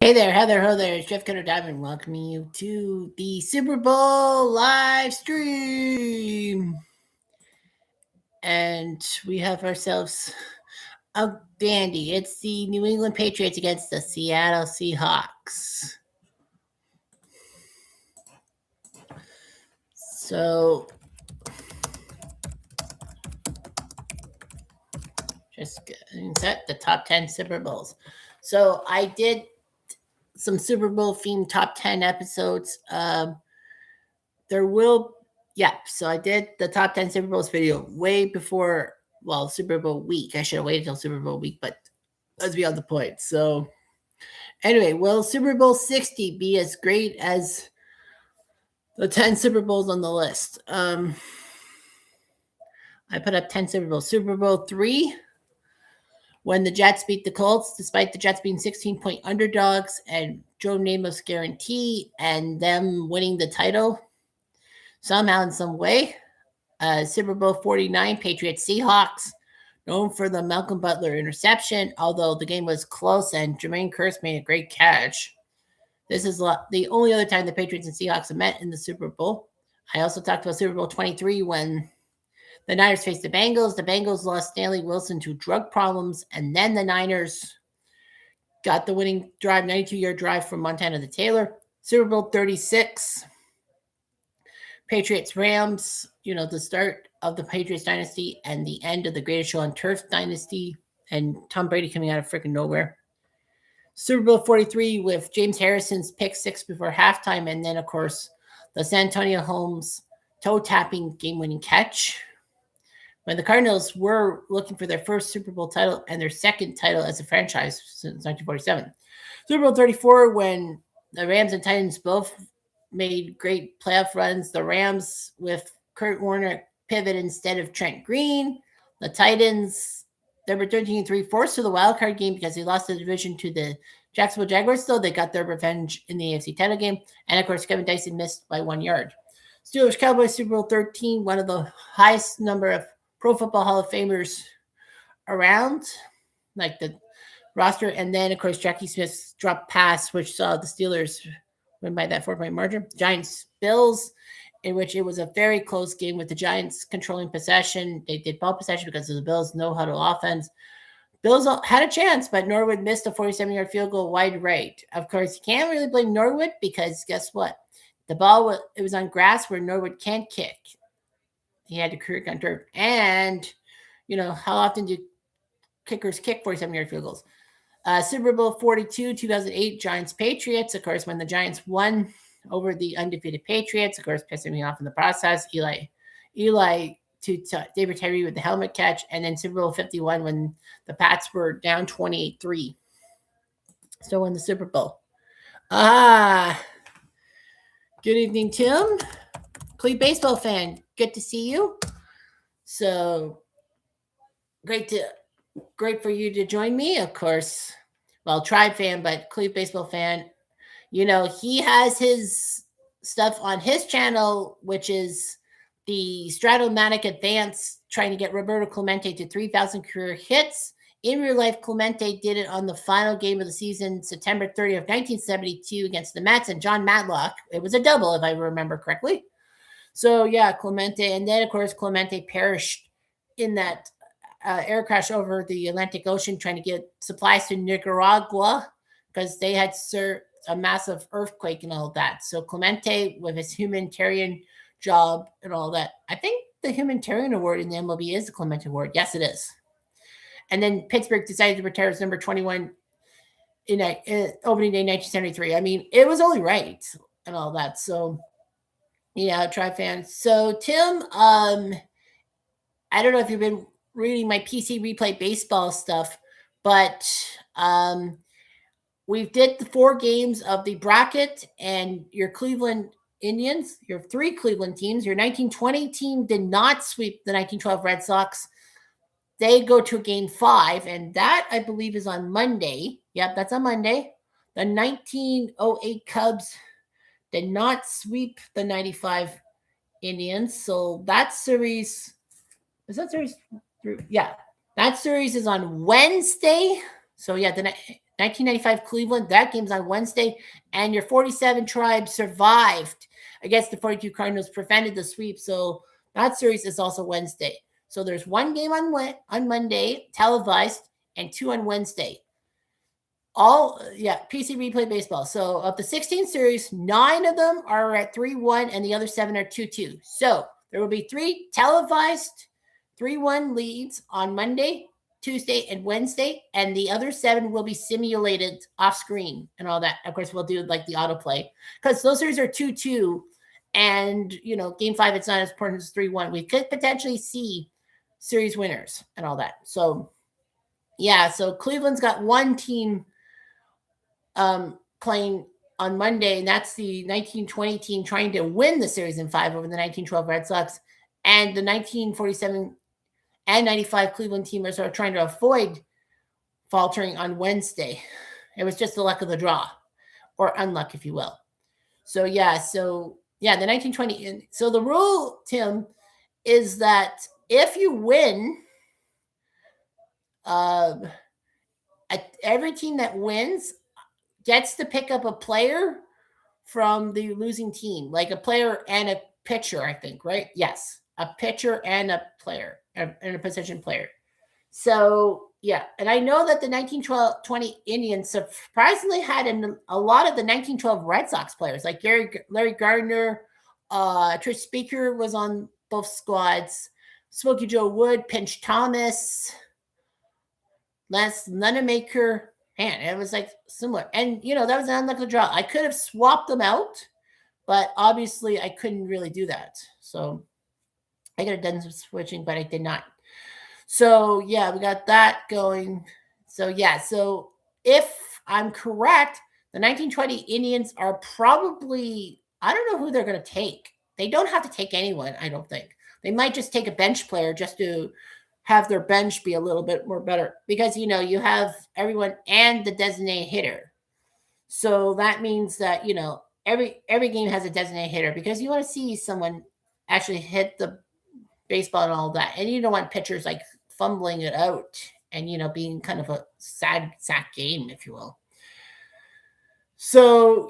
Hey there, Heather, ho there, it's Jeff Cutter Diamond welcoming you to the Super Bowl live stream. And we have ourselves a dandy. It's the New England Patriots against the Seattle Seahawks. So, just getting set the top 10 Super Bowls. So, I did some Super Bowl themed top 10 episodes. There will, yeah. So I did the top 10 Super Bowls video way before, well, Super Bowl week. I should have waited until Super Bowl week, but let's be on the point. So anyway, will Super Bowl 60 be as great as the 10 Super Bowls on the list? I put up 10 Super Bowls. Super Bowl 3, when the Jets beat the Colts, despite the Jets being 16-point underdogs and Joe Namath's guarantee and them winning the title somehow in some way. Super Bowl 49, Patriots Seahawks, known for the Malcolm Butler interception, although the game was close and Jermaine Kearse made a great catch. This is the only other time the Patriots and Seahawks have met in the Super Bowl. I also talked about Super Bowl 23 when the Niners faced the Bengals. The Bengals lost Stanley Wilson to drug problems, and then the Niners got the winning drive, 92-yard drive from Montana to Taylor. Super Bowl 36, Patriots Rams, the start of the Patriots dynasty and the end of the Greatest Show on Turf dynasty, and Tom Brady coming out of freaking nowhere. Super Bowl 43 with James Harrison's pick six before halftime, and then, of course, the San Antonio Holmes toe-tapping game-winning catch. When the Cardinals were looking for their first Super Bowl title and their second title as a franchise since 1947. Super Bowl 34, when the Rams and Titans both made great playoff runs. The Rams with Kurt Warner pivot instead of Trent Green. The Titans, they were 13-3, forced to the wild card game because they lost the division to the Jacksonville Jaguars. Still, they got their revenge in the AFC title game. And, of course, Kevin Dyson missed by 1 yard. Steelers Cowboys Super Bowl 13, one of the highest number of Pro Football Hall of Famers around, like the roster. And then, of course, Jackie Smith's drop pass, which saw the Steelers win by that 4-point margin. Giants Bills, in which it was a very close game with the Giants controlling possession. They did ball possession because of the Bills' no-huddle offense. Bills had a chance, but Norwood missed a 47-yard field goal wide right. Of course, you can't really blame Norwood because guess what? The ball, it was on grass where Norwood can't kick. He had to kick on dirt. And, how often do kickers kick 47-yard field goals? Super Bowl 42, 2008, Giants-Patriots. Of course, when the Giants won over the undefeated Patriots, of course, pissing me off in the process. Eli to David Tyree with the helmet catch. And then Super Bowl 51 when the Pats were down 28-3. So won the Super Bowl. Good evening, Tim. Cleveland baseball fan. Good to see you. So great for you to join me, of course. Well, Tribe fan, but Cleveland baseball fan. He has his stuff on his channel, which is the Stratomatic Advance, trying to get Roberto Clemente to 3,000 career hits. In real life, Clemente did it on the final game of the season, September 30th of 1972 against the Mets and John Matlock. It was a double, if I remember correctly. So, yeah, Clemente. And then, of course, Clemente perished in that air crash over the Atlantic Ocean trying to get supplies to Nicaragua because they had a massive earthquake and all that. So Clemente, with his humanitarian job and all that, I think the humanitarian award in the MLB is the Clemente Award. Yes, it is. And then Pittsburgh decided to retire his number 21 in opening day 1973. I mean, it was only right and all that. So, Tribe fans. So, Tim, I don't know if you've been reading my PC Replay baseball stuff, but we did the 4 games of the bracket, and your Cleveland Indians, your 3 Cleveland teams, your 1920 team did not sweep the 1912 Red Sox. They go to game 5, and that, I believe, is on Monday. Yep, that's on Monday. The 1908 Cubs did not sweep the 95 Indians, so that series... Is that series? Yeah, that series is on Wednesday. So, yeah, 1995 Cleveland, that game's on Wednesday. And your 47 Tribe survived against the 42 Cardinals, prevented the sweep. So that series is also Wednesday. So there's one game on Monday, televised, and 2 on Wednesday. PC Replay Baseball. So of the 16 series, 9 of them are at 3-1 and the other 7 are 2-2. So there will be 3 televised 3-1 leads on Monday, Tuesday, and Wednesday, and the other 7 will be simulated off screen and all that. Of course, we'll do like the autoplay because those series are 2-2, and game 5 it's not as important as 3-1. We could potentially see series winners and all that. So so Cleveland's got one team playing on Monday, and that's the 1920 team trying to win the series in 5 over the 1912 Red Sox, and the 1947 and 95 Cleveland teamers are trying to avoid faltering on Wednesday. It was just the luck of the draw, or unluck, if you will. So the 1920. So the rule, Tim, is that if you win, every team that wins gets to pick up a player from the losing team, like a player and a pitcher, I think, right? Yes, a pitcher and a player, and a position player. So, and I know that the 1920 Indians surprisingly had a lot of the 1912 Red Sox players, like Larry Gardner, Trish Speaker was on both squads, Smokey Joe Wood, Pinch Thomas, Les Lenamaker. Man, it was like similar. And, that was an unlucky draw. I could have swapped them out, but obviously I couldn't really do that. So I could have done some switching, but I did not. So, we got that going. So, so if I'm correct, the 1920 Indians are probably, I don't know who they're going to take. They don't have to take anyone, I don't think. They might just take a bench player just to have their bench be a little bit more better, because you have everyone and the designated hitter. So that means that every game has a designated hitter, because you want to see someone actually hit the baseball and all that, and you don't want pitchers like fumbling it out and being kind of a sad sack game, if you will. So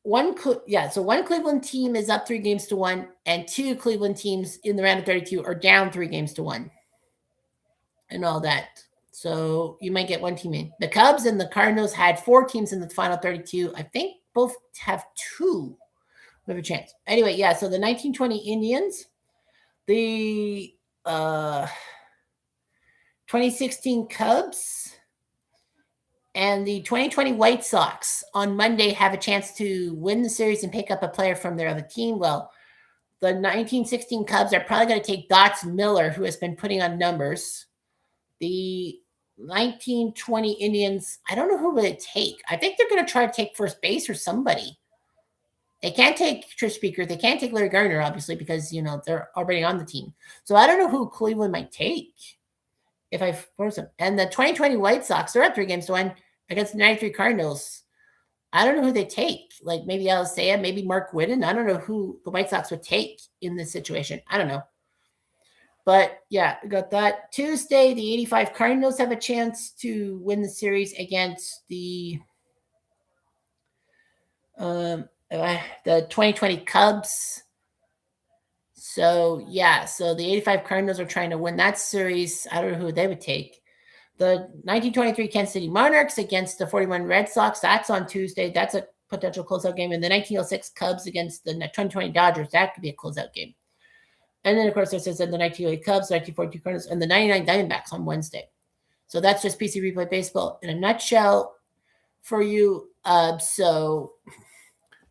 one Cleveland team is up 3-1, and 2 Cleveland teams in the round of 32 are down 3-1, and all that. So you might get one team in. The Cubs and the Cardinals had 4 teams in the final 32. I think both have 2 with a chance. Anyway, so the 1920 Indians, the 2016 Cubs, and the 2020 White Sox on Monday have a chance to win the series and pick up a player from their other team. Well, the 1916 Cubs are probably going to take Dots Miller, who has been putting on numbers. The 1920 Indians, I don't know who they take. I think they're going to try to take first base or somebody. They can't take Trish Speaker. They can't take Larry Gardner, obviously, because, they're already on the team. So I don't know who Cleveland might take if I force them. And the 2020 White Sox, they're up 3-1 against the 93 Cardinals. I don't know who they take. Like maybe Alisea, maybe Mark Whitten. I don't know who the White Sox would take in this situation. I don't know. But we got that. Tuesday, the 85 Cardinals have a chance to win the series against the 2020 Cubs. So so the 85 Cardinals are trying to win that series. I don't know who they would take. The 1923 Kansas City Monarchs against the 41 Red Sox. That's on Tuesday. That's a potential closeout game. And the 1906 Cubs against the 2020 Dodgers. That could be a closeout game. And then, of course, there's the 1908 Cubs, 1942 Cardinals, and the 99 Diamondbacks on Wednesday. So that's just PC Replay Baseball in a nutshell for you. So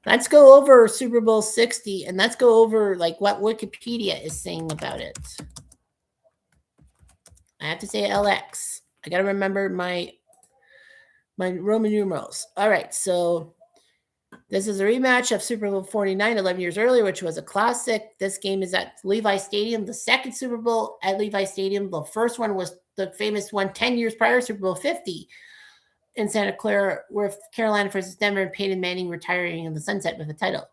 let's go over Super Bowl 60, and let's go over like what Wikipedia is saying about it. I have to say LX. I got to remember my Roman numerals. All right, so this is a rematch of Super Bowl 49 11 years earlier, which was a classic. This game is at Levi Stadium, the second Super Bowl at Levi Stadium. The first one was the famous one 10 years prior, Super Bowl 50 in Santa Clara, where Carolina versus Denver and Peyton Manning retiring in the sunset with the title.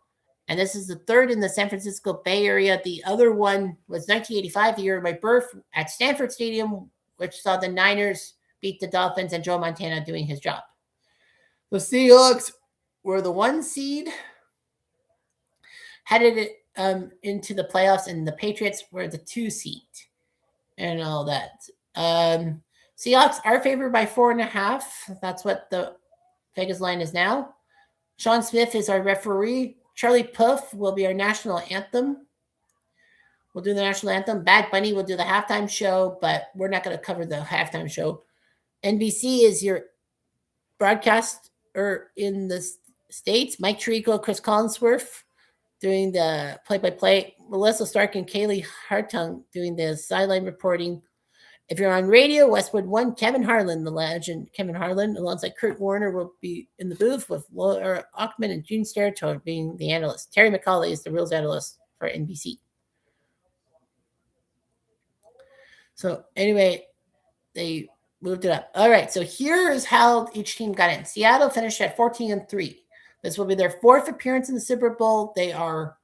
And this is the third in the San Francisco Bay Area. The other one was 1985, the year of my birth, at Stanford Stadium, which saw the Niners beat the Dolphins and Joe Montana doing his job. The Seahawks were the 1 seed, headed into the playoffs, and the Patriots were the 2 seed and all that. Seahawks are favored by 4.5. That's what the Vegas line is now. Sean Smith is our referee. Charlie Puth will be our national anthem. We'll do the national anthem. Bad Bunny will do the halftime show, but we're not going to cover the halftime show. NBC is your broadcaster in the States. Mike Tirico, Chris Collinsworth doing the play-by-play. Melissa Stark and Kaylee Hartung doing the sideline reporting. If you're on radio, Westwood 1, Kevin Harlan, the legend Kevin Harlan, alongside Kurt Warner, will be in the booth with Laura Ockman and June Steratore being the analyst. Terry McCauley is the real analyst for NBC. So anyway, they moved it up. All right, so here is how each team got in. Seattle finished at 14-3. This will be their 4th appearance in the Super Bowl. They are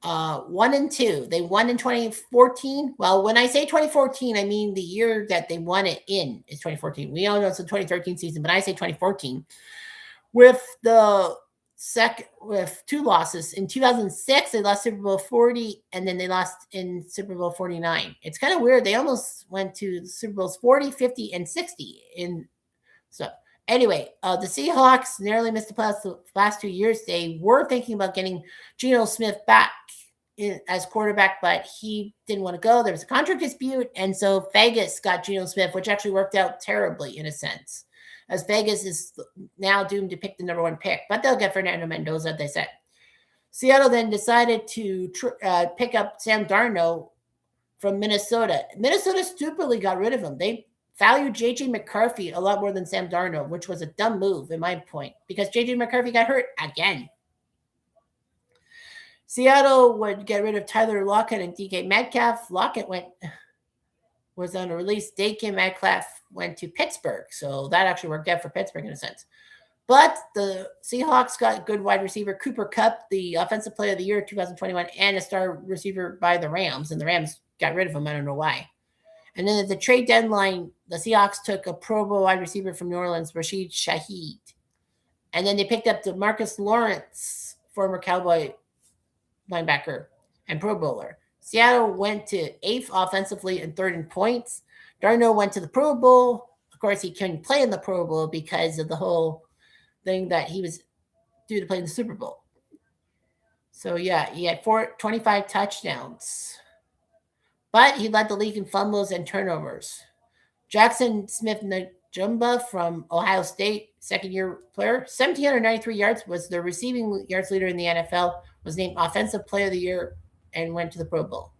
1-2. They won in 2014. Well, when I say 2014, I mean the year that they won it in is 2014. We all know it's the 2013 season, but I say 2014. With 2 losses. In 2006, they lost Super Bowl 40, and then they lost in Super Bowl 49. It's kind of weird. They almost went to Super Bowls 40, 50, and 60. Anyway, the Seahawks narrowly missed the playoffs the last 2 years. They were thinking about getting Geno Smith back as quarterback, but he didn't want to go. There was a contract dispute, and so Vegas got Geno Smith, which actually worked out terribly in a sense, as Vegas is now doomed to pick the number 1 pick, but they'll get Fernando Mendoza, they said. Seattle then decided to pick up Sam Darnold from Minnesota. Minnesota stupidly got rid of him. They valued J.J. McCarthy a lot more than Sam Darnold, which was a dumb move in my point, because J.J. McCarthy got hurt again. Seattle would get rid of Tyler Lockett and DK Metcalf. Lockett was on a release. DK Metcalf went to Pittsburgh, so that actually worked out for Pittsburgh in a sense. But the Seahawks got good wide receiver Cooper Kupp, the offensive player of the year 2021, and a star receiver by the Rams, and the Rams got rid of him. I don't know why. And then at the trade deadline, the Seahawks took a Pro Bowl wide receiver from New Orleans, Rashid Shaheed. And then they picked up DeMarcus Lawrence, former Cowboy linebacker and Pro Bowler. Seattle went to 8th offensively and 3rd in points. Darnold went to the Pro Bowl. Of course, he couldn't play in the Pro Bowl because of the whole thing that he was due to play in the Super Bowl. So, yeah, he had 25 touchdowns. But he led the league in fumbles and turnovers. Jackson Smith-Njigba from Ohio State, second-year player, 1,793 yards, was the receiving yards leader in the NFL, was named Offensive Player of the Year, and went to the Pro Bowl.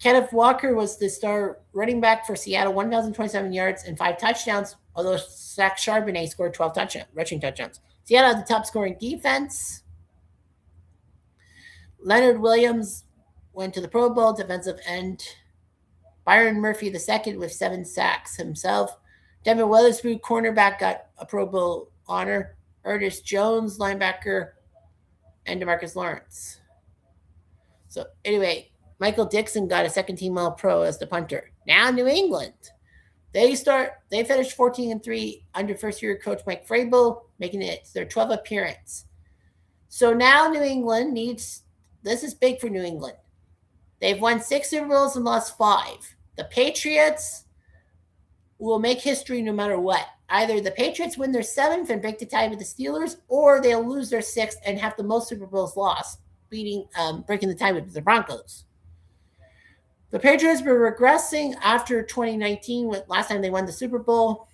Kenneth Walker was the star running back for Seattle, 1,027 yards and 5 touchdowns, although Zach Charbonnet scored 12 rushing touchdowns. Seattle had the top-scoring defense. Leonard Williams went to the Pro Bowl, defensive end. Byron Murphy II with 7 sacks himself. Devin Weatherspoon, cornerback, got a Pro Bowl honor. Ernest Jones, linebacker, and DeMarcus Lawrence. So anyway, Michael Dixon got a second-team All-Pro as the punter. Now New England. They finished 14-3 under first-year coach Mike Vrabel, making it their 12th appearance. So now New England this is big for New England. They've won 6 Super Bowls and lost 5. The Patriots will make history no matter what. Either the Patriots win their 7th and break the tie with the Steelers, or they'll lose their 6th and have the most Super Bowls lost, breaking the tie with the Broncos. The Patriots were regressing after 2019, last time they won the Super Bowl.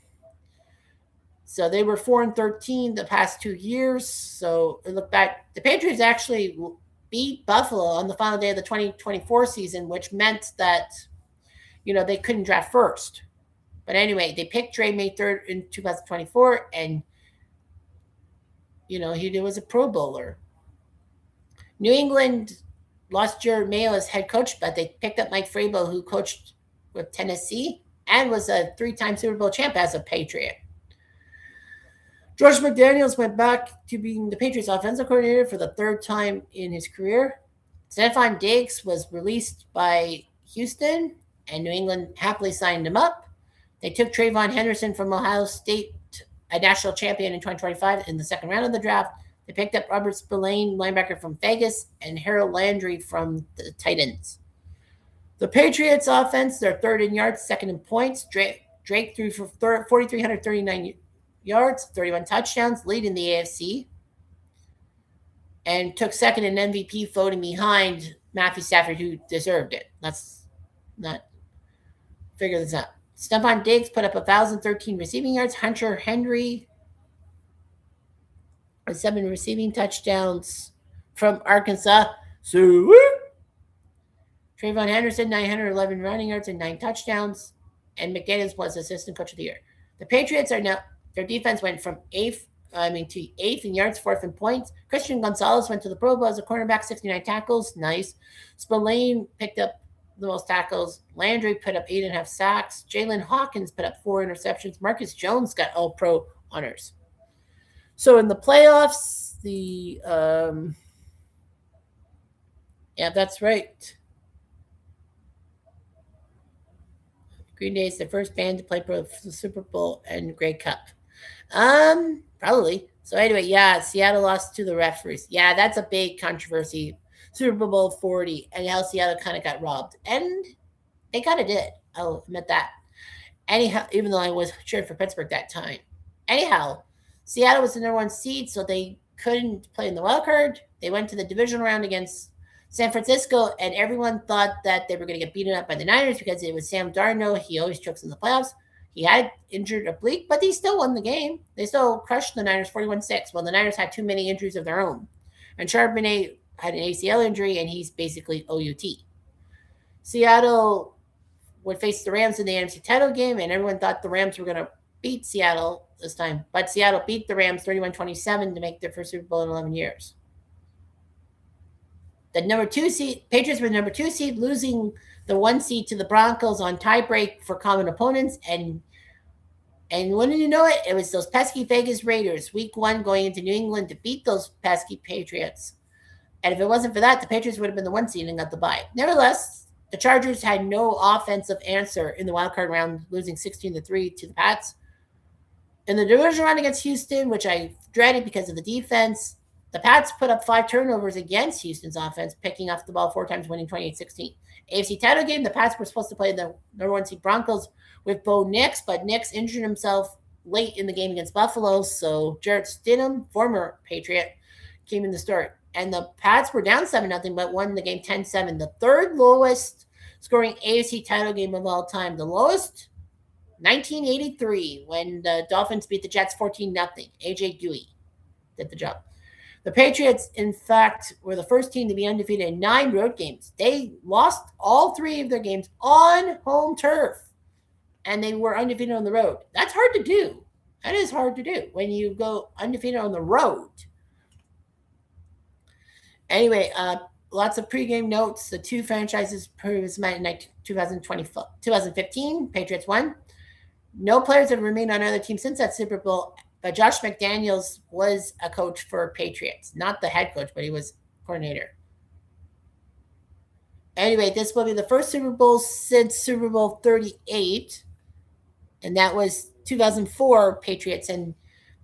So they were 4-13 the past 2 years. So look back. The Patriots actually beat Buffalo on the final day of the 2024 season, which meant that, they couldn't draft first. But anyway, they picked Dre May 3rd in 2024, and, he was a Pro Bowler. New England lost Jared Mayo as head coach, but they picked up Mike Vrabel, who coached with Tennessee and was a 3-time Super Bowl champ as a Patriot. George McDaniels went back to being the Patriots offensive coordinator for the 3rd time in his career. Stephon Diggs was released by Houston, and New England happily signed him up. They took Trayvon Henderson from Ohio State, a national champion in 2025, in the second round of the draft. They picked up Robert Spillane, linebacker from Vegas, and Harold Landry from the Titans. The Patriots offense, they're third in yards, second in points. Drake threw for 4,339 yards, 31 touchdowns, leading the AFC, and took second in MVP voting behind Matthew Stafford, who deserved it. Let's not figure this out. Stephon Diggs put up 1,013 receiving yards. Hunter Henry with 7 receiving touchdowns from Arkansas. So, Trayvon Henderson, 911 running yards and 9 touchdowns. And McDaniels was assistant coach of the year. The Patriots are now, their defense went from to 8th in yards, 4th in points. Christian Gonzalez went to the Pro Bowl as a cornerback, 69 tackles. Nice. Spillane picked up the most tackles. Landry put up 8.5 sacks. Jalen Hawkins put up 4 interceptions. Marcus Jones got All-Pro honors. So in the playoffs, yeah, that's right. Green Day is the first band to play for the Super Bowl and Grey Cup. Probably. So anyway, yeah, Seattle lost to the referees. Yeah, that's a big controversy. Super Bowl 40 and how Seattle kind of got robbed. And they kind of did. I'll admit that. Anyhow, even though I was cheering for Pittsburgh that time. Anyhow, Seattle was the number 1 seed, so they couldn't play in the wild card. They went to the divisional round against San Francisco, and everyone thought that they were going to get beaten up by the Niners because it was Sam Darnold. He always chokes in the playoffs. He had injured oblique, but he still won the game. They still crushed the Niners 41-6. Well, the Niners had too many injuries of their own. And Charbonnet had an ACL injury, and he's basically OUT. Seattle would face the Rams in the NFC title game, and everyone thought the Rams were going to beat Seattle this time. But Seattle beat the Rams 31-27 to make their first Super Bowl in 11 years. The number 2 seed, Patriots were the number 2 seed, losing the 1 seed to the Broncos on tiebreak for common opponents. And wouldn't you know it, it was those pesky Vegas Raiders, week 1 going into New England to beat those pesky Patriots. And if it wasn't for that, the Patriots would have been the 1 seed and got the bye. Nevertheless, the Chargers had no offensive answer in the wildcard round, losing 16-3 to the Pats. In the division round against Houston, which I dreaded because of the defense, the Pats put up 5 turnovers against Houston's offense, picking off the ball 4 times, winning 28-16. AFC title game, the Pats were supposed to play the number 1 seed Broncos with Bo Nix, but Nix injured himself late in the game against Buffalo, so Jarrett Stidham, former Patriot, came in to start. And the Pats were down 7-0, but won the game 10-7. The third lowest scoring AFC title game of all time. The lowest, 1983, when the Dolphins beat the Jets 14-0. AJ Dewey did the job. The Patriots, in fact, were the first team to be undefeated in 9 road games. They lost all 3 of their games on home turf, and they were undefeated on the road. That's hard to do. That is hard to do when you go undefeated on the road. Anyway, lots of pregame notes. The 2 franchises was met in 2015. Patriots won. No players have remained on other teams since that Super Bowl, but Josh McDaniels was a coach for Patriots. Not the head coach, but he was coordinator. Anyway, this will be the first Super Bowl since Super Bowl 38, and that was 2004 Patriots and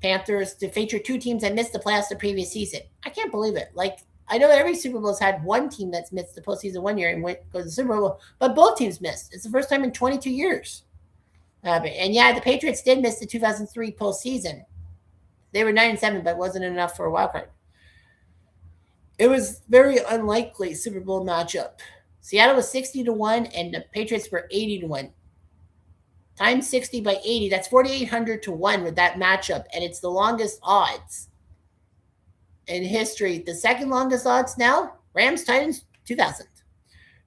Panthers to feature 2 teams that missed the playoffs the previous season. I can't believe it. Like, I know every Super Bowl's had 1 team that's missed the postseason 1 year and goes to the Super Bowl, but both teams missed. It's the first time in 22 years. And yeah, the Patriots did miss the 2003 postseason. They were 9-7, but it wasn't enough for a wild card. It was very unlikely Super Bowl matchup. Seattle was 60-1, and the Patriots were 80-1. Times 60 by 80, that's 4,800 to 1 with that matchup, and it's the longest odds in history. The second longest odds now, Rams Titans 2000.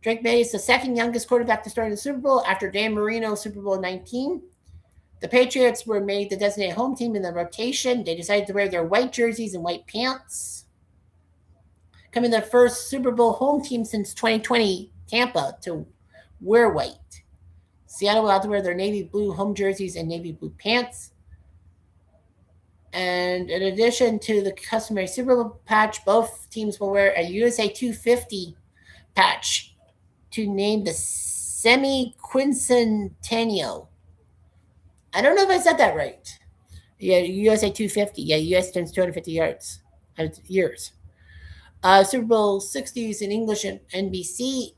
Drake May is the second youngest quarterback to start in the Super Bowl after Dan Marino, Super Bowl 19. The Patriots were made the designated home team in the rotation. They decided to wear their white jerseys and white pants. Coming their first Super Bowl home team since 2020, Tampa, to wear white. Seattle will have to wear their navy blue home jerseys and navy blue pants. And in addition to the customary Super Bowl patch, both teams will wear a USA 250 patch to name the semi-quincentennial I don't know if I said that right. Yeah, USA 250. Yeah, US turns 250 yards. Years. Super Bowl 60 is in English and NBC.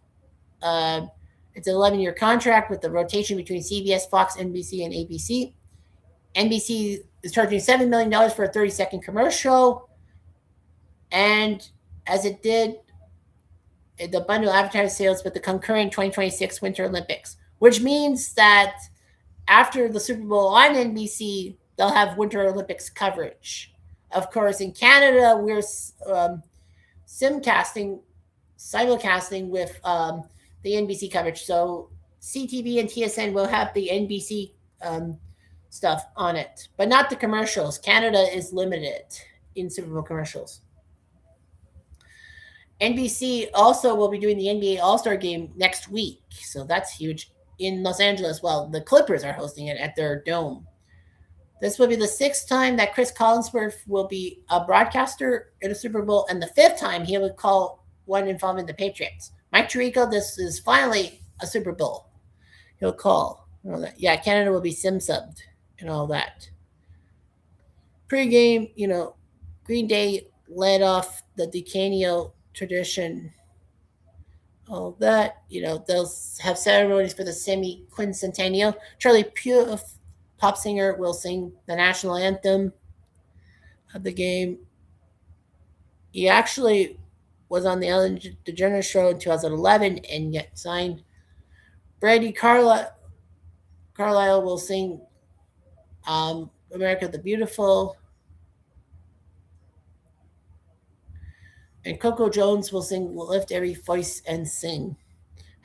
Uh, it's an 11-year contract with the rotation between CBS, Fox, NBC, and ABC. NBC is charging $7 million for a 30-second commercial. And as it did the bundle advertising sales with the concurrent 2026 Winter Olympics, which means that after the Super Bowl on NBC, they'll have Winter Olympics coverage. Of course, in Canada, we're simulcasting with the NBC coverage. So CTV and TSN will have the NBC stuff on it, but not the commercials. Canada is limited in Super Bowl commercials. NBC also will be doing the NBA All-Star Game next week, so that's huge. In Los Angeles, well, the Clippers are hosting it at their dome. This will be the 6th time that Chris Collinsworth will be a broadcaster in a Super Bowl, and the 5th time he will call one involving the Patriots. Mike Tirico, this is finally a Super Bowl. He'll call. Yeah, Canada will be sim-subbed and all that. Pre-game, Green Day led off the decennial tradition. All that, they'll have ceremonies for the semi-quincentennial. Charlie Puth, pop singer, will sing the national anthem of the game. He actually was on the Ellen DeGeneres show in 2011 and yet signed. Brady Carlisle will sing America the Beautiful. And Coco Jones will sing Lift Every Voice and Sing.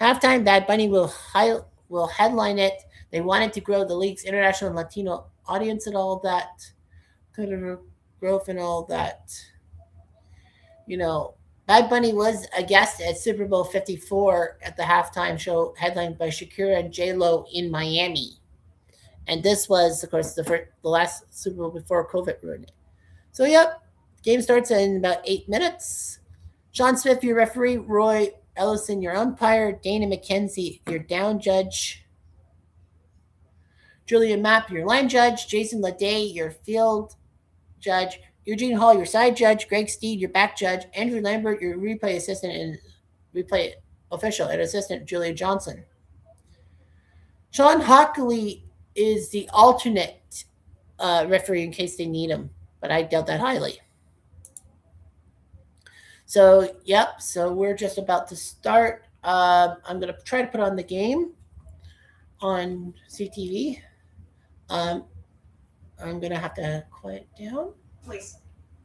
Halftime, Bad Bunny will headline it. They wanted to grow the league's international and Latino audience and all that. Growth and all that. Bad Bunny was a guest at Super Bowl 54 at the halftime show, headlined by Shakira and J-Lo in Miami. And this was, of course, the last Super Bowl before COVID ruined it. So, yep, game starts in about 8 minutes. Sean Smith, your referee. Roy Ellison, your umpire. Dana McKenzie, your down judge. Julia Mapp, your line judge. Jason Leday, your field judge. Eugene Hall, your side judge. Greg Steed, your back judge. Andrew Lambert, your replay assistant and replay official, and assistant Julia Johnson. Sean Hockley is the alternate referee in case they need him, but I doubt that highly. So, yep, so we're just about to start. I'm going to try to put on the game on CTV. I'm going to have to quiet down. Please,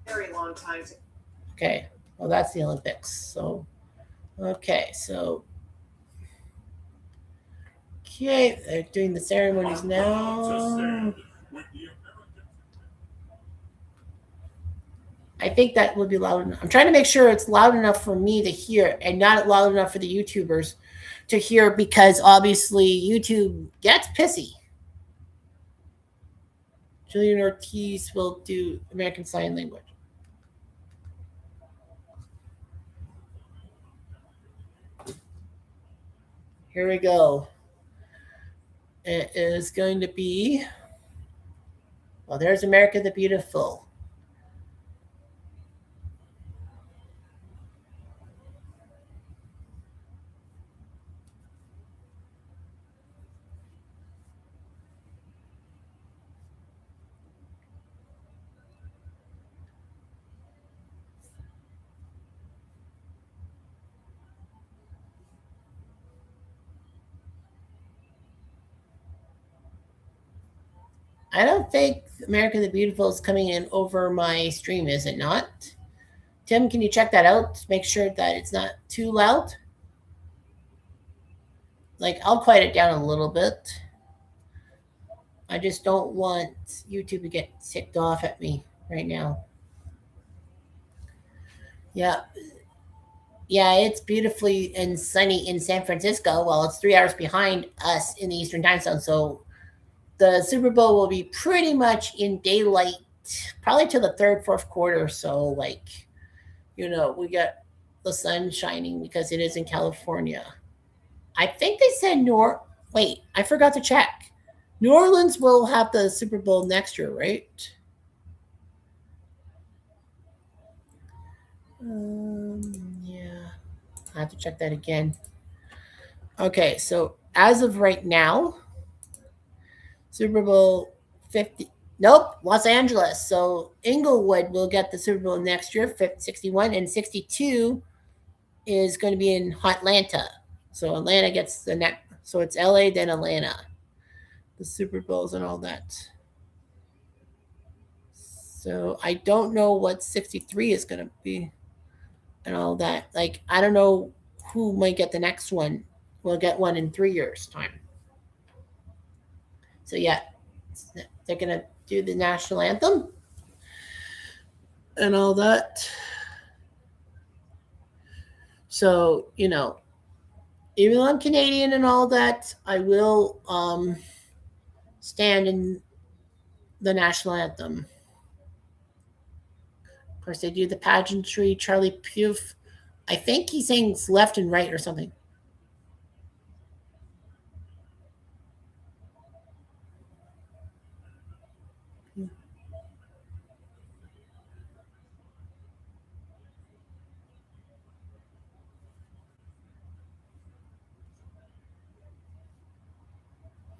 very long time. Okay, well, that's the Olympics. So, okay, they're doing the ceremonies now. I think that would be loud enough. I'm trying to make sure it's loud enough for me to hear and not loud enough for the YouTubers to hear, because obviously YouTube gets pissy. Julian Ortiz will do American Sign Language. Here we go. It is going to be, well, there's America the Beautiful. I don't think America the Beautiful is coming in over my stream, is it not? Tim, can you check that out to make sure that it's not too loud? Like, I'll quiet it down a little bit. I just don't want YouTube to get ticked off at me right now. Yeah. Yeah, it's beautifully and sunny in San Francisco. Well, it's 3 hours behind us in the Eastern time zone, so the Super Bowl will be pretty much in daylight, probably to the third, fourth quarter. So, we got the sun shining because it is in California. I think they said Wait, I forgot to check. New Orleans will have the Super Bowl next year, right? Yeah, I have to check that again. Okay, so as of right now, Super Bowl 50. Nope, Los Angeles. So Inglewood will get the Super Bowl next year, 61, and 62 is going to be in Atlanta. So Atlanta gets the next. So it's LA, then Atlanta. The Super Bowls and all that. So I don't know what 63 is going to be and all that. Like, I don't know who might get the next one. We'll get one in 3 years' time. So, yeah, they're going to do the national anthem and all that. So, even though I'm Canadian and all that, I will stand in the national anthem. Of course, they do the pageantry. Charlie Puth, I think he sings left and right or something.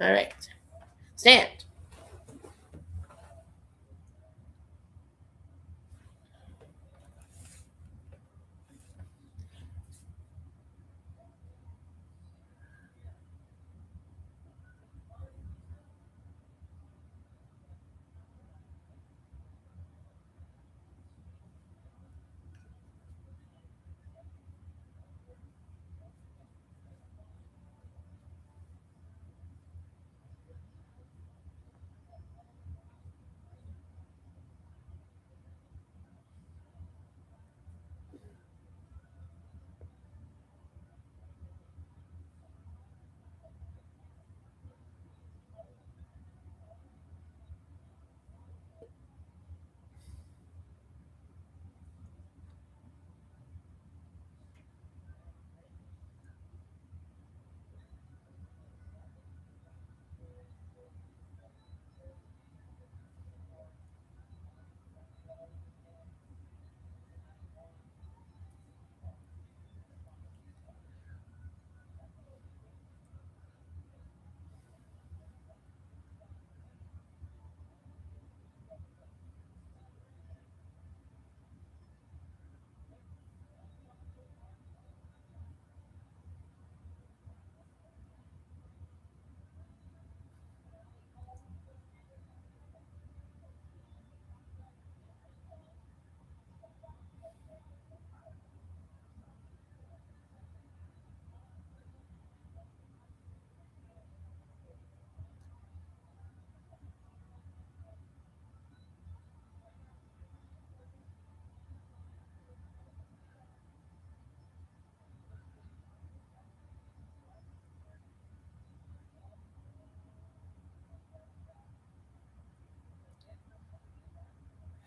All right, stand.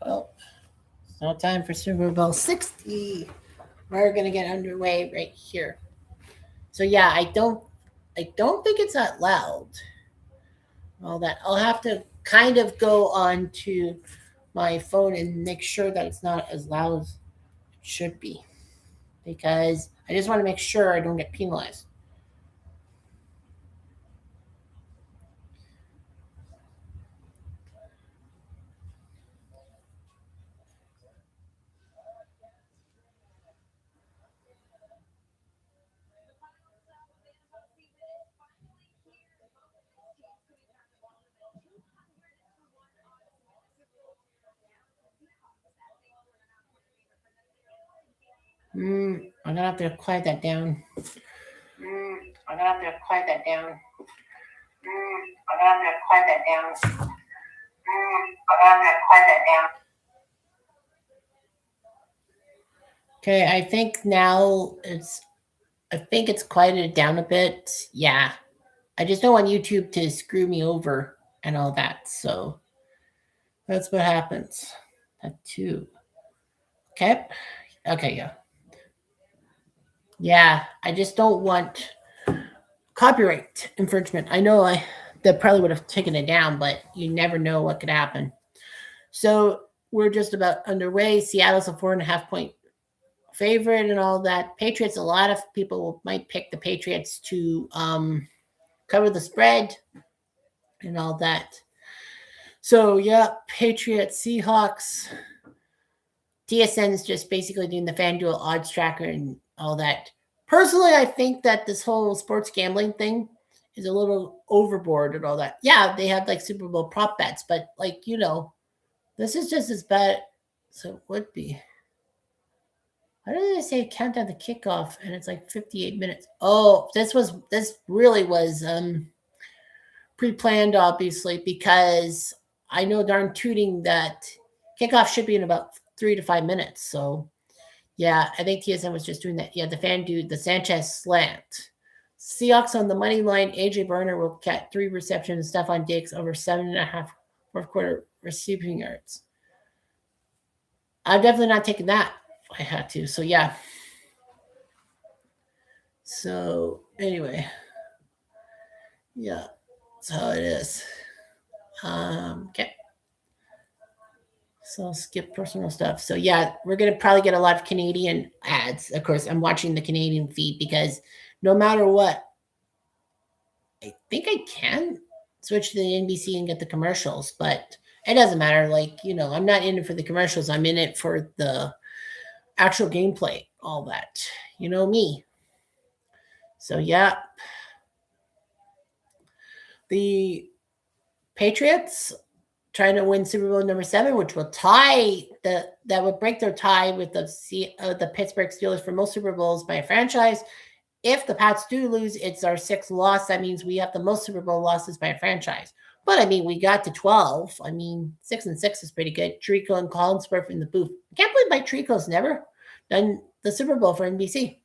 Well, it's no time for Super Bowl 60. We're gonna get underway right here. So yeah, I don't think it's that loud. All that I'll have to kind of go on to my phone and make sure that it's not as loud as it should be because I just want to make sure I don't get penalized. I'm gonna have to quiet that down. I'm gonna have to quiet that down. I'm gonna have to quiet that down. I'm gonna have to quiet that down. Okay, I think now it's quieted down a bit. Yeah. I just don't want YouTube to screw me over and all that. So that's what happens. That too. Okay. Okay, yeah. Yeah, I just don't want copyright infringement. I know that probably would have taken it down, but you never know what could happen. So we're just about underway. Seattle's a 4.5 point favorite and all that. Patriots, a lot of people might pick the Patriots to cover the spread and all that. So yeah, Patriots, Seahawks. TSN is just basically doing the FanDuel odds tracker and all that. Personally, I think that this whole sports gambling thing is a little overboard and all that. Yeah, they have like Super Bowl prop bets, but like, this is just as bad. So it would be. Why did they say countdown the kickoff and it's like 58 minutes? Oh, this really was pre-planned, obviously, because I know darn tooting that kickoff should be in about 3 to 5 minutes. So yeah, I think TSN was just doing that. Yeah, the fan dude, the Sanchez slant. Seahawks on the money line. AJ Burner will catch 3 receptions. Stephon Diggs over 7.5 fourth quarter receiving yards. I'm definitely not taking that if I had to. So yeah. So anyway, yeah, that's how it is. Okay. So I'll skip personal stuff. So yeah, we're gonna probably get a lot of Canadian ads. Of course, I'm watching the Canadian feed because no matter what, I think I can switch to the NBC and get the commercials, but it doesn't matter. Like, I'm not in it for the commercials. I'm in it for the actual gameplay, all that. You know me. So yeah. The Patriots trying to win Super Bowl number 7, which will that would break their tie with the Pittsburgh Steelers for most Super Bowls by a franchise. If the Pats do lose, it's our 6th loss. That means we have the most Super Bowl losses by a franchise. But I mean, we got to 12. I mean, 6-6 is pretty good. Trico and Collinsworth in the booth. I can't believe Mike Trico's never done the Super Bowl for NBC.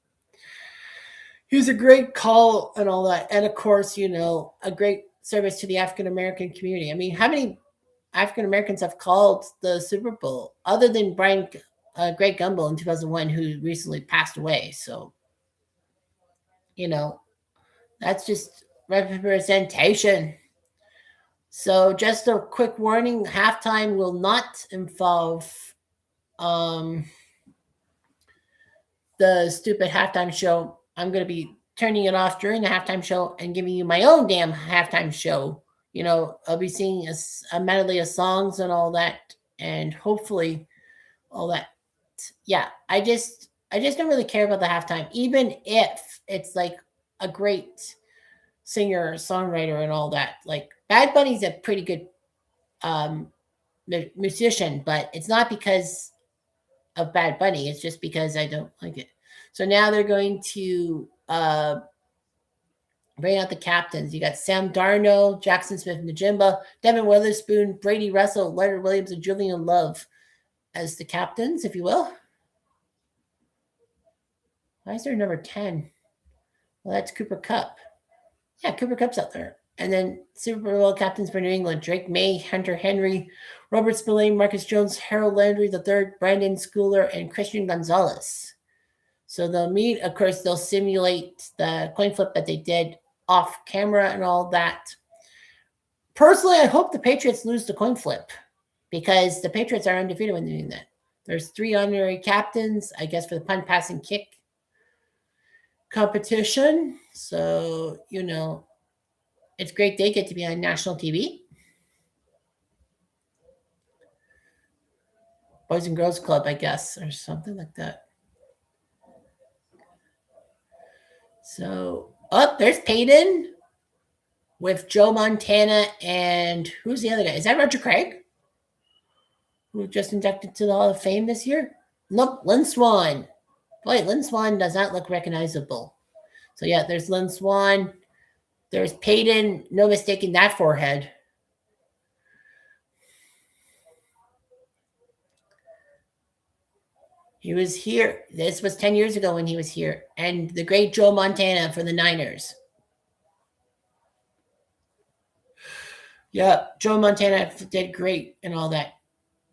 He was a great call and all that. And of course, a great service to the African American community. I mean, how many African Americans have called the Super Bowl other than Greg Gumbel in 2001, who recently passed away? So, that's just representation. So just a quick warning, halftime will not involve the stupid halftime show. I'm going to be turning it off during the halftime show and giving you my own damn halftime show. I'll be singing a medley of songs and all that, and hopefully all that. Yeah, I just don't really care about the halftime, even if it's like a great singer, songwriter, and all that. Like Bad Bunny's a pretty good musician, but it's not because of Bad Bunny. It's just because I don't like it. So now they're going to bring out the captains. You got Sam Darnold, Jackson Smith-Njigba, Devin Witherspoon, Brady Russell, Leonard Williams, and Julian Love as the captains, if you will. Why is there number 10? Well, that's Cooper Kupp. Yeah, Cooper Kupp's out there. And then Super Bowl captains for New England: Drake May, Hunter Henry, Robert Spillane, Marcus Jones, Harold Landry III, Brandon Schooler, and Christian Gonzalez. So they'll meet. Of course, they'll simulate the coin flip that they did off camera and all that. Personally, I hope the Patriots lose the coin flip because the Patriots are undefeated when doing that. There's 3 honorary captains, I guess, for the punt, pass, and kick competition. So, it's great they get to be on national TV. Boys and Girls Club, I guess, or something like that. So, there's Peyton with Joe Montana and who's the other guy? Is that Roger Craig? Who just inducted to the Hall of Fame this year? Nope, Lynn Swann. Boy, Lynn Swann does not look recognizable. So yeah, there's Lynn Swann. There's Peyton. No mistaking that forehead. He was here. This was 10 years ago when he was here. And the great Joe Montana for the Niners. Yeah, Joe Montana did great and all that.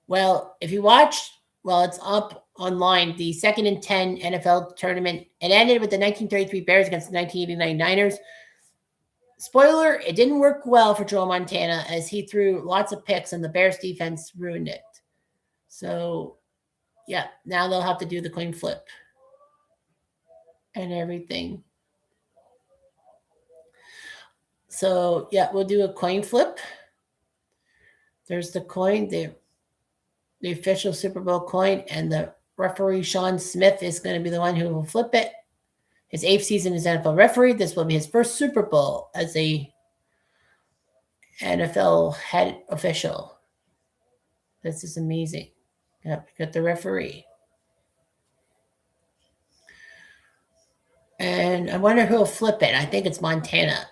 Well, if you watched, it's up online, the 2nd and 10 NFL tournament. It ended with the 1933 Bears against the 1989 Niners. spoiler, it didn't work well for Joe Montana as he threw lots of picks and the Bears defense ruined it. So, yeah, now they'll have to do the coin flip and everything. So, yeah, we'll do a coin flip. There's the coin, the official Super Bowl coin, and the referee Sean Smith is going to be the one who will flip it. His 8th season as NFL referee. This will be his first Super Bowl as a NFL head official. This is amazing. Yep, got the referee. And I wonder who will flip it. I think it's Montana.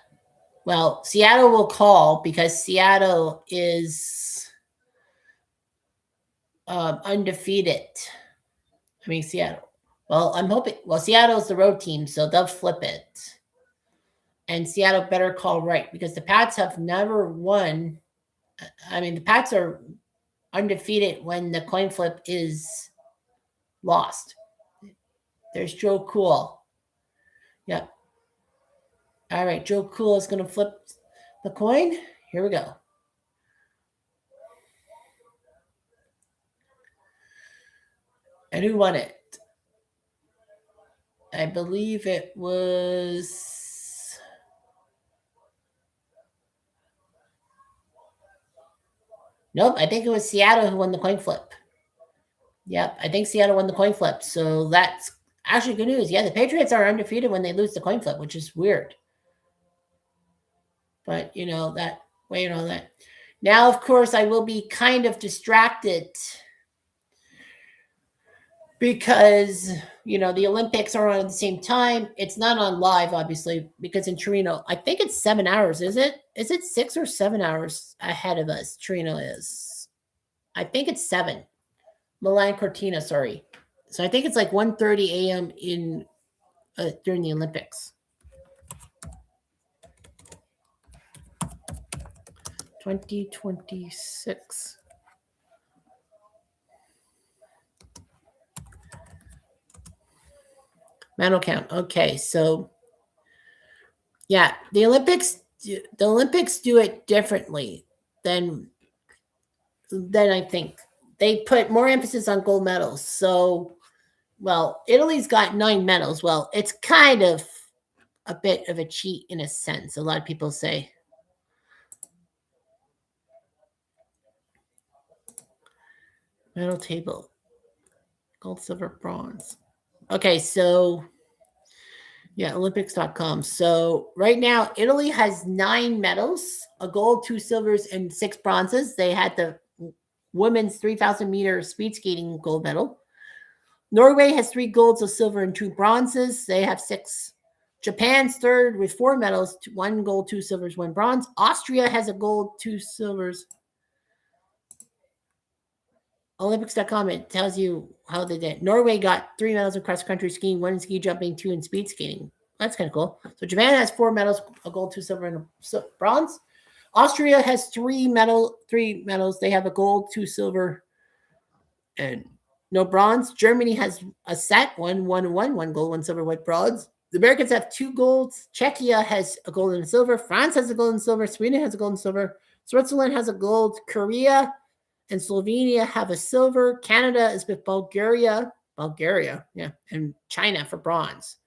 Well, Seattle will call because Seattle is undefeated. I mean, Seattle. Well, I'm hoping. Well, Seattle's the road team, so they'll flip it. And Seattle better call right because the Pats have never won. I mean, the Pats are undefeated when the coin flip is lost. There's Joe Cool. Yep. All right, Joe Cool is going to flip the coin. Here we go. And who won it? I believe it was... Nope, I think it was Seattle who won the coin flip. Yep, I think Seattle won the coin flip. So that's actually good news. Yeah, the Patriots are undefeated when they lose the coin flip, which is weird. But, you know, that way and all that. Now, of course, I will be kind of distracted because, you know, the Olympics are on at the same time. It's not on live, obviously, because in Torino, I think it's 7 hours, is it? Is it 6 or 7 hours ahead of us? Torino is. I think it's 7. Milan Cortina, sorry. So I think it's like 1:30 a.m. in during the Olympics. 2026. Medal count. Okay, so yeah, the Olympics do it differently than I think. They put more emphasis on gold medals. So, well, Italy's got 9 medals. Well, it's kind of a bit of a cheat in a sense. A lot of people say. Medal table. Gold, silver, bronze. Okay, so yeah, Olympics.com. So right now, Italy has 9 medals, a gold, 2 silvers, and 6 bronzes. They had the women's 3,000 meter speed skating gold medal. Norway has 3 golds, a silver, and 2 bronzes. They have 6. Japan's third with 4 medals, 1 gold, 2 silvers, 1 bronze. Austria has a gold, 2 silvers. Olympics.com, it tells you how they did. Norway got 3 medals in cross-country skiing, 1 in ski jumping, 2 in speed skating. That's kind of cool. So Japan has 4 medals, a gold, 2 silver, and a bronze. Austria has 3 medals. They have a gold, 2 silver, and no bronze. Germany has a set, 1 gold, 1 silver, 1 bronze. The Americans have 2 golds. Czechia has a gold and a silver. France has a gold and silver. Sweden has a gold and silver. Switzerland has a gold. Korea and Slovenia have a silver. Canada is with Bulgaria, yeah, and China for bronze.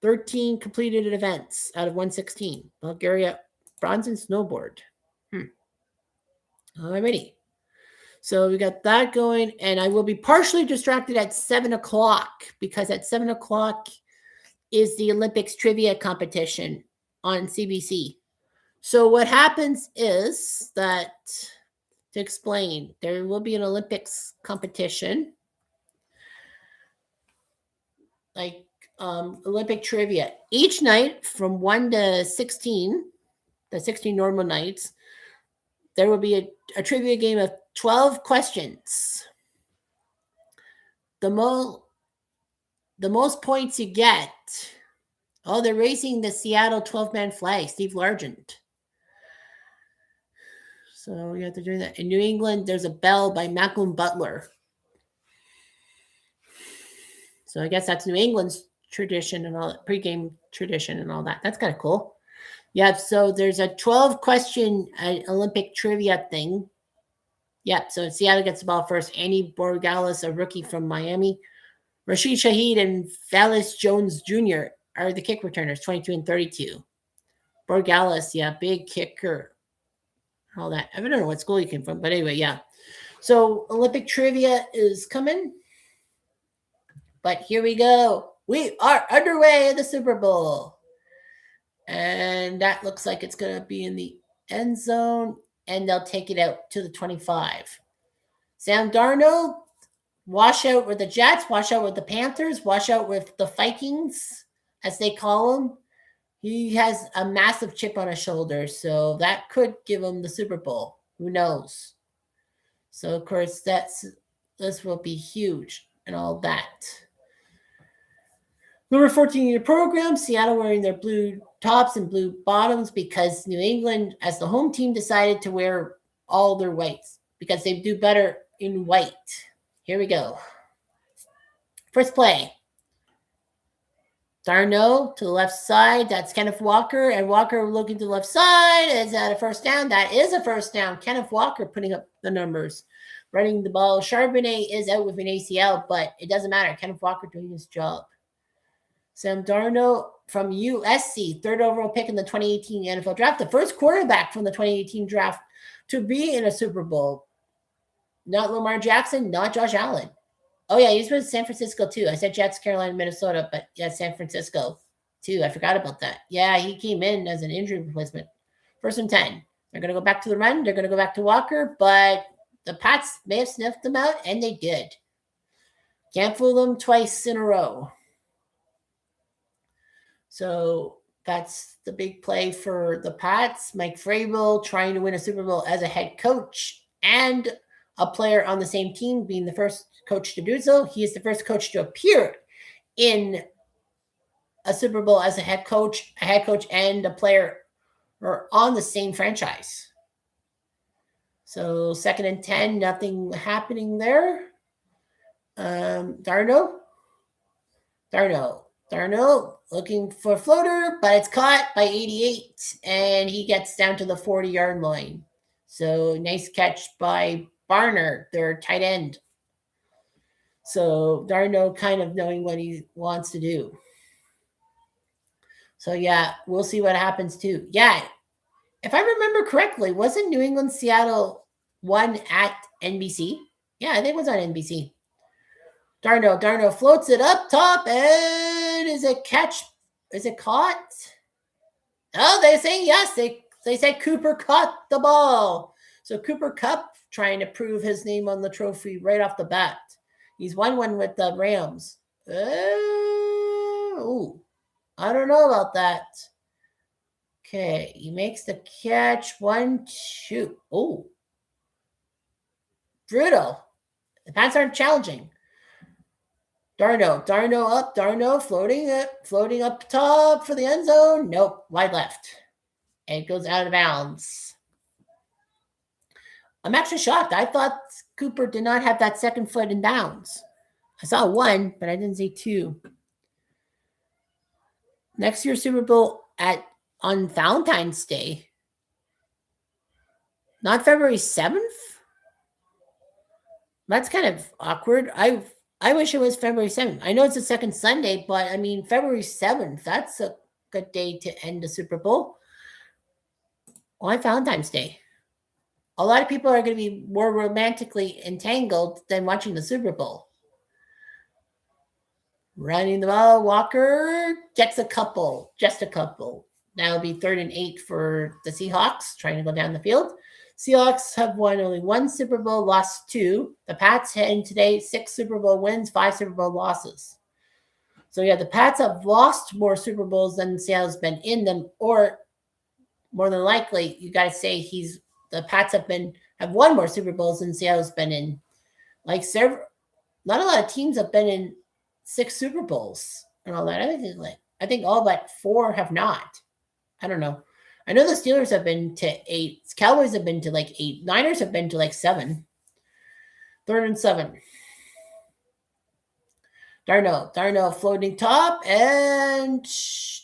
13 completed events out of 116. Bulgaria, bronze in snowboard. Alrighty. So we got that going, and I will be partially distracted at 7 o'clock because at 7 o'clock is the Olympics trivia competition on CBC. So what happens is that, to explain, there will be an Olympics competition, like Olympic trivia. Each night from 1 to 16, the 16 normal nights, there will be a trivia game of 12 questions. The most points you get. Oh, they're raising the Seattle 12-man flag, Steve Largent. So you have to do that. In New England, there's a bell by Malcolm Butler. So I guess that's New England's tradition and all that, pregame tradition and all that. That's kind of cool. Yep. So there's a 12-question Olympic trivia thing. Yep. So Seattle gets the ball first. Andy Borgalis, a rookie from Miami. Rashid Shaheed and Vallis Jones Jr. are the kick returners, 22 and 32. Borgalis, yeah, big kicker. All that. I don't know what school he came from, but anyway, yeah. So Olympic trivia is coming. But here we go. We are underway in the Super Bowl. And that looks like it's going to be in the end zone. And they'll take it out to the 25. Sam Darnold, wash out with the Jets, wash out with the Panthers, wash out with the Vikings, as they call them. He has a massive chip on his shoulder, so that could give him the Super Bowl. Who knows? So, of course, this will be huge and all that. Number 14 in the program, Seattle wearing their blue tops and blue bottoms because New England, as the home team, decided to wear all their whites because they do better in white. Here we go. First play. Darno to the left side. That's Kenneth Walker. And Walker looking to the left side. Is that a first down? That is a first down. Kenneth Walker putting up the numbers. Running the ball. Charbonnet is out with an ACL, but it doesn't matter. Kenneth Walker doing his job. Sam Darno from USC, third overall pick in the 2018 NFL draft. The first quarterback from the 2018 draft to be in a Super Bowl. Not Lamar Jackson, not Josh Allen. Oh, yeah, he's with San Francisco, too. I said Jets, Carolina, Minnesota, but yeah, San Francisco, too. I forgot about that. Yeah, he came in as an injury replacement. First and 10. They're going to go back to the run. They're going to go back to Walker, but the Pats may have sniffed them out, and they did. Can't fool them twice in a row. So that's the big play for the Pats. Mike Vrabel trying to win a Super Bowl as a head coach and a player on the same team, being the first coach to do so. He is the first coach to appear in a Super Bowl as a head coach and a player are on the same franchise. So 2nd and 10, nothing happening there. Darno looking for a floater, but it's caught by 88, and he gets down to the 40-yard line. So nice catch by Barner, their tight end. So Darno kind of knowing what he wants to do. So, yeah, we'll see what happens, too. Yeah, if I remember correctly, wasn't New England Seattle one at NBC? Yeah, I think it was on NBC. Darno floats it up top, and is it catch? Is it caught? Oh, they say yes. They say Cooper caught the ball. So Cooper Kupp trying to prove his name on the trophy right off the bat. He's won one with the Rams. Oh, I don't know about that. Okay, he makes the catch. 1, 2. Oh, brutal. The Pats aren't challenging. Darno up, Darno floating up top for the end zone. Nope, wide left. And it goes out of bounds. I'm actually shocked. I thought Cooper did not have that second foot in bounds. I saw 1, but I didn't see 2. Next year's Super Bowl on Valentine's Day. Not February 7th? That's kind of awkward. I wish it was February 7th. I know it's the second Sunday, but I mean, February 7th, that's a good day to end the Super Bowl. Why Valentine's Day? A lot of people are going to be more romantically entangled than watching the Super Bowl. Running the ball, Walker gets just a couple. That'll be 3rd and 8 for the Seahawks, trying to go down the field. Seahawks have won only 1 Super Bowl, lost 2. The Pats had today 6 Super Bowl wins, 5 Super Bowl losses. So, yeah, the Pats have lost more Super Bowls than Seattle's been in them, or more than likely, you got to say the Pats have won more Super Bowls than Seattle's been in. Not a lot of teams have been in 6 Super Bowls and all that. I think all but 4 have not. I don't know. I know the Steelers have been to 8. Cowboys have been to 8. Niners have been to 7. 3rd and 7. Darno floating top, and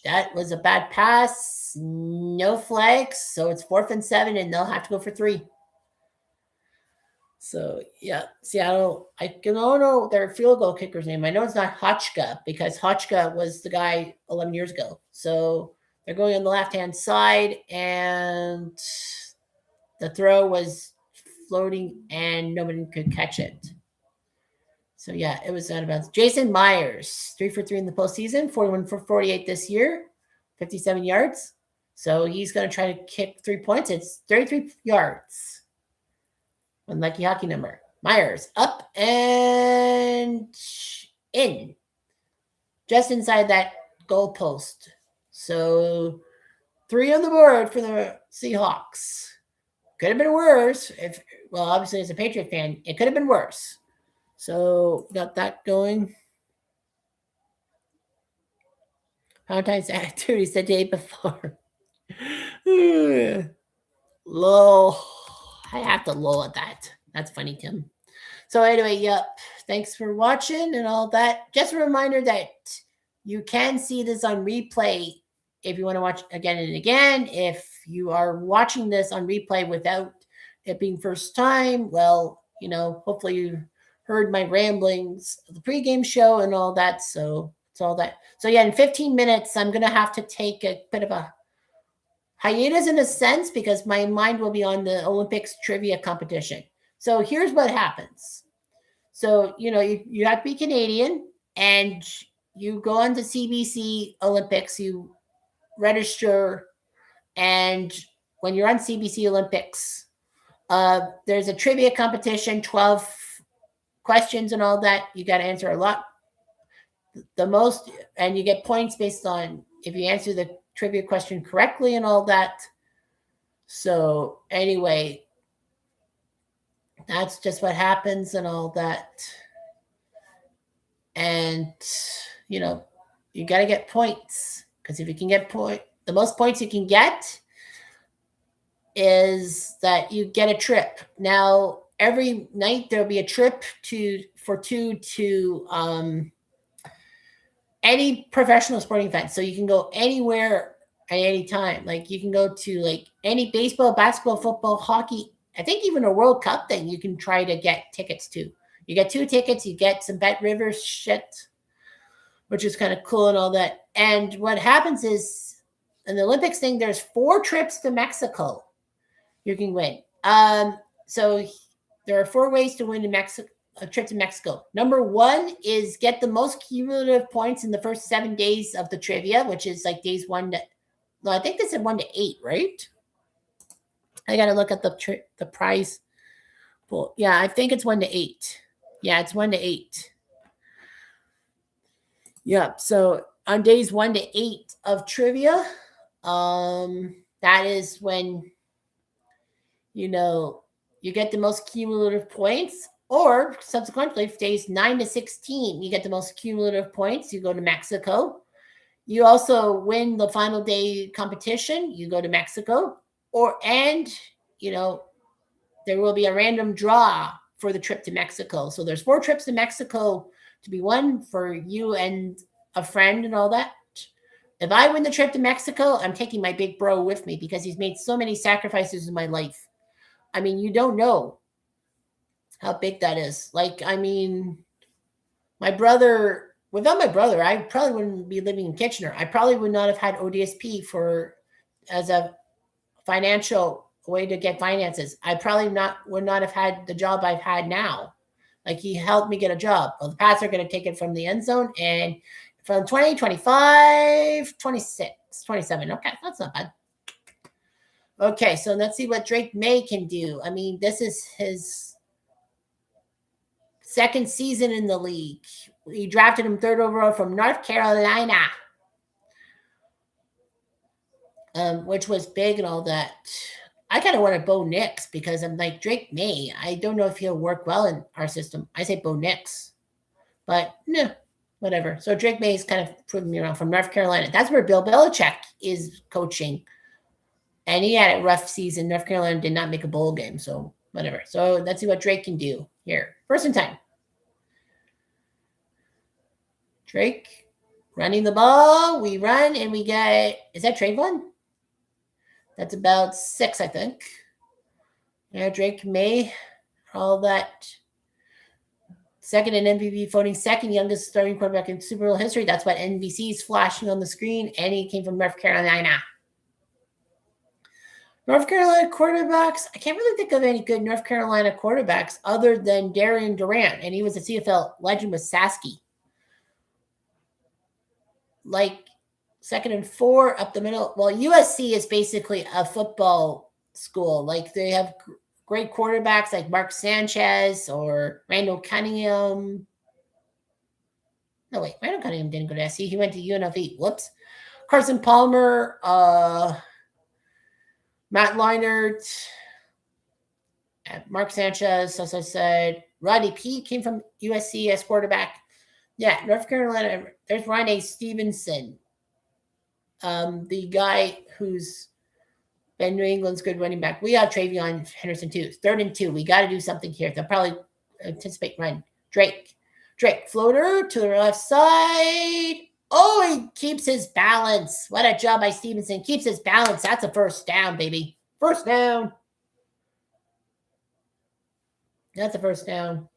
that was a bad pass. No flags, so it's 4th and 7, and they'll have to go for 3. So yeah, Seattle. I don't know their field goal kicker's name. I know it's not Hotchka because Hotchka was the guy 11 years ago. So they're going on the left-hand side, and the throw was floating, and nobody could catch it. So yeah, it was out of bounds. Jason Myers, 3 for 3 in the postseason, 41 for 48 this year, 57 yards. So he's going to try to kick 3 points. It's 33 yards. Unlucky hockey number. Myers up and in. Just inside that goal post. So 3 on the board for the Seahawks. Could have been worse. Obviously as a Patriot fan, it could have been worse. So got that going. Valentine's activities the day before. Low. I have to low at that. That's funny, Tim. So anyway, yep. Thanks for watching and all that. Just a reminder that you can see this on replay if you want to watch again and again. If you are watching this on replay without it being first time, well, hopefully you heard my ramblings of the pregame show and all that. So it's all that. So yeah, in 15 minutes, I'm going to have to take a bit of a hiatus in a sense because my mind will be on the Olympics trivia competition. So here's what happens. So, you have to be Canadian and you go on to CBC Olympics, you register, and when you're on CBC Olympics, there's a trivia competition, 12 questions and all that. You got to answer a lot. The most, and you get points based on if you answer the trivia question correctly and all that. So anyway, that's just what happens and all that. And, you got to get points because if you can get the most points you can get is that you get a trip. Now, every night there'll be a trip for 2 to any professional sporting event. So you can go anywhere at any time. Like you can go to any baseball, basketball, football, hockey. I think even a World Cup thing you can try to get tickets to. You get 2 tickets, you get some Bet Rivers shit, which is kind of cool and all that. And what happens is in the Olympics thing, there's 4 trips to Mexico you can win. So there are 4 ways to win a trip to Mexico. Number 1 is get the most cumulative points in the first 7 days of the trivia, which is days 1 to, I think they said 1 to 8, right? I got to look at the prize pool. Yeah, I think it's 1 to 8. Yeah, it's 1 to 8. Yeah, so on days 1 to 8 of trivia, that is when, you get the most cumulative points, or subsequently, if days 9 to 16, you get the most cumulative points, you go to Mexico. You also win the final day competition, you go to Mexico, there will be a random draw for the trip to Mexico. So there's 4 trips to Mexico to be won for you and a friend and all that. If I win the trip to Mexico, I'm taking my big bro with me because he's made so many sacrifices in my life. I mean, you don't know how big that is. My brother, without my brother, I probably wouldn't be living in Kitchener. I probably would not have had ODSP as a financial way to get finances. I probably would not have had the job I've had now. He helped me get a job. Well, the Pats are going to take it from the end zone, and from 20, 25, 26, 27. Okay, that's not bad. Okay, so let's see what Drake May can do. I mean, this is his second season in the league. He drafted him 3rd overall from North Carolina, which was big and all that. I kind of wanted Bo Nix because I'm like, Drake May, I don't know if he'll work well in our system. I say Bo Nix, but no, whatever. So Drake May is kind of proving me around from North Carolina. That's where Bill Belichick is coaching. And he had a rough season. North Carolina did not make a bowl game, so whatever. So let's see what Drake can do here. First in time. Drake running the ball. We run and we get, is that Trayvon? That's about 6, I think. Yeah, Drake May, all that. Second in MVP voting, second youngest starting quarterback in Super Bowl history. That's what NBC is flashing on the screen. And he came from North Carolina. North Carolina quarterbacks, I can't really think of any good North Carolina quarterbacks other than Darian Durant. And he was a CFL legend with Sasky. Like, 2nd and 4 up the middle. Well, USC is basically a football school. Like, they have great quarterbacks like Mark Sanchez or Randall Cunningham. No, wait, Randall Cunningham didn't go to SC. He went to UNLV. Whoops. Carson Palmer, Matt Leinart, Mark Sanchez, as I said. Rodney Peete came from USC as quarterback. Yeah, North Carolina. There's Ryan Stevenson, the guy who's been New England's good running back. We have Travion Henderson too. 3rd and 2. We got to do something here. They'll probably anticipate run. Drake floater to the left side. Oh, he keeps his balance. What a job by Stevenson. Keeps his balance. That's a first down, baby. First down. That's a first down.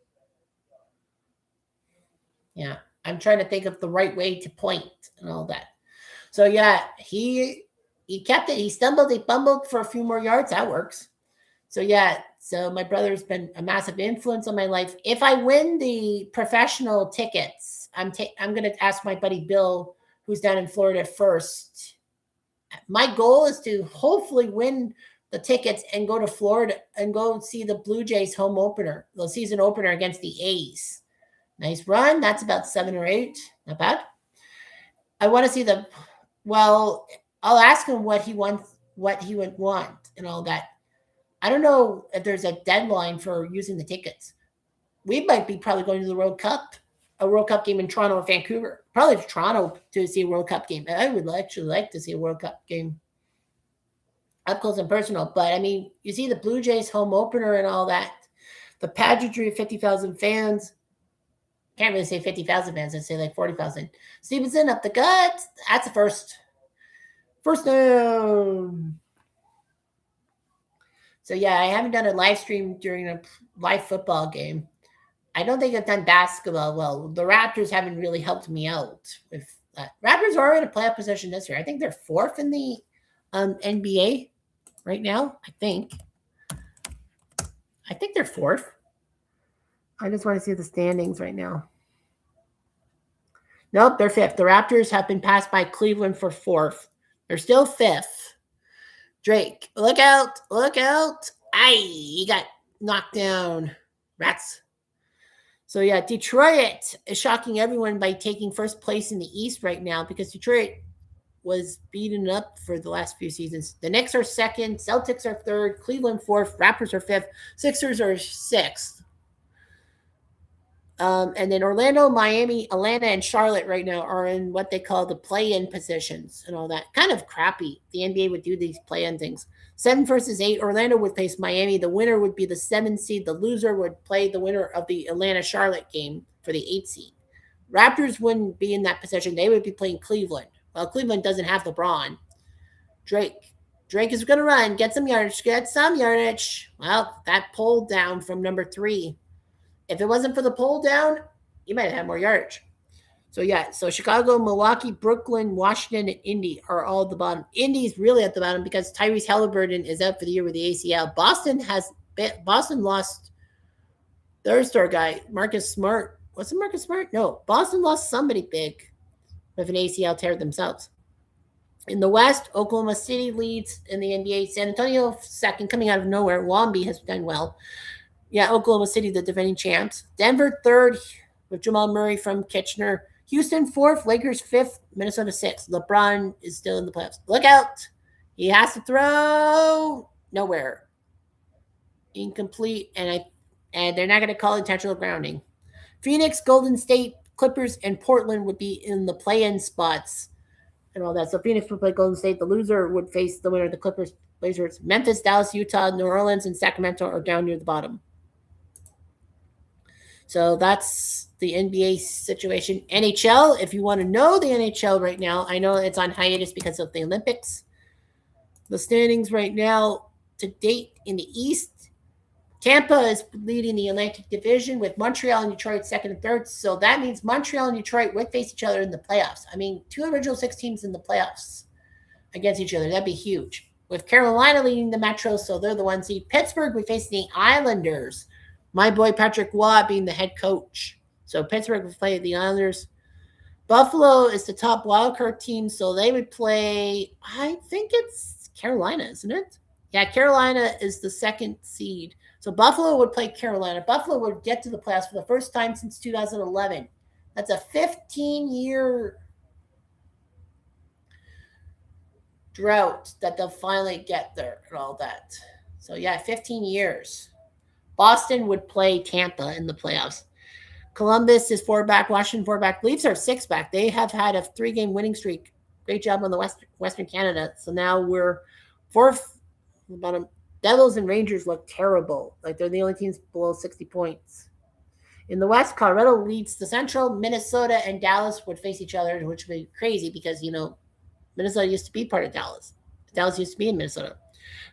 Yeah, I'm trying to think of the right way to point and all that. So, yeah, he kept it. He stumbled. He bumbled for a few more yards. That works. So, yeah. So, my brother's been a massive influence on my life. If I win the professional tickets, I'm going to ask my buddy Bill, who's down in Florida, first. My goal is to hopefully win the tickets and go to Florida and go see the Blue Jays home opener, the season opener against the A's. Nice run. That's about 7 or 8. Not bad. I want to see I'll ask him what he wants, what he would want and all that. I don't know if there's a deadline for using the tickets. We might be probably going to the World Cup, a World Cup game in Toronto or Vancouver. Probably Toronto to see a World Cup game. I would actually like to see a World Cup game up close and personal. But, I mean, you see the Blue Jays home opener and all that. The pageantry of 50,000 fans. Can't really say 50,000 fans. I'd say like 40,000. Stevenson up the gut. That's a first. First down. So, yeah, I haven't done a live stream during a live football game. I don't think I've done basketball well. The Raptors haven't really helped me out with that. Raptors are in a playoff position this year. I think they're 4th in the NBA right now. I think they're 4th. I just want to see the standings right now. Nope, they're 5th. The Raptors have been passed by Cleveland for 4th. They're still 5th. Drake, look out. Look out. Aye, he got knocked down. Rats. So, yeah, Detroit is shocking everyone by taking first place in the East right now because Detroit was beaten up for the last few seasons. The Knicks are 2nd. Celtics are 3rd. Cleveland 4th. Raptors are 5th. Sixers are 6th. And then Orlando, Miami, Atlanta, and Charlotte right now are in what they call the play-in positions and all that. Kind of crappy. The NBA would do these play-in things. 7 versus 8. Orlando would face Miami. The winner would be the 7th seed. The loser would play the winner of the Atlanta-Charlotte game for the 8th seed. Raptors wouldn't be in that position. They would be playing Cleveland. Well, Cleveland doesn't have LeBron. Drake is going to run. Get some yardage. Well, that pulled down from number 3. If it wasn't for the pull down, you might have had more yardage. So, yeah. So, Chicago, Milwaukee, Brooklyn, Washington, and Indy are all at the bottom. Indy's really at the bottom because Tyrese Halliburton is out for the year with the ACL. Boston lost their star guy, Marcus Smart. Was it Marcus Smart? No. Boston lost somebody big with an ACL tear themselves. In the West, Oklahoma City leads in the NBA. San Antonio 2nd, coming out of nowhere. Wamby has done well. Yeah, Oklahoma City, the defending champs. Denver 3rd with Jamal Murray from Kitchener. Houston 4th, Lakers 5th, Minnesota 6th. LeBron is still in the playoffs. Look out. He has to throw. Nowhere. Incomplete. And they're not going to call intentional grounding. Phoenix, Golden State, Clippers, and Portland would be in the play-in spots and all that. So Phoenix would play Golden State. The loser would face the winner of the Clippers, Blazers. Memphis, Dallas, Utah, New Orleans, and Sacramento are down near the bottom. So that's the NBA situation. NHL, if you want to know the NHL right now, I know it's on hiatus because of the Olympics. The standings right now to date in the East, Tampa is leading the Atlantic Division with Montreal and Detroit second and third. So that means Montreal and Detroit would face each other in the playoffs. I mean, 2 original 6 teams in the playoffs against each other. That'd be huge. With Carolina leading the Metro, so they're the 1 seed. Pittsburgh, we face the Islanders. My boy Patrick Waugh being the head coach. So Pittsburgh would play the Islanders. Buffalo is the top wildcard team, so they would play, I think it's Carolina, isn't it? Yeah, Carolina is the 2nd seed. So Buffalo would play Carolina. Buffalo would get to the playoffs for the first time since 2011. That's a 15-year drought that they'll finally get there and all that. So yeah, 15 years. Boston would play Tampa in the playoffs. Columbus is 4 back. Washington 4 back. Leafs are 6 back. They have had a 3-game winning streak. Great job on the Western Canada. So now we're 4th. Devils and Rangers look terrible. Like they're the only teams below 60 points. In the West, Colorado leads the Central. Minnesota and Dallas would face each other, which would be crazy because, Minnesota used to be part of Dallas. Dallas used to be in Minnesota.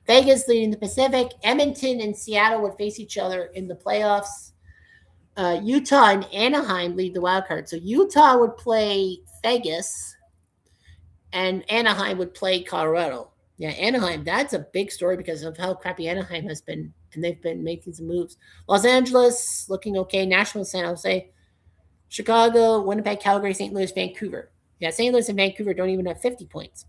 Vegas leading the Pacific. Edmonton and Seattle would face each other in the playoffs. Utah and Anaheim lead the wild card. So Utah would play Vegas, and Anaheim would play Colorado. Yeah, Anaheim, that's a big story because of how crappy Anaheim has been, and they've been making some moves. Los Angeles looking okay. Nashville, San Jose. Chicago, Winnipeg, Calgary, St. Louis, Vancouver. Yeah, St. Louis and Vancouver don't even have 50 points.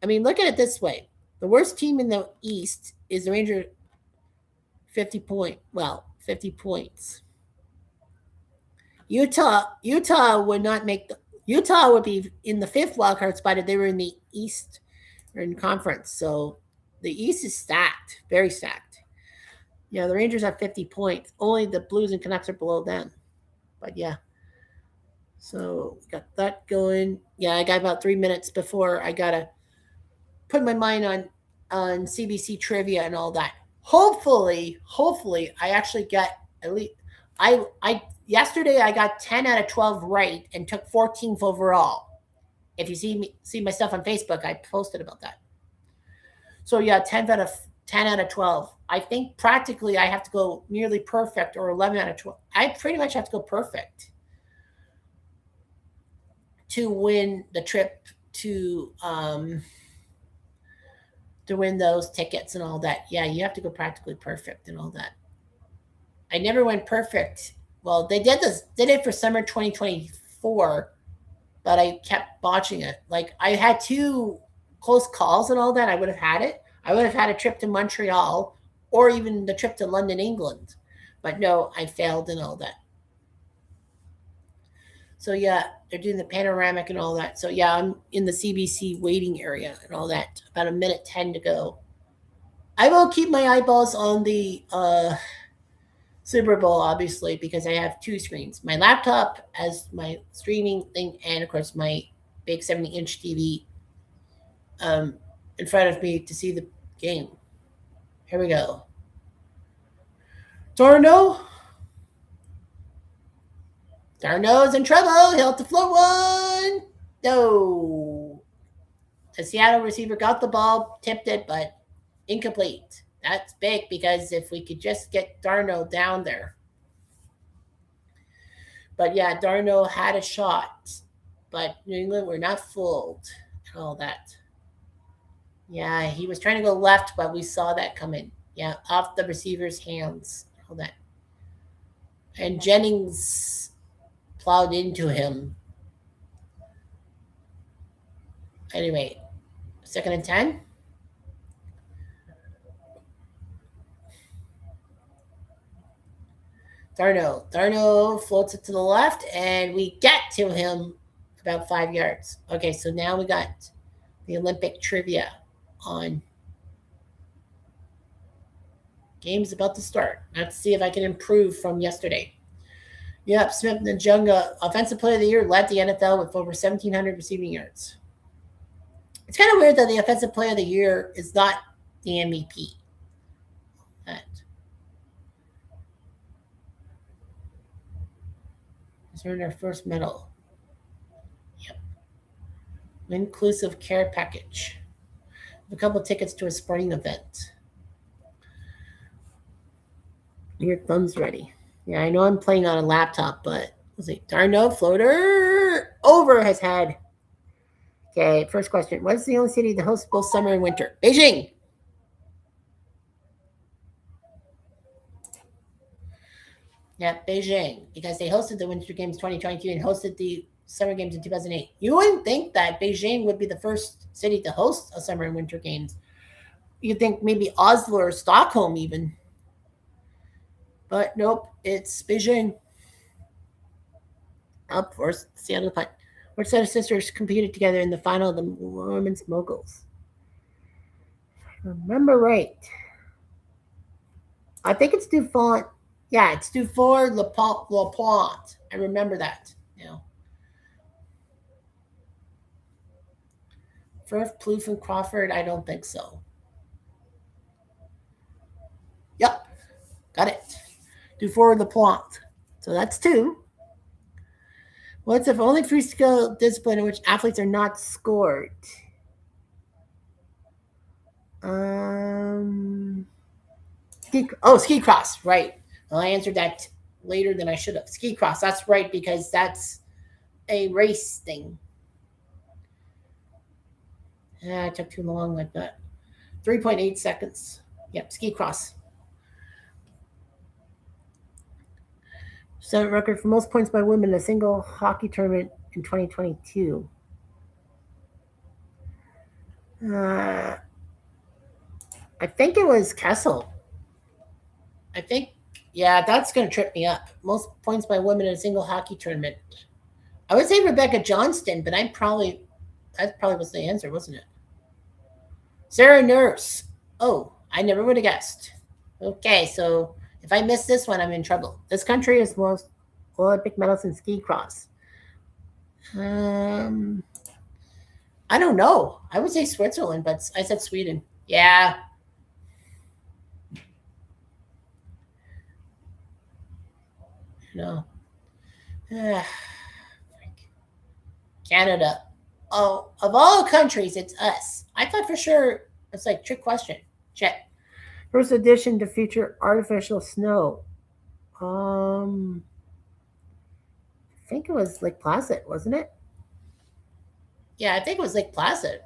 I mean, look at it this way. The worst team in the East is the Rangers, 50 points. Utah would not make Utah would be in the 5th wildcard spot if they were in the East or in conference. So the East is stacked, very stacked. Yeah, the Rangers have 50 points. Only the Blues and Canucks are below them. But yeah. So got that going. Yeah, I got about 3 minutes before I gotta put my mind on CBC trivia and all that. Hopefully, I actually got at least yesterday I got 10 out of 12 right and took 14th overall. If you see my stuff on Facebook, I posted about that. So yeah, 10 out of 12. I think practically I have to go nearly perfect or 11 out of 12. I pretty much have to go perfect to win the trip to win those tickets and all that. Yeah, you have to go practically perfect and all that. I never went perfect. Well, they did it for summer 2024, but I kept botching it. Like I had 2 close calls and all that. I would have had it. I would have had a trip to Montreal or even the trip to London, England. But no, I failed and all that. So yeah, they're doing the panoramic and all that. So yeah, I'm in the CBC waiting area and all that. About a minute 10 to go. I will keep my eyeballs on the Super Bowl, obviously, because I have 2 screens. My laptop as my streaming thing, and of course my big 70-inch TV in front of me to see the game. Here we go. Darno's in trouble. He'll have to float one. No. The Seattle receiver got the ball, tipped it, but incomplete. That's big because if we could just get Darno down there. But yeah, Darno had a shot. But New England were not fooled and all that. Yeah, he was trying to go left, but we saw that coming. Yeah, off the receiver's hands. All that. And Jennings plowed into him. Anyway, 2nd and 10. Darno floats it to the left, and we get to him about 5 yards. Okay, so now we got the Olympic trivia on. Game's about to start. Let's see if I can improve from yesterday. Yep, Smith-Njigba, Offensive Player of the Year, led the NFL with over 1,700 receiving yards. It's kind of weird that the Offensive Player of the Year is not the MVP. earned their first medal. Yep. Inclusive care package. A couple tickets to a sporting event. Your thumb's ready. Yeah, I know I'm playing on a laptop, but let's see. Darn no, floater over his head. Okay, first question. What is the only city that hosts both summer and winter? Beijing. Yeah, Beijing, because they hosted the Winter Games 2022 and hosted the Summer Games in 2008. You wouldn't think that Beijing would be the first city to host a Summer and Winter Games. You'd think maybe Oslo or Stockholm even. But nope, it's Beijing. Up first, Seattle punt. Which set of sisters competed together in the final of the Women's Moguls? Remember right. I think it's Dufont. Yeah, it's Dufour LaPointe. I remember that. Yeah. Firth, Plouffe, and Crawford, I don't think so. Yep, got it. Dufour LaPointe. So that's 2. What's the only free skill discipline in which athletes are not scored? Ski cross, right. Well, I answered that later than I should have. Ski cross, that's right, because that's a race thing. Yeah, it took too long like that. 3.8 seconds. Yep, ski cross. Set record for most points by women in a single hockey tournament in 2022. I think it was Kessel. I think, yeah, that's going to trip me up. Most points by women in a single hockey tournament. I would say Rebecca Johnston, but that probably was the answer, wasn't it? Sarah Nurse. Oh, I never would have guessed. Okay, so if I miss this one, I'm in trouble. This country has most Olympic medals in ski cross. I don't know. I would say Switzerland, but I said Sweden. Yeah. No. Canada. Oh, of all countries, it's us. I thought for sure it's like trick question. Check. First edition to feature artificial snow. I think it was Lake Placid, wasn't it? Yeah, I think it was Lake Placid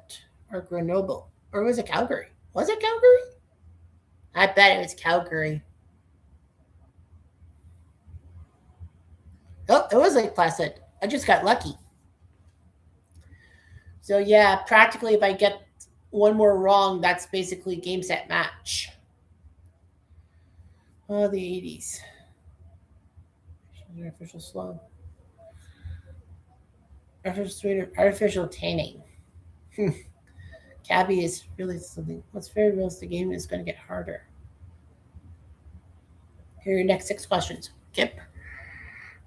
or Grenoble. Or was it Calgary? Was it Calgary? I bet it was Calgary. Oh, it was Lake Placid. I just got lucky. So yeah, practically if I get one more wrong, that's basically game, set, match. Oh, the 80s. Artificial slow. Artificial tanning. Cabby is really something. What's very realistic game is going to get harder. Here are your next 6 questions. Kip.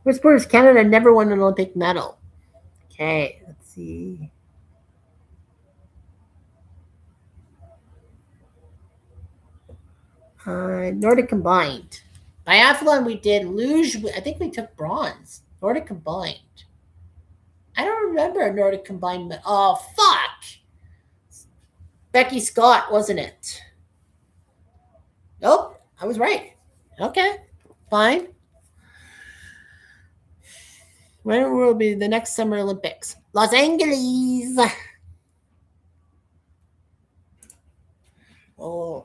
Which sport has Canada never won an Olympic medal? Okay, let's see. Nordic combined. Biathlon we did. Luge, I think we took bronze. Nordic combined. I don't remember a Nordic combined. Oh, fuck. Becky Scott, wasn't it? Nope, I was right. Okay, fine. When will be the next Summer Olympics? Los Angeles. Oh,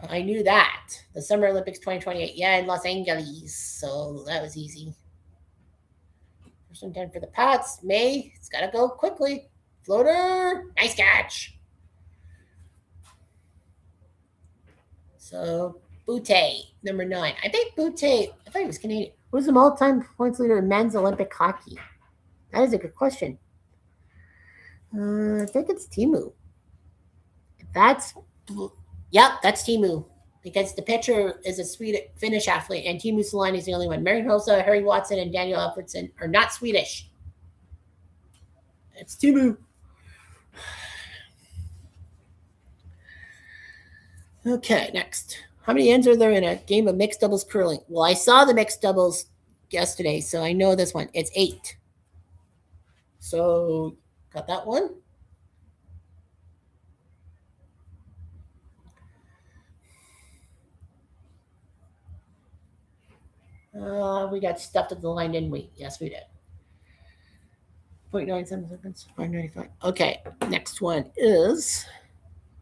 I knew that. The Summer Olympics 2028. Yeah, in Los Angeles. So that was easy. First and 10 for the Pats. May. It's got to go quickly. Floater. Nice catch. So, Butte, number 9. I think Butte, I thought he was Canadian. Who's the all-time points leader in men's Olympic hockey? That is a good question. I think it's Timu. That's Timu. Because the pitcher is a Finnish athlete, and Timu Solani is the only one. Marion Hossa, Harry Watson, and Daniel Alfredson are not Swedish. It's Timu. Okay, next. How many ends are there in a game of mixed doubles curling? Well, I saw the mixed doubles yesterday, so I know this one. It's 8. So got that one. We got stuffed at the line, didn't we? Yes, we did. 0.97 seconds, 595. Okay, next one is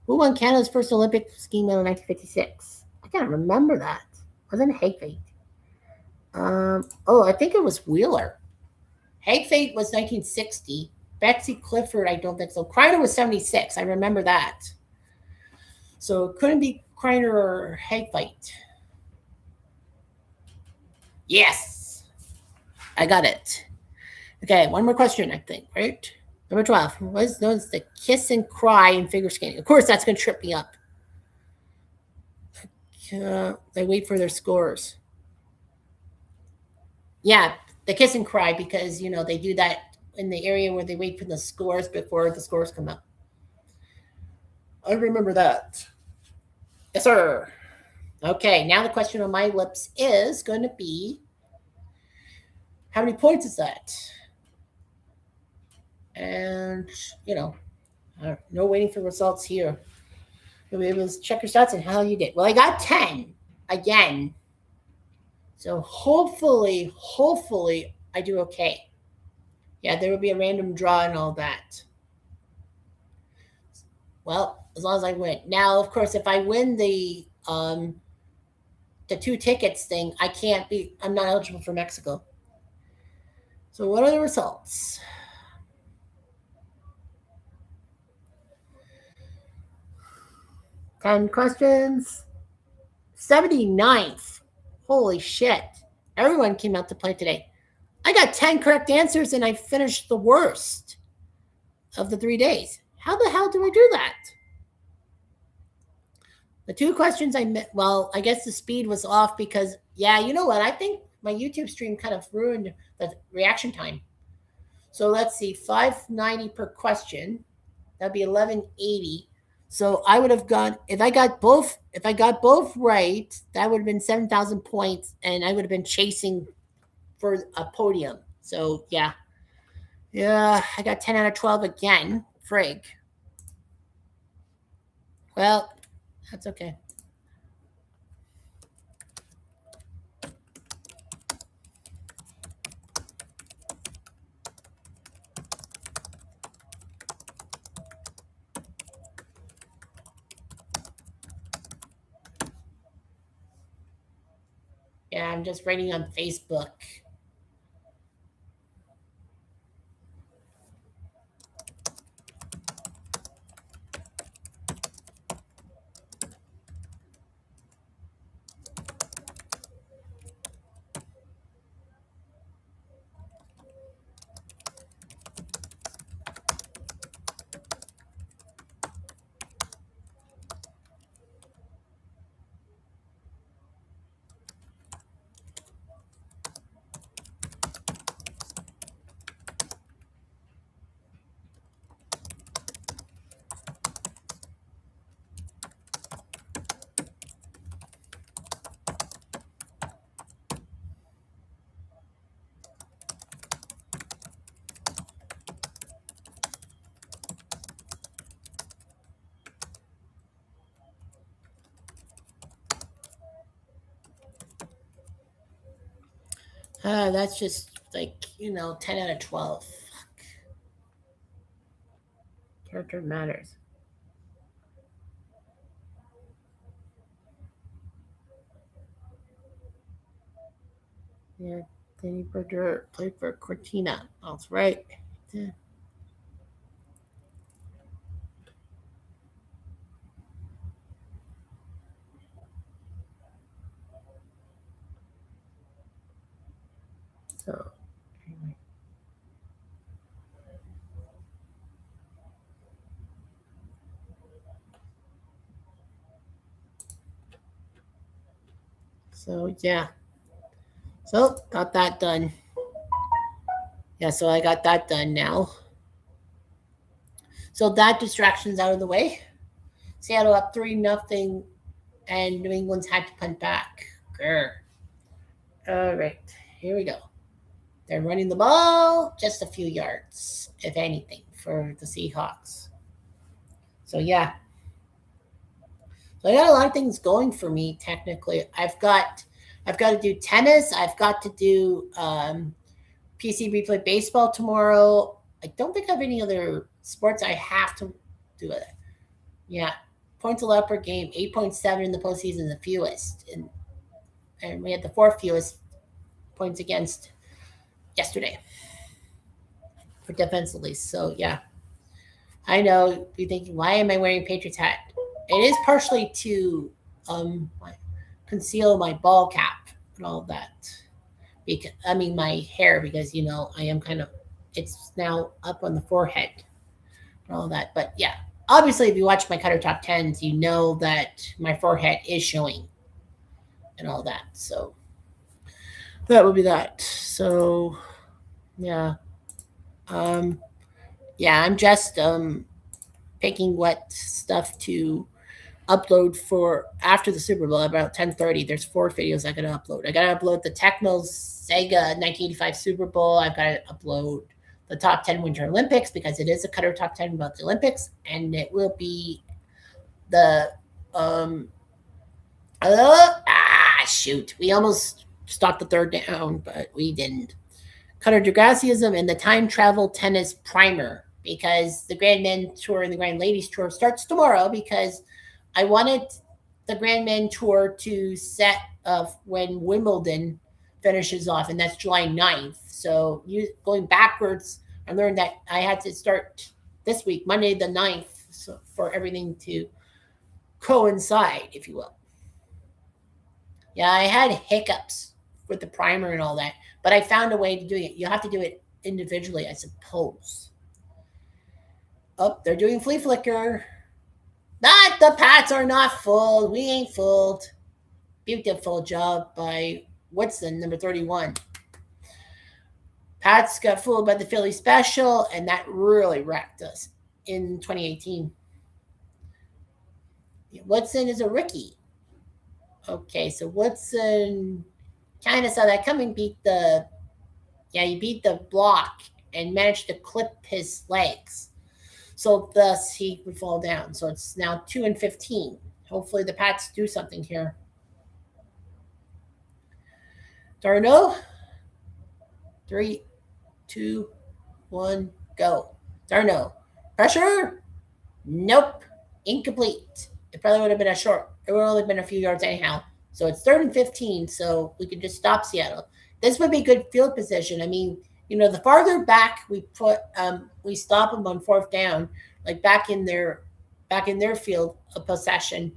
who won Canada's first Olympic skiing medal in 1956? I can't remember that. Wasn't it Hagfate? I think it was Wheeler. Hagfate was 1960. Betsy Clifford, I don't think so. Kreiner was 76. I remember that. So it couldn't be Kreiner or Hagfate. Yes, I got it. Okay, one more question, I think, right? Number 12. What is known as the kiss and cry in figure skating? Of course, that's going to trip me up. They wait for their scores. Yeah, the kiss and cry because, they do that in the area where they wait for the scores before the scores come up. I remember that. Yes, sir. Okay, now the question on my lips is going to be, how many points is that? And, no waiting for results here. You'll be able to check your stats and how you did. Well, I got 10 again. So hopefully, I do okay. Yeah, there will be a random draw and all that. Well, as long as I win. Now, of course, if I win the 2 tickets thing, I'm not eligible for Mexico. So what are the results? Ten questions. 79th. Holy shit. Everyone came out to play today. I got 10 correct answers and I finished the worst of the 3 days. How the hell do I do that? The 2 questions I guess the speed was off because, you know what? I think my YouTube stream kind of ruined the reaction time. So let's see, 590 per question. That'd be 1180. So I would have gone, if I got both right, that would have been 7,000 points and I would have been chasing for a podium. So yeah, I got 10 out of 12 again. Frig. Well, that's okay. Yeah, I'm just writing on Facebook. That's just like, 10 out of 12. Fuck. Character matters. Yeah, Danny Berger played for Cortina. That's right. Yeah. So, anyway. So, yeah. So, got that done. Yeah, so I got that done now. So that distraction's out of the way. Seattle up 3-0, and New England's had to punt back. Grr. All right. here we go. They're running the ball just a few yards, if anything, for the Seahawks. So yeah. So I got a lot of things going for me technically. I've got to do tennis. I've got to do PC replay baseball tomorrow. I don't think I have any other sports I have to do it. Yeah. Points allowed per game, 8.7 in the postseason, the fewest. And we had the fourth fewest points against yesterday for defensively. So yeah. I know you're thinking, why am I wearing Patriots hat? It is partially to conceal my ball cap and all that. Because my hair, because I am kind of, it's now up on the forehead and all that. But yeah, obviously, if you watch my Cutter Top 10s, you know that my forehead is showing and all that. So that would be that. So yeah, yeah, I'm just picking what stuff to upload for after the Super Bowl about 10:30. There's 4 videos I gotta upload. I gotta upload the Tecmo Sega 1985 Super Bowl. I've got to upload the top 10 Winter Olympics because it is a Cutter Top 10 about the Olympics, and it will be the shoot. We almost stopped the third down, but we didn't. Cutter Degrassiism and the Time Travel Tennis Primer, because the Grand Men Tour and the Grand Ladies Tour starts tomorrow, because I wanted the Grand Men Tour to set when Wimbledon finishes off, and that's July 9th. So going backwards, I learned that I had to start this week, Monday the 9th, so for everything to coincide, if you will. Yeah, I had hiccups with the primer and all that, but I found a way to do it. You have to do it individually, I suppose. Oh, they're doing flea flicker. But the Pats are not fooled. We ain't fooled. Beautiful job by Woodson, number 31. Pats got fooled by the Philly special, and that really wrecked us in 2018. Woodson is a rookie. Okay, so Woodson kind of saw that coming, he beat the block and managed to clip his legs. So thus he would fall down. So it's now 2-15. Hopefully the Pats do something here. Darno. 3, 2, 1, go. Darno. Pressure. Nope. Incomplete. It probably would have been a short. It would have only been a few yards anyhow. So it's 3rd and 15. So we can just stop Seattle. This would be good field position. The farther back we put, we stop them on 4th down, like back in their field of possession,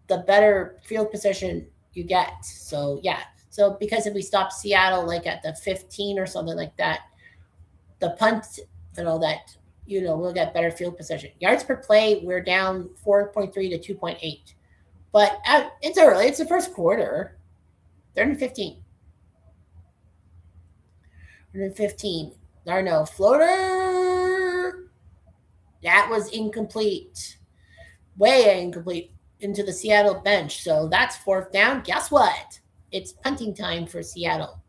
the better field position you get. So yeah. So because if we stop Seattle like at the 15 or something like that, the punt and all that, we'll get better field position. Yards per play, we're down 4.3 to 2.8. But it's early. It's the first quarter. 3rd and 15. 115. Darno. Floater. That was incomplete. Way incomplete into the Seattle bench. So that's 4th down. Guess what? It's punting time for Seattle.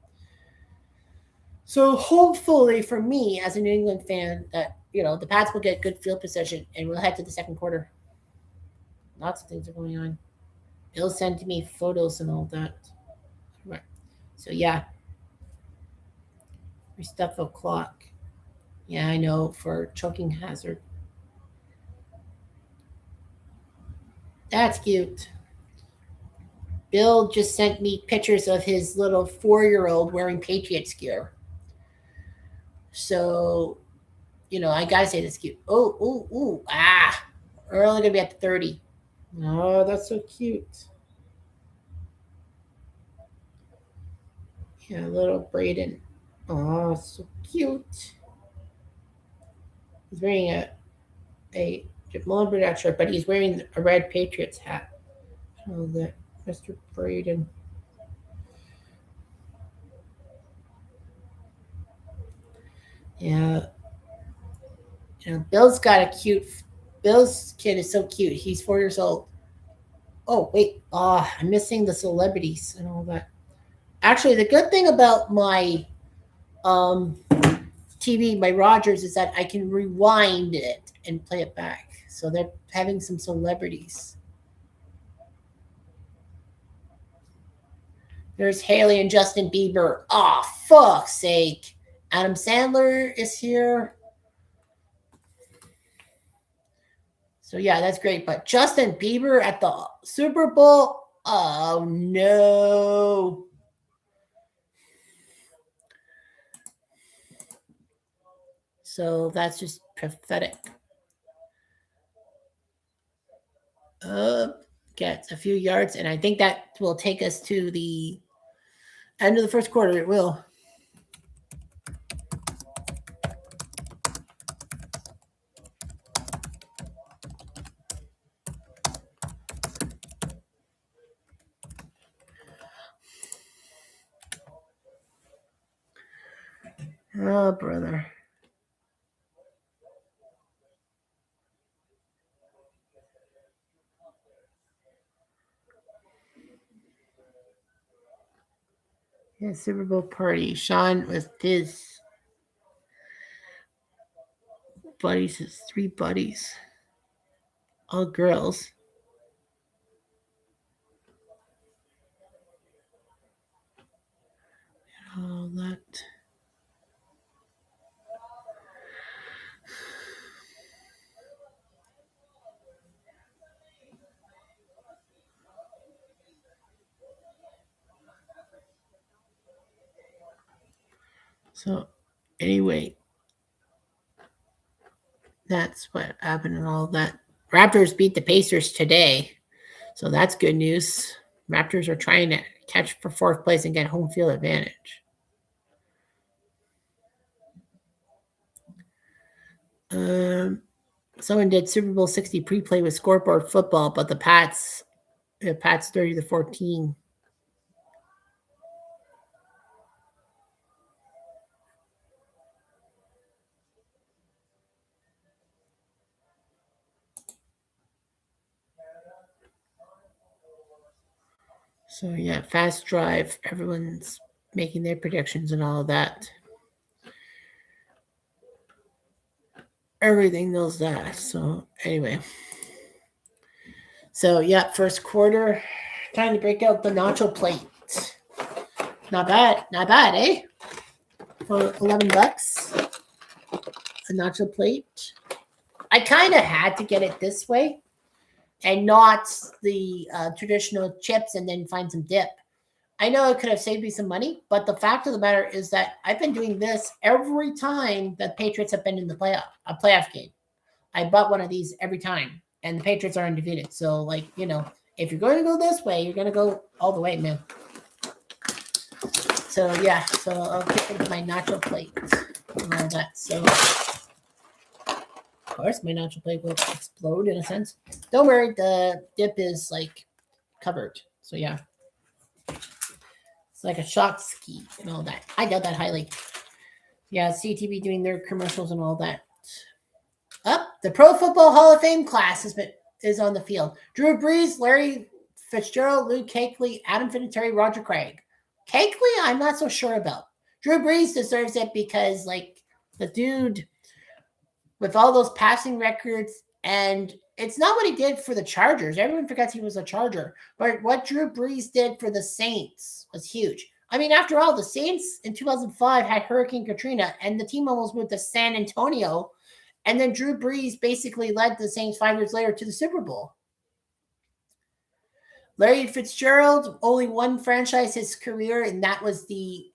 So hopefully for me as a New England fan that, the Pats will get good field position and we'll head to the second quarter. Lots of things are going on. Bill sent me photos and all that. Right. So yeah. Stuff o'clock. Yeah, I know, for choking hazard. That's cute. Bill just sent me pictures of his little 4-year-old wearing Patriots gear. So, I gotta say that's cute. We're only gonna be at 30. Oh, that's so cute. Yeah, little Braden. Oh, so cute. He's wearing a Jamal Burdett shirt, but he's wearing a red Patriots hat. Oh, that Mr. Braden. Yeah. Bill's kid is so cute. He's 4 years old. Oh, wait. I'm missing the celebrities and all that. Actually, the good thing about my TV, my Rogers, is that I can rewind it and play it back. So they're having some celebrities. There's Haley and Justin Bieber. Oh, fuck's sake. Adam Sandler is here. So yeah, that's great. But Justin Bieber at the Super Bowl? Oh no. So that's just pathetic. Gets a few yards, and I think that will take us to the end of the first quarter. It will. Oh, brother. Yeah, Super Bowl party. Sean with his buddies, his 3 buddies. All girls. All that. So, anyway, that's what happened and all that. Raptors beat the Pacers today. So that's good news. Raptors are trying to catch for 4th place and get home field advantage. Someone did Super Bowl 60 pre-play with scoreboard football, but the Pats 30-14. So yeah, fast drive. Everyone's making their predictions and all of that. Everything knows that. So anyway. So yeah, first quarter. Time to break out the nacho plate. Not bad, eh? For $11, a nacho plate. I kind of had to get it this way, and not the traditional chips, and then find some dip. I know it could have saved me some money, but the fact of the matter is that I've been doing this every time the Patriots have been in the playoff game. I bought one of these every time, and the Patriots are undefeated. So, like, if you're going to go this way, you're going to go all the way, man. So, yeah. So, I'll get into my nacho plate and all that. So, of course, my nacho plate will explode in a sense. Don't worry. The dip is, like, covered. So, yeah. It's like a shot ski and all that. I doubt that highly. Yeah, CTV doing their commercials and all that. The Pro Football Hall of Fame class is on the field. Drew Brees, Larry Fitzgerald, Luke Kuechly, Adam Vinatieri, Roger Craig. Kuechly, I'm not so sure about. Drew Brees deserves it because, like, the dude with all those passing records, and it's not what he did for the Chargers. Everyone forgets he was a Charger. But what Drew Brees did for the Saints was huge. I mean, after all, the Saints in 2005 had Hurricane Katrina, and the team almost moved to San Antonio. And then Drew Brees basically led the Saints 5 years later to the Super Bowl. Larry Fitzgerald, only one franchise his career, and that was the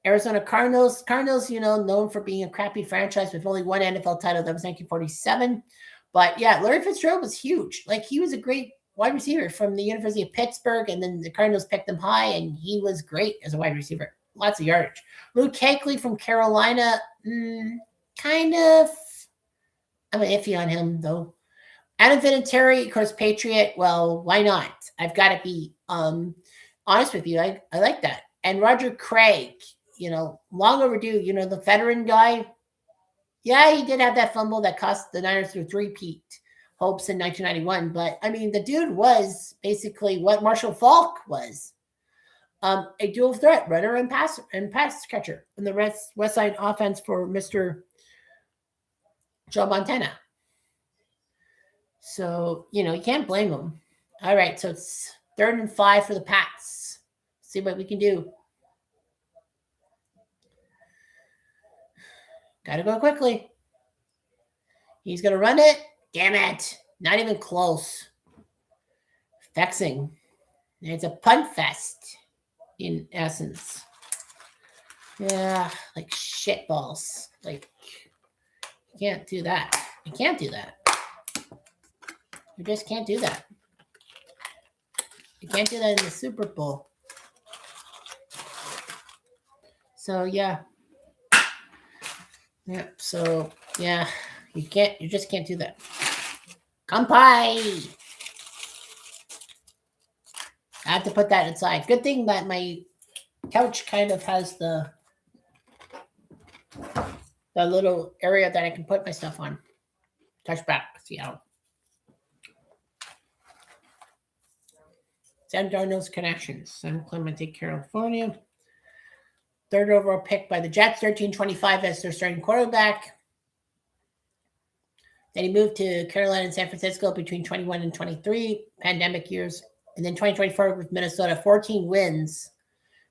Arizona Cardinals. Cardinals, known for being a crappy franchise with only one NFL title. That was 1947. But yeah, Larry Fitzgerald was huge. Like, he was a great wide receiver from the University of Pittsburgh, and then the Cardinals picked him high, and he was great as a wide receiver. Lots of yardage. Luke Kuechly from Carolina, kind of, I'm iffy on him, though. Adam Vinatieri, of course, Patriot. Well, why not? I've got to be honest with you. I like that. And Roger Craig, long overdue. The veteran guy. Yeah, he did have that fumble that cost the Niners their three-peat hopes in 1991. But, I mean, the dude was basically what Marshall Faulk was. a dual threat runner and pass catcher in the West Side offense for Mr. Joe Montana. So, you can't blame him. All right, so it's 3rd and 5 for the Pats. See what we can do. Got to go quickly. He's going to run it. Damn it. Not even close. Vexing. It's a punt fest, in essence. Yeah, like shit balls. Like, you can't do that. You can't do that. You just can't do that. You can't do that in the Super Bowl. So, yeah. Yeah, so, yeah. You just can't do that. Kampai! I have to put that inside. Good thing that my couch kind of has the little area that I can put my stuff on. Touch back, Seattle. Sam Darnold's connections. San Clemente, California. 3rd overall pick by the Jets, 13-25 as their starting quarterback. Then he moved to Carolina and San Francisco between 21 and 23, pandemic years. And then 2024 with Minnesota, 14 wins.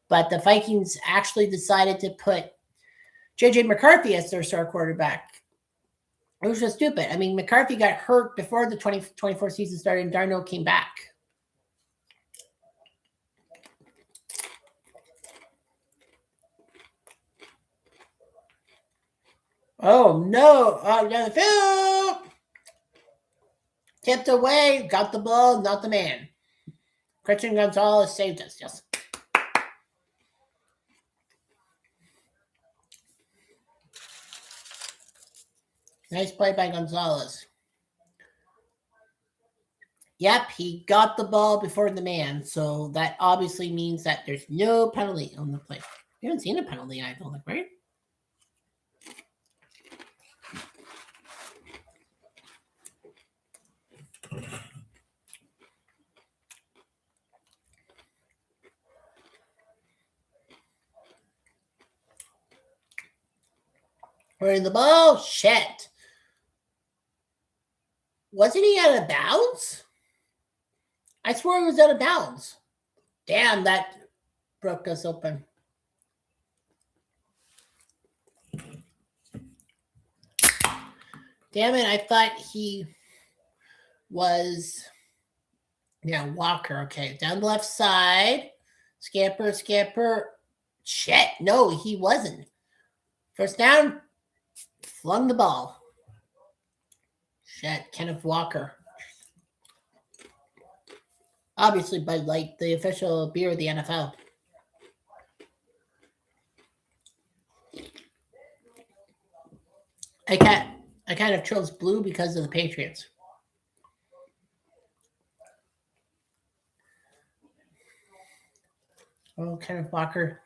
But the Vikings actually decided to put J.J. McCarthy as their star quarterback, which was stupid. I mean, McCarthy got hurt before the 2024 season started, and Darnold came back. Oh, no. Oh, down the field. Tipped away. Got the ball. Not the man. Christian Gonzalez saved us. Yes. Nice play by Gonzalez. Yep, he got the ball before the man. So that obviously means that there's no penalty on the play. We haven't seen a penalty, I don't think, right? We're in the ball. Shit. Wasn't he out of bounds? I swore he was out of bounds. Damn, that broke us open. Damn it, I thought he was... Yeah, Walker. Okay, down the left side. Scamper. Shit, no, he wasn't. First down. Flung the ball. Shit, Kenneth Walker. Obviously, Bud Light, the official beer of the NFL. I kind of chose blue because of the Patriots. Oh, Kenneth Walker.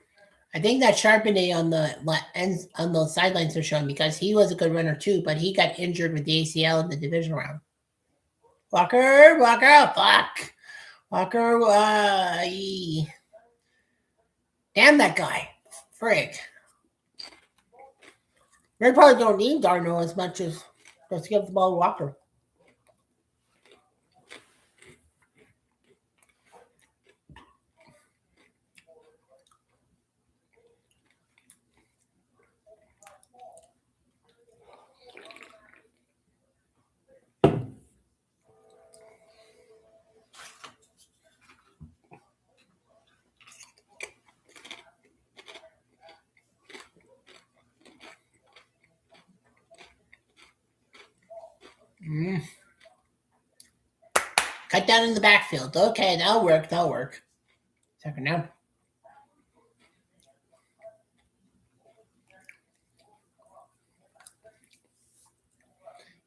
I think that Charbonnet on the sidelines are showing because he was a good runner too, but he got injured with the ACL in the division round. Walker, fuck. Walker, damn that guy. Frig. They probably don't need Darnold as much as let's give the ball to Walker. Cut down in the backfield. Okay, that'll work. Second down.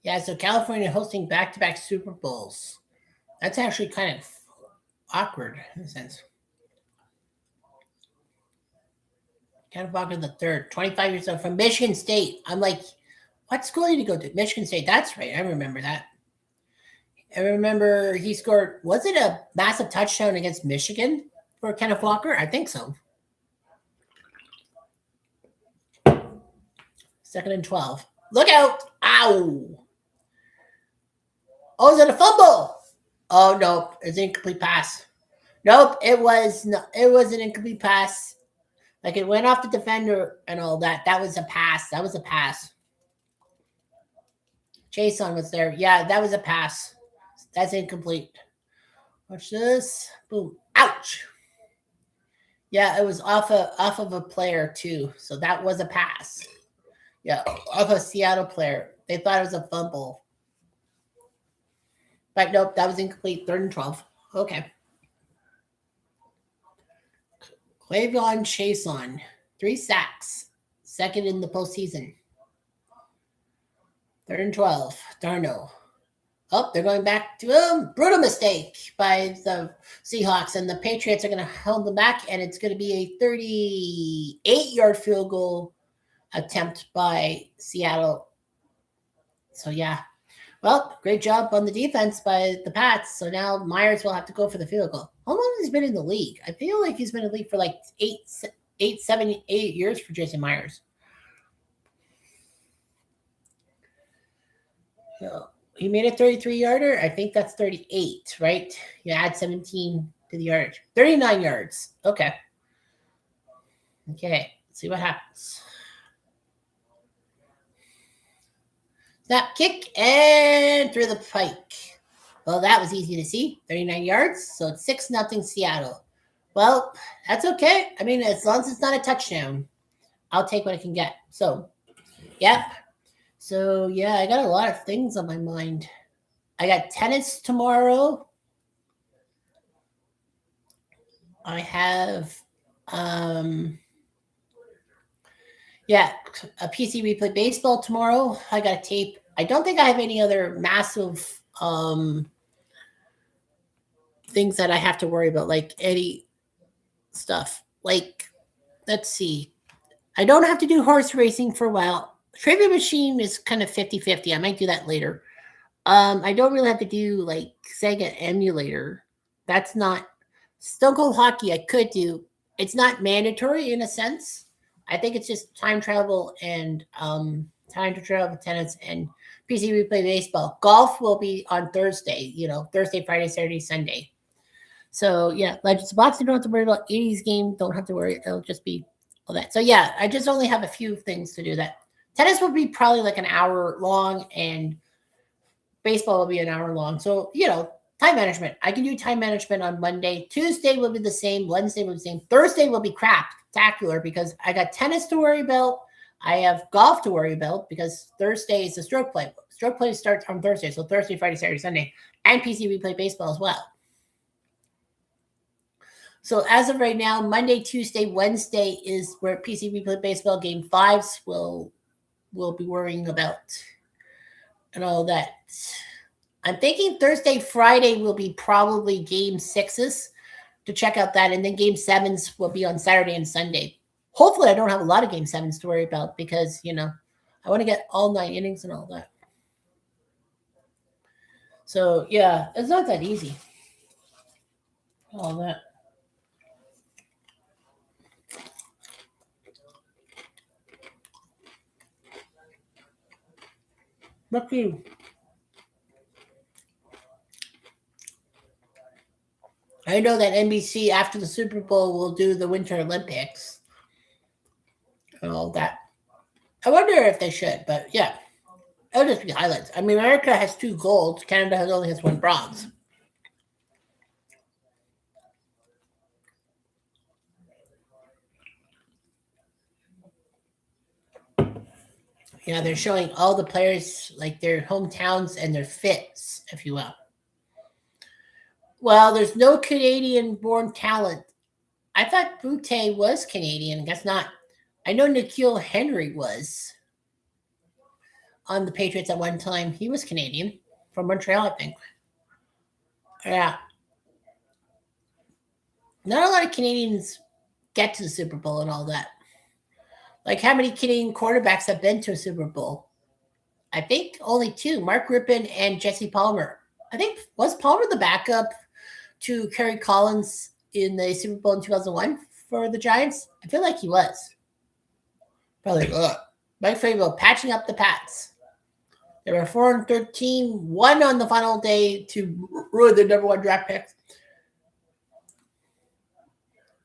Yeah, so California hosting back-to-back Super Bowls. That's actually kind of awkward in a sense. Kenneth Walker the third, 25 years old, from Michigan State. I'm like, what school did he go to? Michigan State. That's right. I remember that. I remember he scored, was it a massive touchdown against Michigan for Kenneth Walker? I think so. 2nd and 12. Look out! Ow! Oh, is it a fumble? Oh no, it's an incomplete pass. Nope, it was an incomplete pass. Like it went off the defender and all that. That was a pass. That was a pass. Jason was there. Yeah, that was a pass. That's incomplete. Watch this. Boom. Ouch. Yeah, it was off of a player too. So that was a pass. Yeah, off a Seattle player. They thought it was a fumble. But nope, that was incomplete. 3rd and 12. Okay. Quavion Chason, 3 sacks, 2nd in the postseason. 3rd and 12. Darno. Oh, they're going back to a brutal mistake by the Seahawks, and the Patriots are going to hold them back, and it's going to be a 38-yard field goal attempt by Seattle. So, yeah. Well, great job on the defense by the Pats. So now Myers will have to go for the field goal. How long has he been in the league? I feel like he's been in the league for like 8 years for Jason Myers. So he made a 33-yarder. I think that's 38, right? You add 17 to the yardage. 39 yards. Okay. Okay. Let's see what happens. Snap, kick, and through the pike. Well, that was easy to see. 39 yards, so it's 6-0 Seattle. Well, that's okay. I mean, as long as it's not a touchdown, I'll take what I can get. So, yep. So, yeah, I got a lot of things on my mind. I got tennis tomorrow. I have, a PC replay baseball tomorrow. I got a tape. I don't think I have any other massive things that I have to worry about, like any stuff. Like, let's see. I don't have to do horse racing for a while. Trivia Machine is kind of 50-50. I might do that later. I don't really have to do like Sega Emulator. That's not Stone Cold Hockey. I could do. It's not mandatory in a sense. I think it's just time travel and time to travel tennis and PC replay baseball. Golf will be on Thursday. Thursday, Friday, Saturday, Sunday. So yeah, Legends of Boxing, don't have to worry about. 80s game, don't have to worry. It'll just be all that. So yeah, I just only have a few things to do. That tennis will be probably like an hour long, and baseball will be an hour long. So time management. I can do time management on Monday. Tuesday will be the same. Wednesday will be the same. Thursday will be spectacular because I got tennis to worry about. I have golf to worry about because Thursday is the stroke play. Stroke play starts on Thursday. So Thursday, Friday, Saturday, Sunday, and PC replay baseball as well. So as of right now, Monday, Tuesday, Wednesday is where PC replay baseball game 5s will be worrying about and all that. I'm thinking Thursday, Friday will be probably game 6s to check out that. And then game 7s will be on Saturday and Sunday. Hopefully I don't have a lot of game 7s to worry about because, I want to get all 9 innings and all that. So, yeah, it's not that easy. All that. Look you. I know that NBC after the Super Bowl will do the Winter Olympics and all that. I wonder if they should, but yeah, it'll just be highlights. I mean, America has 2 golds. Canada only has 1 bronze. Yeah, they're showing all the players, like their hometowns and their fits, if you will. Well, there's no Canadian-born talent. I thought Boutte was Canadian. I guess not. I know Nikhil Henry was on the Patriots at one time. He was Canadian from Montreal, I think. Yeah. Not a lot of Canadians get to the Super Bowl and all that. Like, how many Canadian quarterbacks have been to a Super Bowl? I think only 2, Mark Rippon and Jesse Palmer. I think, was Palmer the backup to Kerry Collins in the Super Bowl in 2001 for the Giants? I feel like he was. Probably. Mike Vrabel patching up the Pats. They were 4-13, won on the final day to ruin their number one draft pick.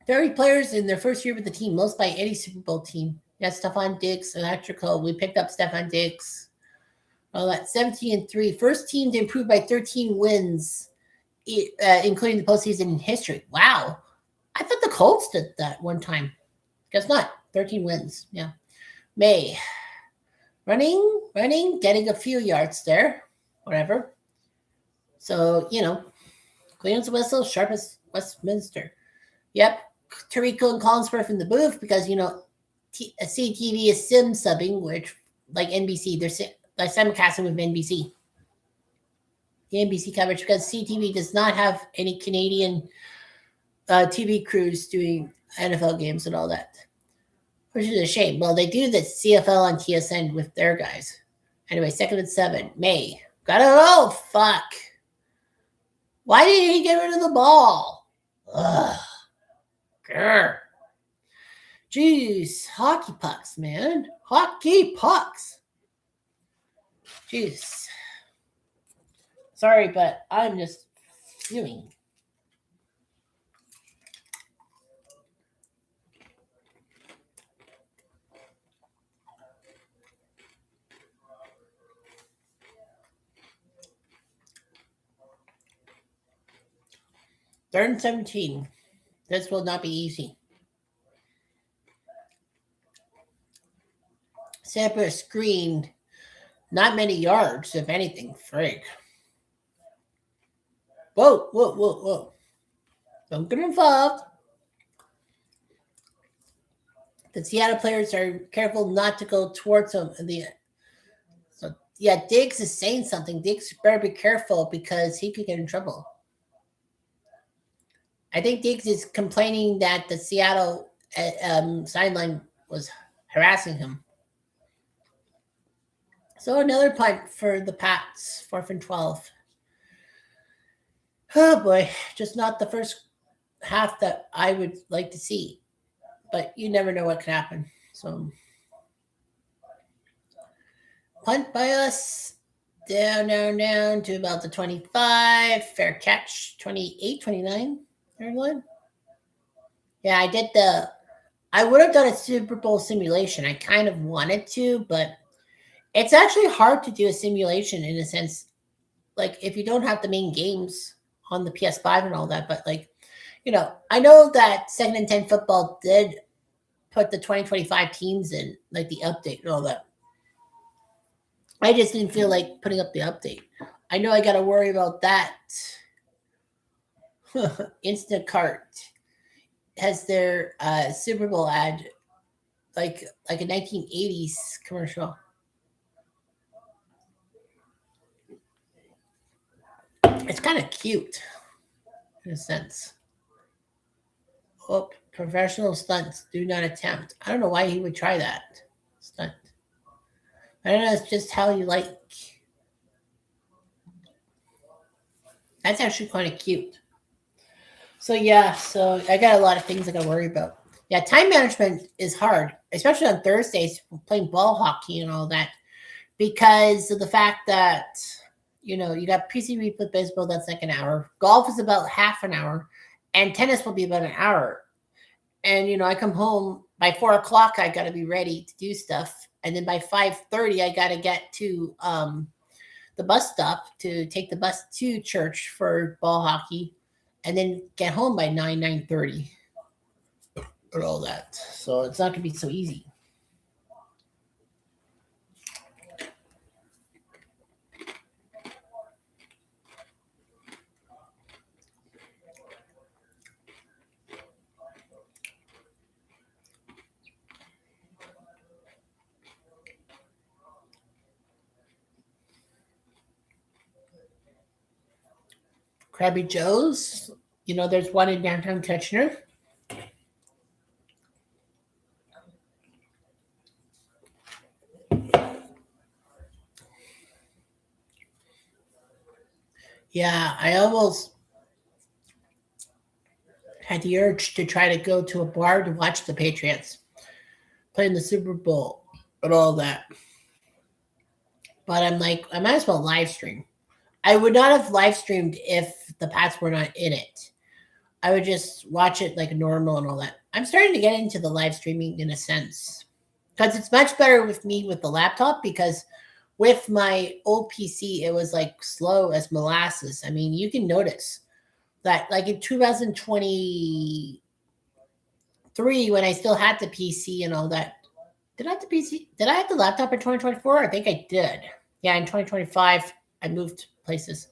30 players in their first year with the team, most by any Super Bowl team. Yeah, Stephon Diggs, electrical. We picked up Stephon Diggs. All that 17-3. First team to improve by 13 wins, including the postseason history. Wow. I thought the Colts did that one time. Guess not. 13 wins. Yeah. May. Running, getting a few yards there. Whatever. So, clean as a whistle, sharp as Westminster. Yep. Tarico and Collinsworth in the booth because, CTV is sim subbing, which, like NBC, they're simulcasting with NBC. The NBC coverage because CTV does not have any Canadian TV crews doing NFL games and all that, which is a shame. Well, they do the CFL on TSN with their guys. Anyway, 2nd and 7. May. Fuck. Why did he get rid of the ball? Ugh. Grr. Jeez. Hockey pucks, man. Hockey pucks. Jeez. Sorry, but I'm just fuming. Third and 17. This will not be easy. Samper screened. Not many yards, if anything. Frig. Whoa. Don't get involved. The Seattle players are careful not to go towards him. So, Diggs is saying something. Diggs better be careful because he could get in trouble. I think Diggs is complaining that the Seattle sideline was harassing him. So another punt for the Pats, 4th and 12. Oh boy, just not the first half that I would like to see. But you never know what can happen. So punt by us. Down to about the 25. Fair catch, 28, 29. Third one. Yeah, I would have done a Super Bowl simulation. I kind of wanted to, but it's actually hard to do a simulation in a sense. Like if you don't have the main games on the PS5 and all that, but I know that 2nd and 10 football did put the 2025 teams in, like the update and all that. I just didn't feel like putting up the update. I know I got to worry about that. Instacart has their Super Bowl ad like a 1980s commercial. It's kind of cute in a sense. Oh, professional stunts do not attempt. I don't know why he would try that stunt. I don't know. It's just how you like. That's actually kind of cute. So I got a lot of things I got to worry about. Yeah, time management is hard, especially on Thursdays playing ball hockey and all that, because of the fact that you got PC replay baseball that's like an hour, golf is about half an hour, and tennis will be about an hour. And I come home by 4:00. I got to be ready to do stuff, and then by 5:30 I got to get to the bus stop to take the bus to church for ball hockey, and then get home by 9:30 and all that. So it's not going to be so easy. Krabby Joe's, there's one in downtown Kitchener. Yeah, I almost had the urge to try to go to a bar to watch the Patriots playing the Super Bowl and all that. But I'm like, I might as well live stream. I would not have live streamed if the Pats were not in it. I would just watch it like normal and all that. I'm starting to get into the live streaming in a sense because it's much better with me with the laptop, because with my old PC, it was like slow as molasses. I mean, you can notice that like in 2023, when I still had the PC and all that. Did I have the PC? Did I have the laptop in 2024? I think I did. Yeah, in 2025, I moved places.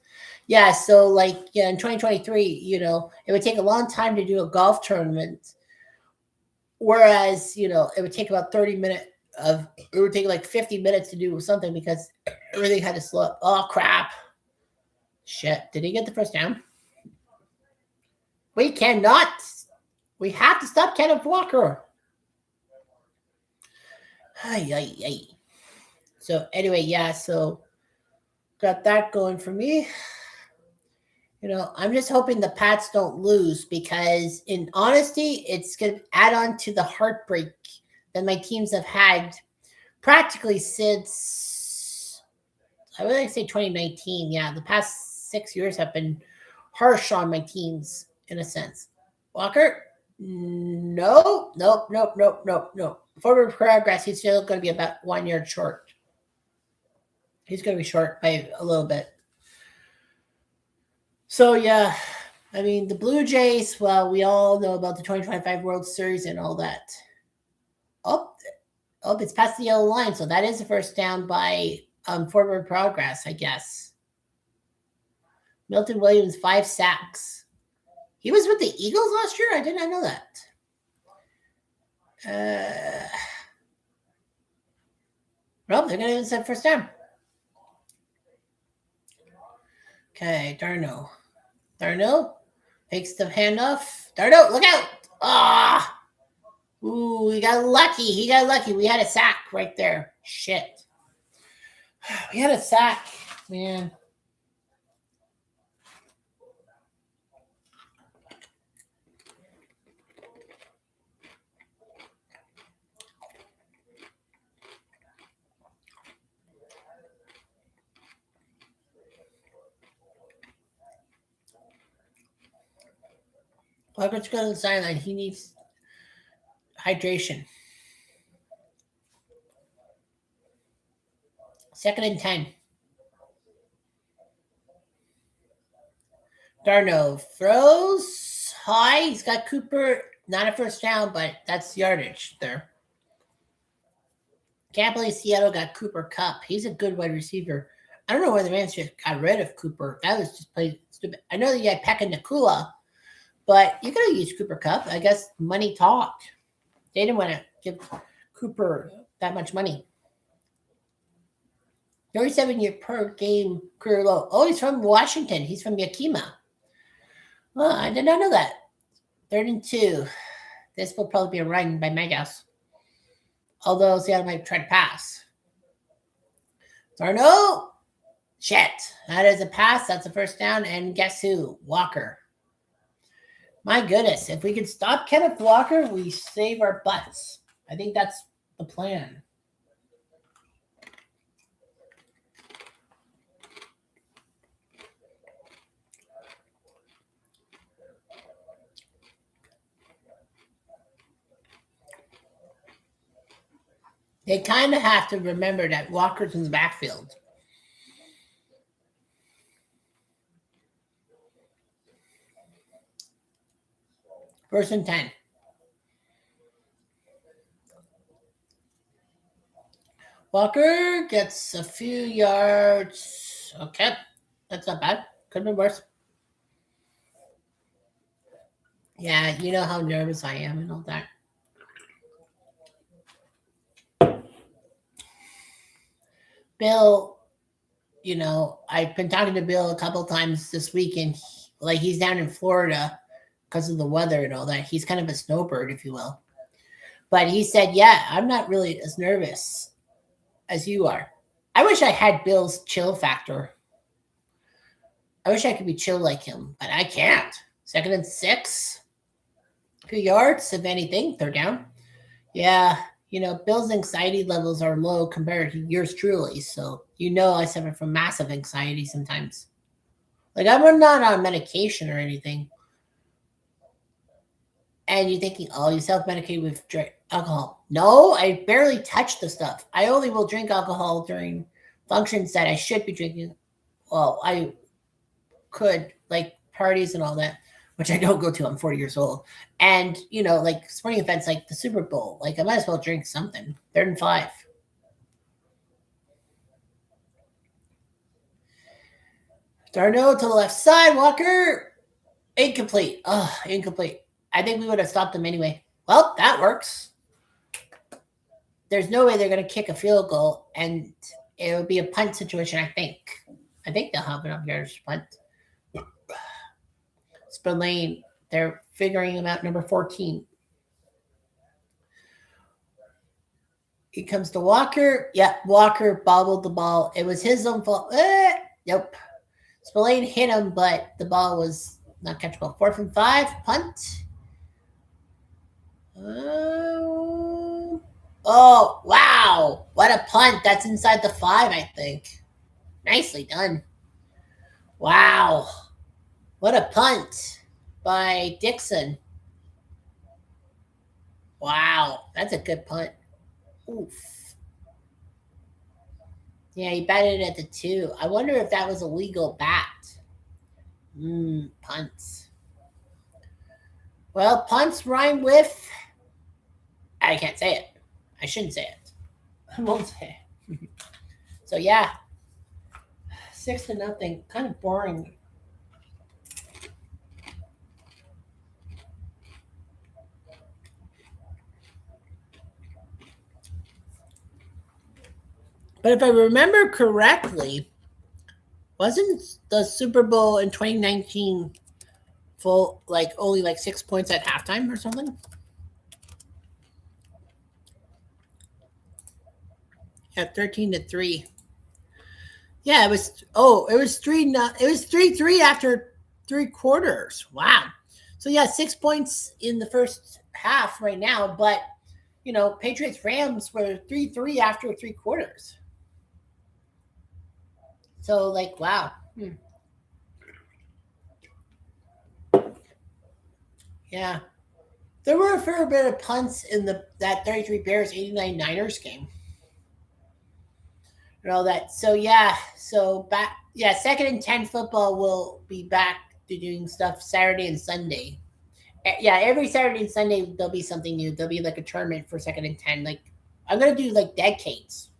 Yeah, so like yeah, in 2023, it would take a long time to do a golf tournament, whereas it would take about 30 minutes it would take like 50 minutes to do something because everything had to slow up. Oh crap! Shit! Did he get the first down? We cannot. We have to stop Kenneth Walker. Ay, ay, ay. So anyway, yeah, so got that going for me. I'm just hoping the Pats don't lose, because in honesty, it's going to add on to the heartbreak that my teams have had practically since, I would like to say 2019. Yeah, the past 6 years have been harsh on my teams in a sense. Walker? No. Forward progress, he's still going to be about 1 yard short. He's going to be short by a little bit. So, yeah, I mean, the Blue Jays, well, we all know about the 2025 World Series and all that. Oh, it's past the yellow line, so that is a first down by forward progress, I guess. Milton Williams, 5 sacks. He was with the Eagles last year? I did not know that. Well, they're going to send first down. Okay, Darno takes the handoff. Darno, look out! Ah! Ooh, he got lucky. We had a sack right there. Shit. We had a sack, man. Walker's going to the sideline. He needs hydration. 2nd and 10. Darno throws high. He's got Cooper. Not a first down, but that's yardage there. Can't believe Seattle got Cooper Kupp. He's a good wide receiver. I don't know why the Rams just got rid of Cooper. That was just plain stupid. I know that you had Pekka Nakula, but you could have used Cooper Kupp. I guess money talked. They didn't want to give Cooper that much money. 37-year per game career low. Oh, he's from Washington. He's from Yakima. Oh, I did not know that. 3rd and 2. This will probably be a run by my guess. Although Seattle might try to pass. Darno. Shit. That is a pass. That's a first down. And guess who? Walker. My goodness. If we could stop Kenneth Walker, we save our butts. I think that's the plan. They kind of have to remember that Walker's in the backfield. First and 10. Walker gets a few yards. Okay. That's not bad. Could have been worse. Yeah, you know how nervous I am and all that. Bill, I've been talking to Bill a couple times this week, and he's down in Florida because of the weather and all that. He's kind of a snowbird, if you will. But he said, yeah, I'm not really as nervous as you are. I wish I had Bill's chill factor. I wish I could be chill like him, but I can't. 2nd and 6. A few yards, if anything, they're down. Yeah, Bill's anxiety levels are low compared to yours truly. So, I suffer from massive anxiety sometimes. Like, I'm not on medication or anything. And you're thinking, oh, you self-medicate with alcohol. No, I barely touch the stuff. I only will drink alcohol during functions that I should be drinking. Well, I could, like parties and all that, which I don't go to. I'm 40 years old. And, like sporting events like the Super Bowl, like I might as well drink something. 3rd and 5. Darno to the left side. Walker. Incomplete. Oh, incomplete. I think we would have stopped them anyway. Well, that works. There's no way they're going to kick a field goal, and it would be a punt situation, I think. I think they'll have enough yards to punt. Spillane, they're figuring him out, number 14. He comes to Walker. Yeah, Walker bobbled the ball. It was his own fault. Nope. Spillane hit him, but the ball was not catchable. 4th and 5, punt. Oh, wow. What a punt. That's inside the 5, I think. Nicely done. Wow. What a punt by Dixon. Wow. That's a good punt. Oof. Yeah, he batted it at the 2. I wonder if that was a legal bat. Punts. Well, punts rhyme with... I can't say it. I shouldn't say it. I won't say it. So, yeah. 6-0. Kind of boring. But if I remember correctly, wasn't the Super Bowl in 2019 full, like only like 6 points at halftime or something? Yeah, 13-3. Yeah, it was 3-3 after 3 quarters. Wow. So yeah, 6 points in the first half right now, but Patriots Rams were 3-3 after 3 quarters. So like, wow. Yeah. There were a fair bit of punts in that 33 Bears 89 Niners game. And all that. So yeah. So back 2nd and 10 football will be back to doing stuff Saturday and Sunday. Yeah, every Saturday and Sunday there'll be something new. There'll be like a tournament for 2nd and 10. Like I'm gonna do like decades.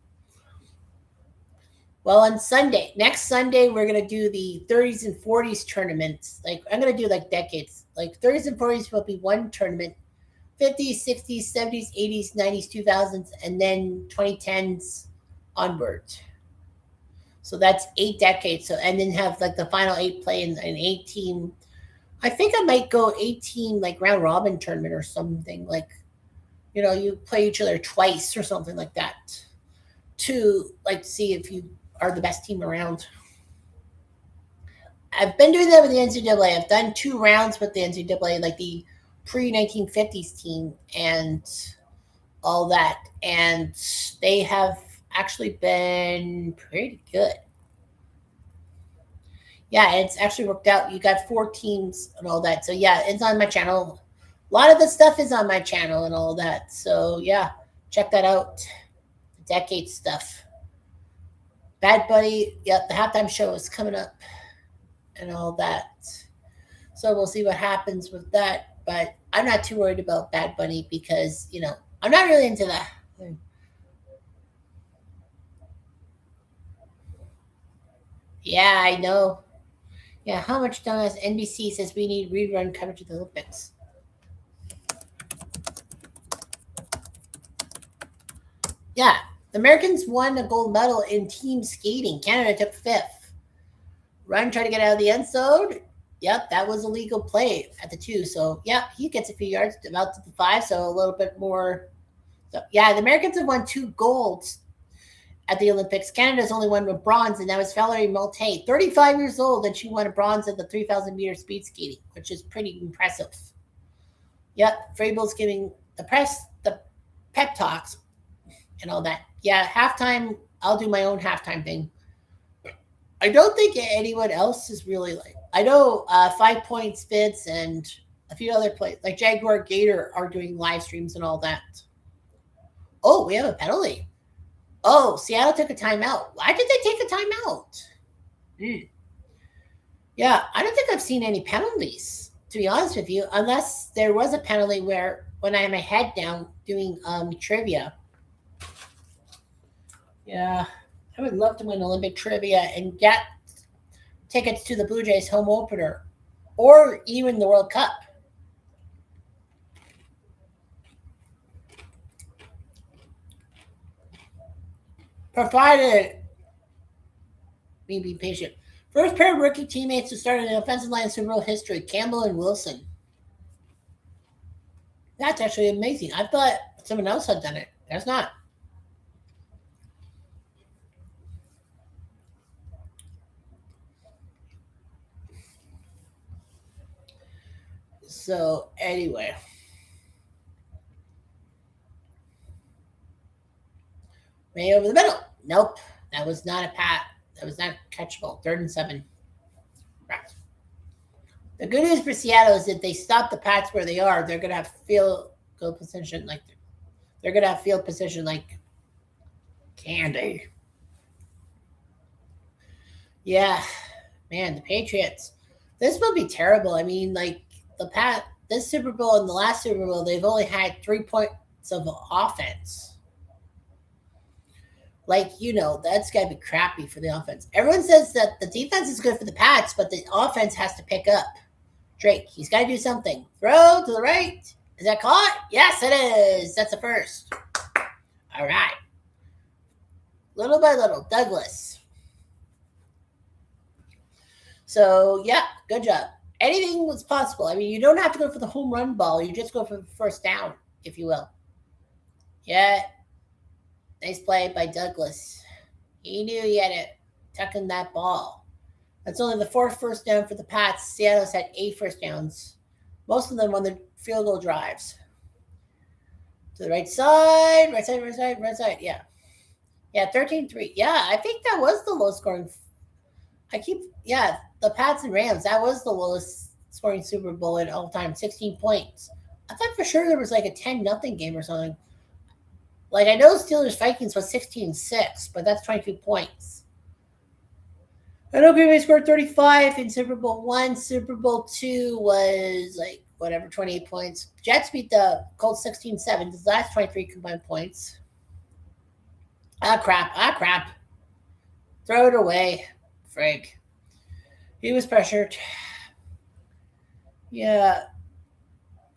Well, on next Sunday, we're going to do the 30s and 40s tournaments. Like, I'm going to do like decades. Like, 30s and 40s will be one tournament. 50s, 60s, 70s, 80s, 90s, 2000s, and then 2010s onward. So that's 8 decades. So, and then have like the final 8 play in 18. I think I might go 18 like round robin tournament or something. Like, you play each other twice or something like that. To like see if you are the best team around. I've been doing that with the NCAA. I've done 2 rounds with the NCAA, like the pre-1950s team and all that. And they have actually been pretty good. Yeah, it's actually worked out. You got 4 teams and all that. So, yeah, it's on my channel. A lot of the stuff is on my channel and all that. So, yeah, check that out. Decade stuff. Bad Bunny, the halftime show is coming up and all that. So we'll see what happens with that. But I'm not too worried about Bad Bunny because, I'm not really into that. Yeah, I know. Yeah, how much time has NBC says we need rerun coverage of the Olympics? Yeah, the Americans won a gold medal in team skating. Canada took 5th. Ryan tried to get out of the end zone. Yep, that was a legal play at the 2. So, yeah, he gets a few yards about to the 5, so a little bit more. So, yeah, the Americans have won 2 golds at the Olympics. Canada's only won with bronze, and that was Valerie Malte, 35 years old, and she won a bronze at the 3,000-meter speed skating, which is pretty impressive. Yep, Vrabel's giving the press the pep talks and all that. Yeah, halftime. I'll do my own halftime thing. I don't think anyone else is really like. I know 5 Point Spits and a few other plays like Jaguar Gator are doing live streams and all that. Oh, we have a penalty. Oh, Seattle took a timeout. Why did they take a timeout? Yeah, I don't think I've seen any penalties, to be honest with you, unless there was a penalty where when I had my head down doing trivia. Yeah, I would love to win Olympic trivia and get tickets to the Blue Jays home opener or even the World Cup. Provided me be patient. First pair of rookie teammates to start in the offensive line in Super Bowl history, Campbell and Wilson. That's actually amazing. I thought someone else had done it. That's not. So anyway. Way over the middle. Nope. That was not a pat. That was not catchable. 3rd and 7. Right. The good news for Seattle is if they stop the Pats where they are, they're gonna have field goal position like they're gonna have field position like candy. Yeah, man, the Patriots. This will be terrible. I mean, like this Super Bowl and the last Super Bowl, they've only had 3 points of offense. Like, that's got to be crappy for the offense. Everyone says that the defense is good for the Pats, but the offense has to pick up. Drake, he's got to do something. Throw to the right. Is that caught? Yes, it is. That's a first. All right. Little by little, Douglas. So, yeah, good job. Anything was possible. I mean, you don't have to go for the home run ball. You just go for the first down, if you will. Yeah. Nice play by Douglas. He knew he had it tucking that ball. That's only the 4th first down for the Pats. Seattle's had 8 first downs. Most of them on the field goal drives. To the right side, right side. Yeah. Yeah, 13-3. Yeah, I think that was the low scoring. The Pats and Rams, that was the lowest scoring Super Bowl in all time, 16 points. I thought for sure there was like a 10-0 game or something. Like, I know Steelers-Vikings was 16-6, but that's 22 points. I know Green Bay scored 35 in Super Bowl 1. Super Bowl 2 was, 28 points. Jets beat the Colts 16-7. The last 23 combined points. Ah, crap. Throw it away, Frig. He was pressured. Yeah,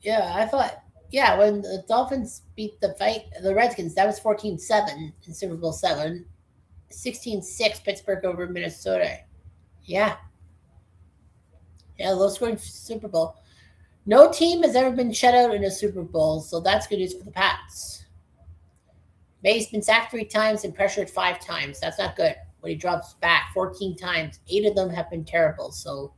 I thought... Yeah, when the Dolphins beat the Redskins, that was 14-7 in Super Bowl 7. 16-6 Pittsburgh over Minnesota. Yeah, low scoring Super Bowl. No team has ever been shut out in a Super Bowl, so that's good news for the Pats. May's been sacked 3 times and pressured 5 times. That's not good. When he drops back 14 times, 8 of them have been terrible. So,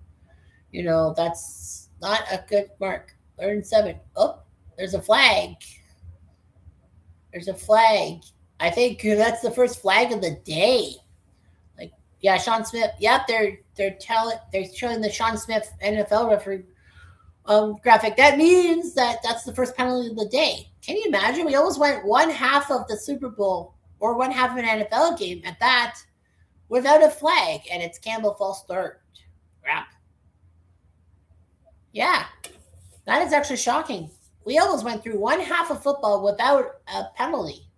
that's not a good mark. 3rd and 7. Oh. There's a flag. I think that's the first flag of the day. Sean Smith. Yep, they're showing the Sean Smith NFL referee graphic. That means that's the first penalty of the day. Can you imagine? We almost went one half of the Super Bowl or one half of an NFL game at that without a flag, and it's Campbell false start. Crap. Yeah, that is actually shocking. We almost went through one half of football without a penalty.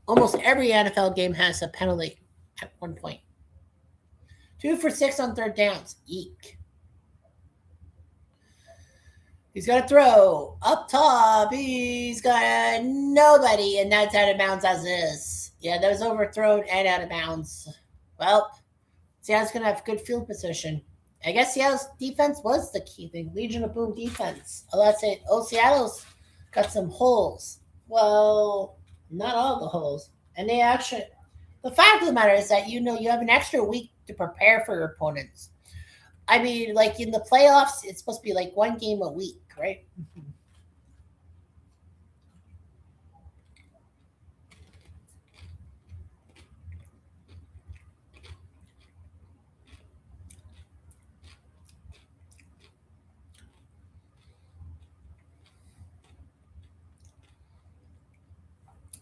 Almost every NFL game has a penalty at one point. 2 for 6 on 3rd downs. Eek. He's got to throw. Up top, he's got nobody, and that's out of bounds as is. Yeah, that was overthrown and out of bounds. Well, Seattle's going to have good field position. I guess Seattle's defense was the key thing. Legion of Boom defense. A lot say, Seattle's got some holes. Well, not all the holes. And they actually, the fact of the matter is that you have an extra week to prepare for your opponents. I mean, like in the playoffs, it's supposed to be like one game a week, right?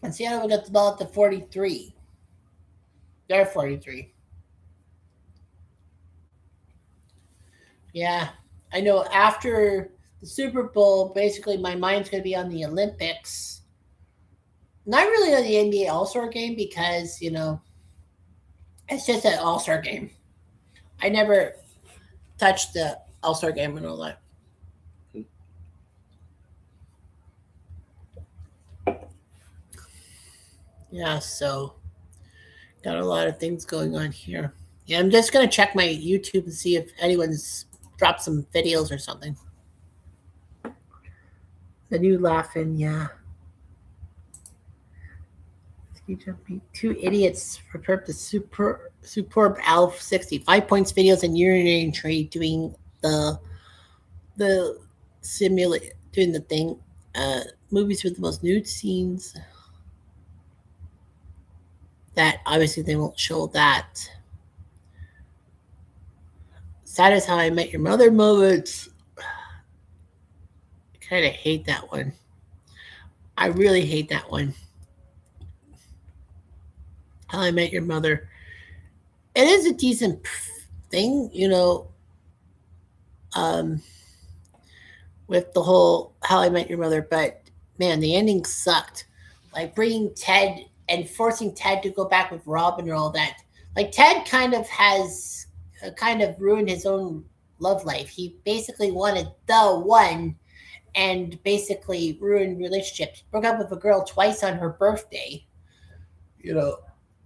And Seattle will get the ball at the 43. They're 43. Yeah. I know after the Super Bowl, basically my mind's going to be on the Olympics. Not really on the NBA All Star game because, it's just an All Star game. I never touched the All Star game and all that. Yeah, so got a lot of things going on here. Yeah, I'm just going to check my YouTube and see if anyone's dropped some videos or something. The new laughing, yeah. Two idiots prepared the superb Alf 60. 5 points videos and urinating trade doing the simulate doing the thing. Movies with the most nude scenes. That obviously they won't show that. Sad as How I Met Your Mother moments. I kind of hate that one. I really hate that one. How I Met Your Mother. It is a decent thing, with the whole How I Met Your Mother, but man, the ending sucked. Like bringing Ted and forcing Ted to go back with Robin and all that. Like Ted kind of has kind of ruined his own love life. He basically wanted the one and basically ruined relationships. Broke up with a girl twice on her birthday.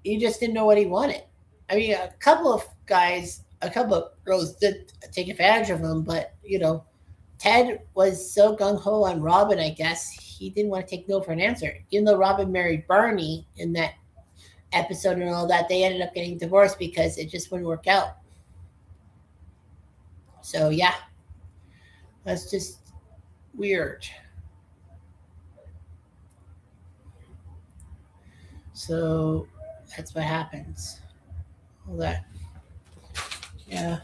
He just didn't know what he wanted. I mean, a couple of girls did take advantage of him, but Ted was so gung ho on Robin, I guess he didn't want to take no for an answer. Even though Robin married Barney in that episode and all that, they ended up getting divorced because it just wouldn't work out. So yeah, that's just weird. So that's what happens. All that. Yeah.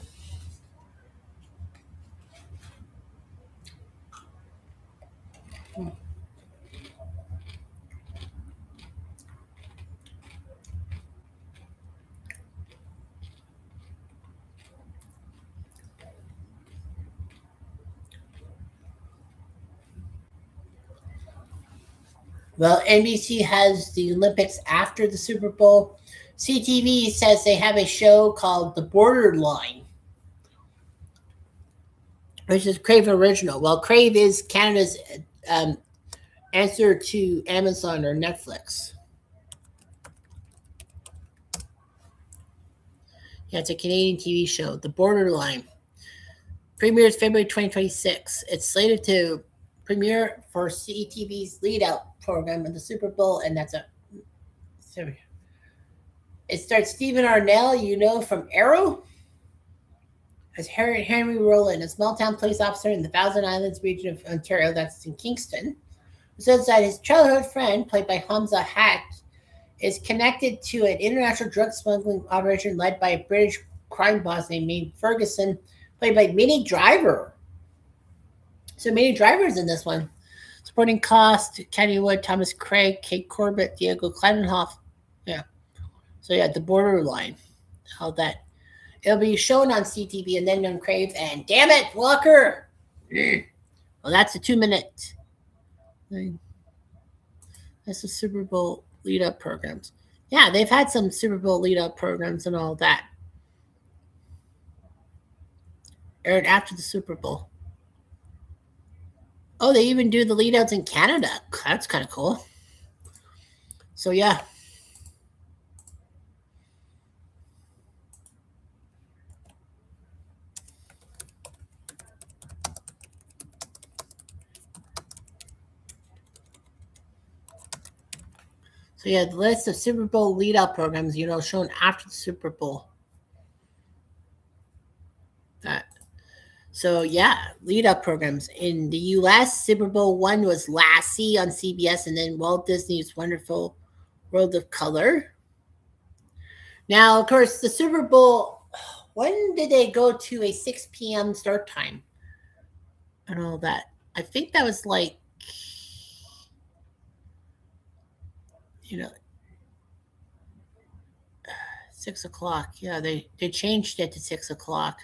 Well, NBC has the Olympics after the Super Bowl. CTV says they have a show called The Borderline, which is Crave original. Well, Crave is Canada's answer to Amazon or Netflix. Yeah, it's a Canadian TV show. The Borderline premieres February 2026. It's slated to premiere for CTV's lead out program in the Super Bowl, and that's a. It stars Stephen Arnell, from Arrow, as Henry Rowland, a small town police officer in the Thousand Islands region of Ontario, that's in Kingston, who says that his childhood friend, played by Hamza Hatt, is connected to an international drug smuggling operation led by a British crime boss named Ferguson, played by Minnie Driver. So Minnie Driver's in this one. Supporting cast: Kenny Wood, Thomas Craig, Kate Corbett, Diego Kleidenhoff. Yeah. So yeah, The Borderline. How that it'll be shown on CTV and then on Crave. And damn it, Walker! Well, that's a 2-minute. That's the Super Bowl lead-up programs. Yeah, they've had some Super Bowl lead-up programs and all that. Aired after the Super Bowl. Oh, they even do the lead-outs in Canada. That's kind of cool. So yeah. So yeah, the list of Super Bowl lead-up programs, shown after the Super Bowl. That So yeah, lead up programs in the U.S. Super Bowl one was Lassie on CBS, and then Walt Disney's Wonderful World of Color. Now, of course, the Super Bowl. When did they go to a 6 p.m. start time and all that? I think that was like, you know, 6 o'clock. Yeah, they changed it to 6 o'clock.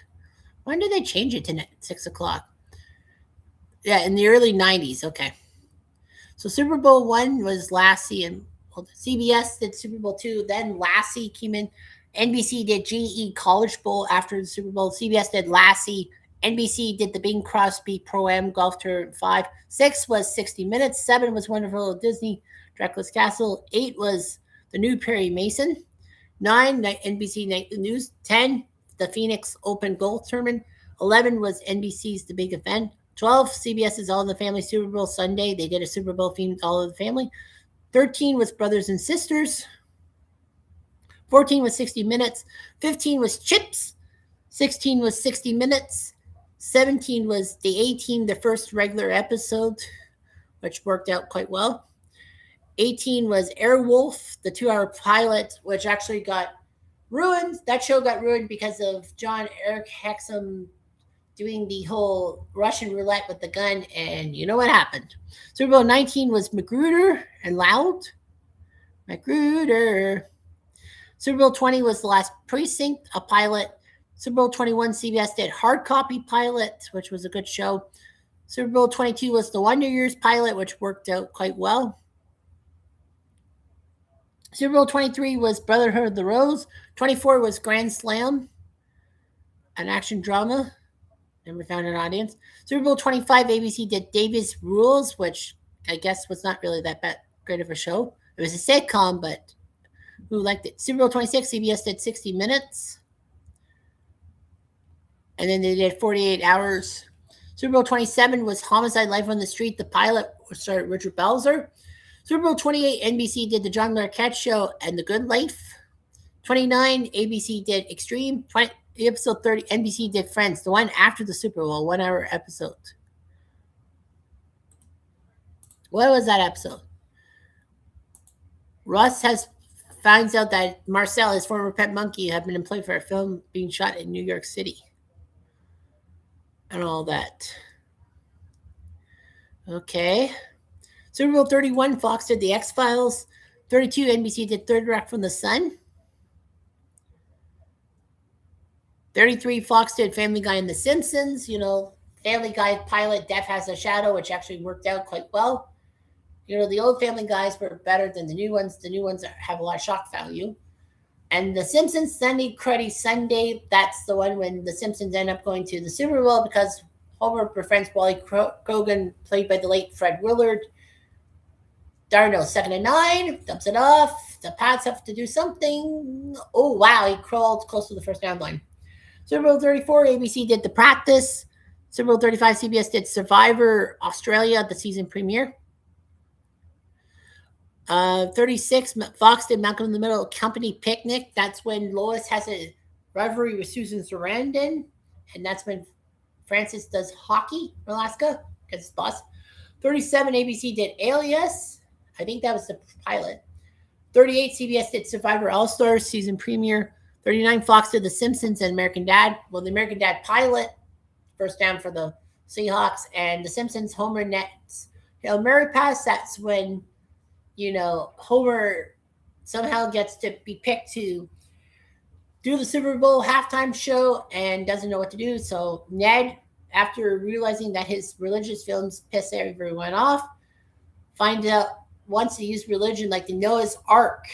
When did they change it to 6 o'clock? Yeah, in the early '90s. Okay. So Super Bowl one was Lassie, and well, CBS did Super Bowl two. Then Lassie came in. NBC did GE College Bowl after the Super Bowl. CBS did Lassie. NBC did the Bing Crosby Pro Am Golf Tour 5. 6 was 60 Minutes. 7 was Wonderful Disney Dracula's Castle. 8 was The New Perry Mason. 9, NBC Night News. 10, the Phoenix Open Golf Tournament. 11 was NBC's The Big Event. 12, CBS's All in the Family Super Bowl Sunday. They did a Super Bowl themed All in the Family. 13 was Brothers and Sisters. 14 was 60 Minutes. 15 was Chips. 16 was 60 Minutes. 17 was the A-Team, the first regular episode, which worked out quite well. 18 was Airwolf, the 2-hour pilot, which actually got ruined. That show got ruined because of John Eric Hexum doing the whole Russian roulette with the gun, and you know what happened. Super Bowl 19 was Magruder and Loud. Magruder. Super Bowl 20 was The Last Precinct, a pilot. Super Bowl 21, CBS did Hard Copy Pilot, which was a good show. Super Bowl 22 was The Wonder Years pilot, which worked out quite well. Super Bowl 23 was Brotherhood of the Rose. 24 was Grand Slam, an action drama. Never found an audience. Super Bowl 25, ABC did Davis Rules, which I guess was not really that great of a show. It was a sitcom, but who liked it? Super Bowl 26, CBS did 60 Minutes. And then they did 48 Hours. Super Bowl 27 was Homicide: Life on the Street, the pilot, which starred Richard Belzer. Super Bowl 28, NBC did The John Larroquette Show and The Good Life. 29, ABC did Extreme. Episode 30, NBC did Friends, the one after the Super Bowl, 1-hour episode. What was that episode? Russ finds out that Marcel, his former pet monkey, had been employed for a film being shot in New York City. And all that. Okay. Super Bowl 31, Fox did The X-Files. 32, NBC did Third Rock from the Sun. 33, Fox did Family Guy and The Simpsons. You know, Family Guy pilot, Death Has a Shadow, which actually worked out quite well. You know, the old Family Guys were better than the new ones. The new ones have a lot of shock value. And The Simpsons Sunday Cruddy Sunday, that's the one when The Simpsons end up going to the Super Bowl because Homer befriends Wally Krogan, played by the late Fred Willard. Darno, 2nd and 9, dumps it off. The Pats have to do something. Oh, wow, he crawled close to the first down line. Super Bowl 34, ABC did The Practice. Super Bowl 35, CBS did Survivor Australia, the season premiere. 36, Fox did Malcolm in the Middle, Company Picnic. That's when Lois has a rivalry with Susan Sarandon. And that's when Francis does hockey for Alaska, because it's boss. 37, ABC did Alias. I think that was the pilot. 38, CBS did Survivor All-Stars, season premiere. 39, Fox did The Simpsons and American Dad. Well, the American Dad pilot, first down for the Seahawks, and The Simpsons Homer Nets Hail Mary pass. That's when, you know, Homer somehow gets to be picked to do the Super Bowl halftime show and doesn't know what to do. So Ned, after realizing that his religious films piss everyone off, finds out wants to use religion like the Noah's Ark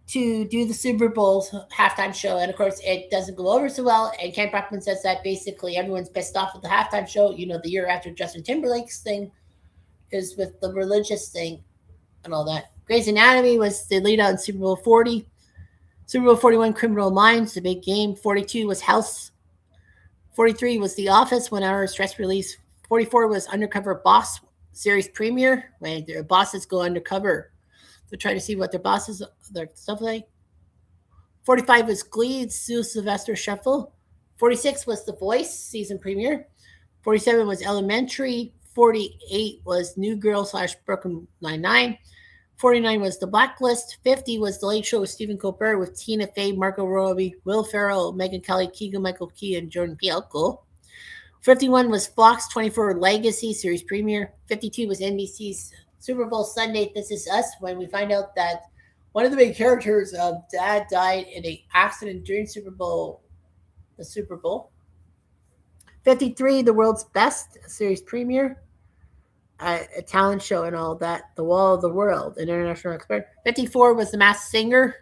to do the Super Bowl halftime show. And of course, it doesn't go over so well. And Ken Brockman says that basically everyone's pissed off with the halftime show. You know, the year after Justin Timberlake's thing is with the religious thing and all that. Grey's Anatomy was the lead on Super Bowl 40. Super Bowl 41, Criminal Minds, the big game. 42 was House. 43 was The Office, 1 hour stress release. 44 was Undercover Boss series premiere, when their bosses go undercover to try to see what their stuff like. 45 was Glee, Sue Sylvester Shuffle. 46 was The Voice season premiere. 47 was Elementary. 48 was New Girl / Brooklyn Nine-Nine. 49 was The Blacklist. 50 was The Late Show with Stephen Colbert with Tina Fey, Margot Robbie, Will Ferrell, Megyn Kelly, Keegan-Michael Key, and Jordan Peele. 51 was Fox 24 Legacy series premiere. 52 was NBC's Super Bowl Sunday, This Is Us, when we find out that one of the main characters of Dad died in an accident during the Super Bowl. 53, The World's Best series premiere. A talent show and all that. The Wall of the World, an international expert. 54 was The Masked Singer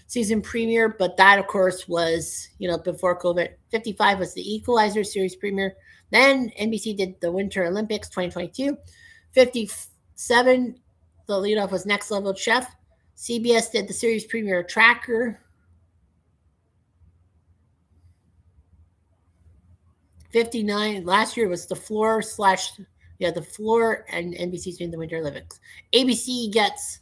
season premiere, but that, of course, was, before COVID. 55 was The Equalizer series premiere. Then NBC did the Winter Olympics 2022. 57, the leadoff was Next Level Chef. CBS did the series premiere Tracker. 59, last year was The Floor The Floor, and NBC's doing the Winter Olympics. ABC gets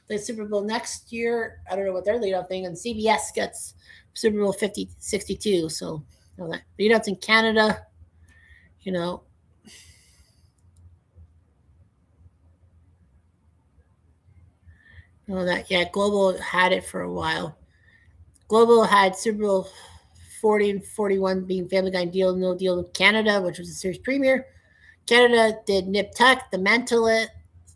the Super Bowl next year. I don't know what their leadoff thing, and CBS gets Super Bowl 62. So, that leadoffs in Canada, Global had it for a while. Global had Super Bowl 40 and 41 being Family Guy Deal No Deal in Canada, which was a series premiere. Canada did Nip Tuck, The Mentalist,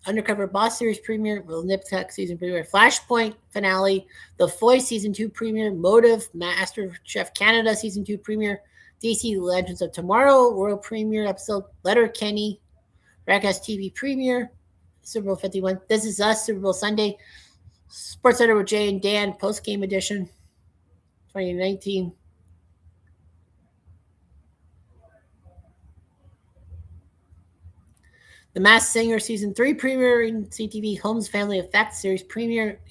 Undercover Boss series premiere, Nip Tuck season premiere, Flashpoint finale, The Voice season 2 premiere, Motive, Master Chef Canada season 2 premiere, DC Legends of Tomorrow world premiere episode, Letterkenny, Broadcast TV premiere, Super Bowl 51, This Is Us, Super Bowl Sunday, Sports Center with Jay and Dan, post game edition, 2019. The Masked Singer season 3 premiere in CTV, Holmes Family Effect series premiere,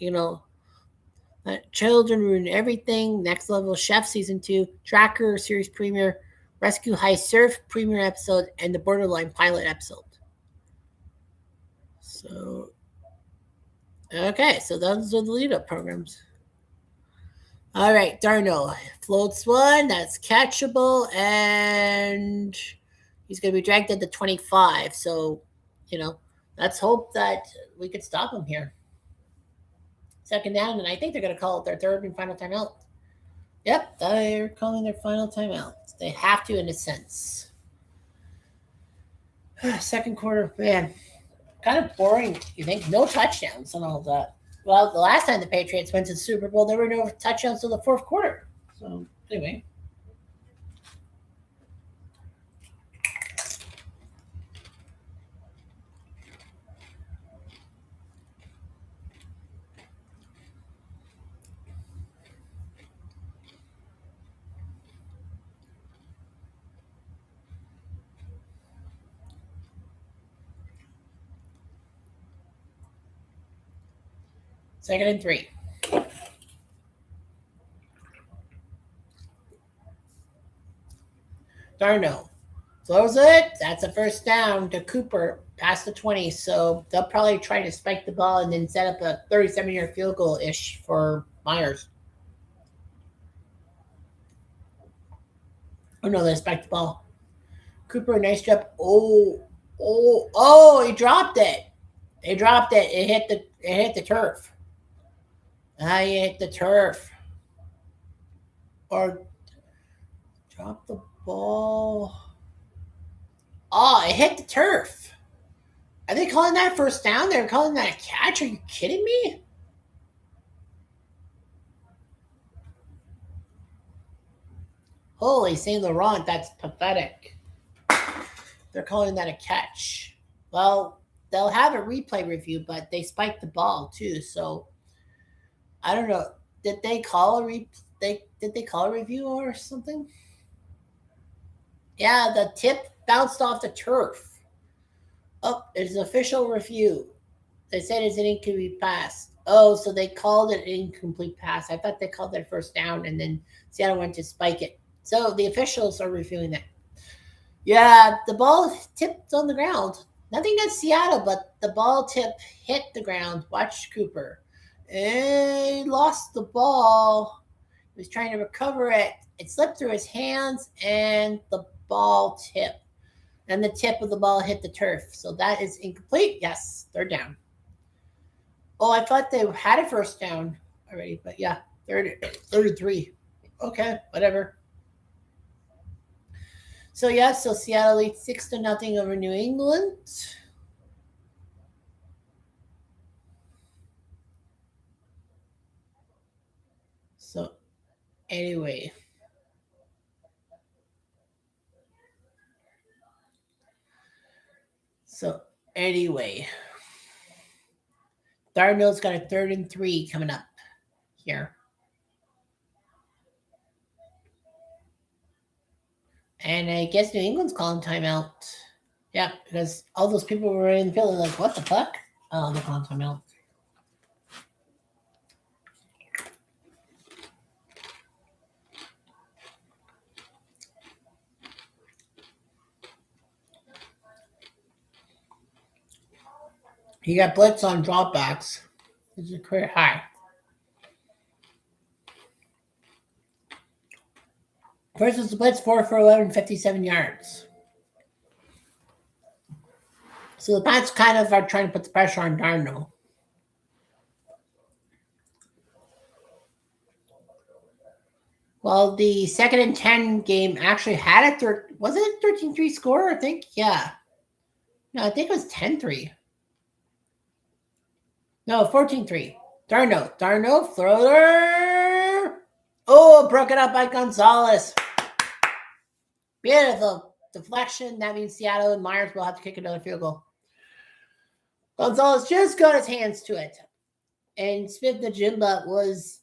Children Ruin Everything, Next Level Chef season 2, Tracker series premiere, Rescue High Surf premiere episode, and the Borderline pilot episode. So, okay, so those are the lead-up programs. All right, Darno floats one, that's catchable, and he's going to be dragged at the 25, so let's hope that we could stop him here. Second down, and I think they're going to call it their third and final timeout. Yep, they're calling their final timeout. They have to, in a sense. Second quarter, man, kind of boring, you think? No touchdowns and all that. Well, the last time the Patriots went to the Super Bowl, there were no touchdowns till the fourth quarter. So, anyway. Second and 3. Darno throws it. That's a first down to Cooper past the 20. So they'll probably try to spike the ball and then set up a 37-yard field goal-ish for Myers. Oh, no, they spiked the ball. Cooper, nice job. Oh, he dropped it. They dropped it. It hit the turf. He hit the turf. Or drop the ball. Oh, it hit the turf. Are they calling that first down? They're calling that a catch? Are you kidding me? Holy Saint Laurent, that's pathetic. They're calling that a catch. Well, they'll have a replay review, but they spiked the ball too. So I don't know. Did they call a review or something? Yeah, the tip bounced off the turf. Oh, it's an official review. They said it's an incomplete pass. Oh, so they called it an incomplete pass. I thought they called it first down, and then Seattle went to spike it. So the officials are reviewing that. Yeah, the ball tipped on the ground. Nothing against Seattle, but the ball tip hit the ground. Watch Cooper. And he lost the ball. was trying to recover it. It slipped through his hands and the ball tipped. And the tip of the ball hit the turf. So that is incomplete. Yes, they're down. Oh, I thought they had a first down already, but yeah, 33. Okay, whatever. So yeah, so Seattle leads 6-0 over New England. So anyway. So anyway. Darnold's got a 3rd and 3 coming up here. And I guess New England's calling timeout. Yeah, because all those people were in the field like, what the fuck? Oh, they're calling timeout. He got blitz on dropbacks. It's a career high. Versus the blitz 4 for 11, 57 yards. So the Pats kind of are trying to put the pressure on Darnold. Well, the 2nd and 10 game actually had a was it a 13-3 score? I think, yeah. No, I think it was 10-3. No, 14-3. Darnold, thrower. Oh, broken up by Gonzalez. Beautiful deflection. That means Seattle and Myers will have to kick another field goal. Gonzalez just got his hands to it. And Smith-Njigba was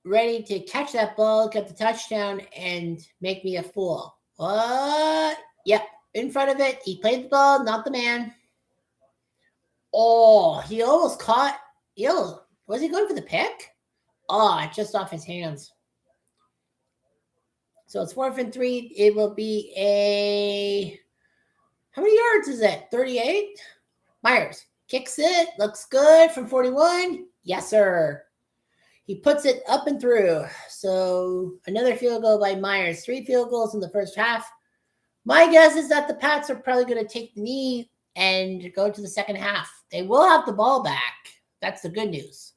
ready to catch that ball, get the touchdown, and make me a fool. What? Yep, in front of it. He played the ball, not the man. Oh, he almost caught. Yo, was he going for the pick? Oh, just off his hands. So it's 4th and 3. It will be a... How many yards is it? 38? Myers kicks it. Looks good from 41. Yes, sir. He puts it up and through. So another field goal by Myers. 3 field goals in the first half. My guess is that the Pats are probably going to take the knee and go to the second half. They will have the ball back. That's the good news.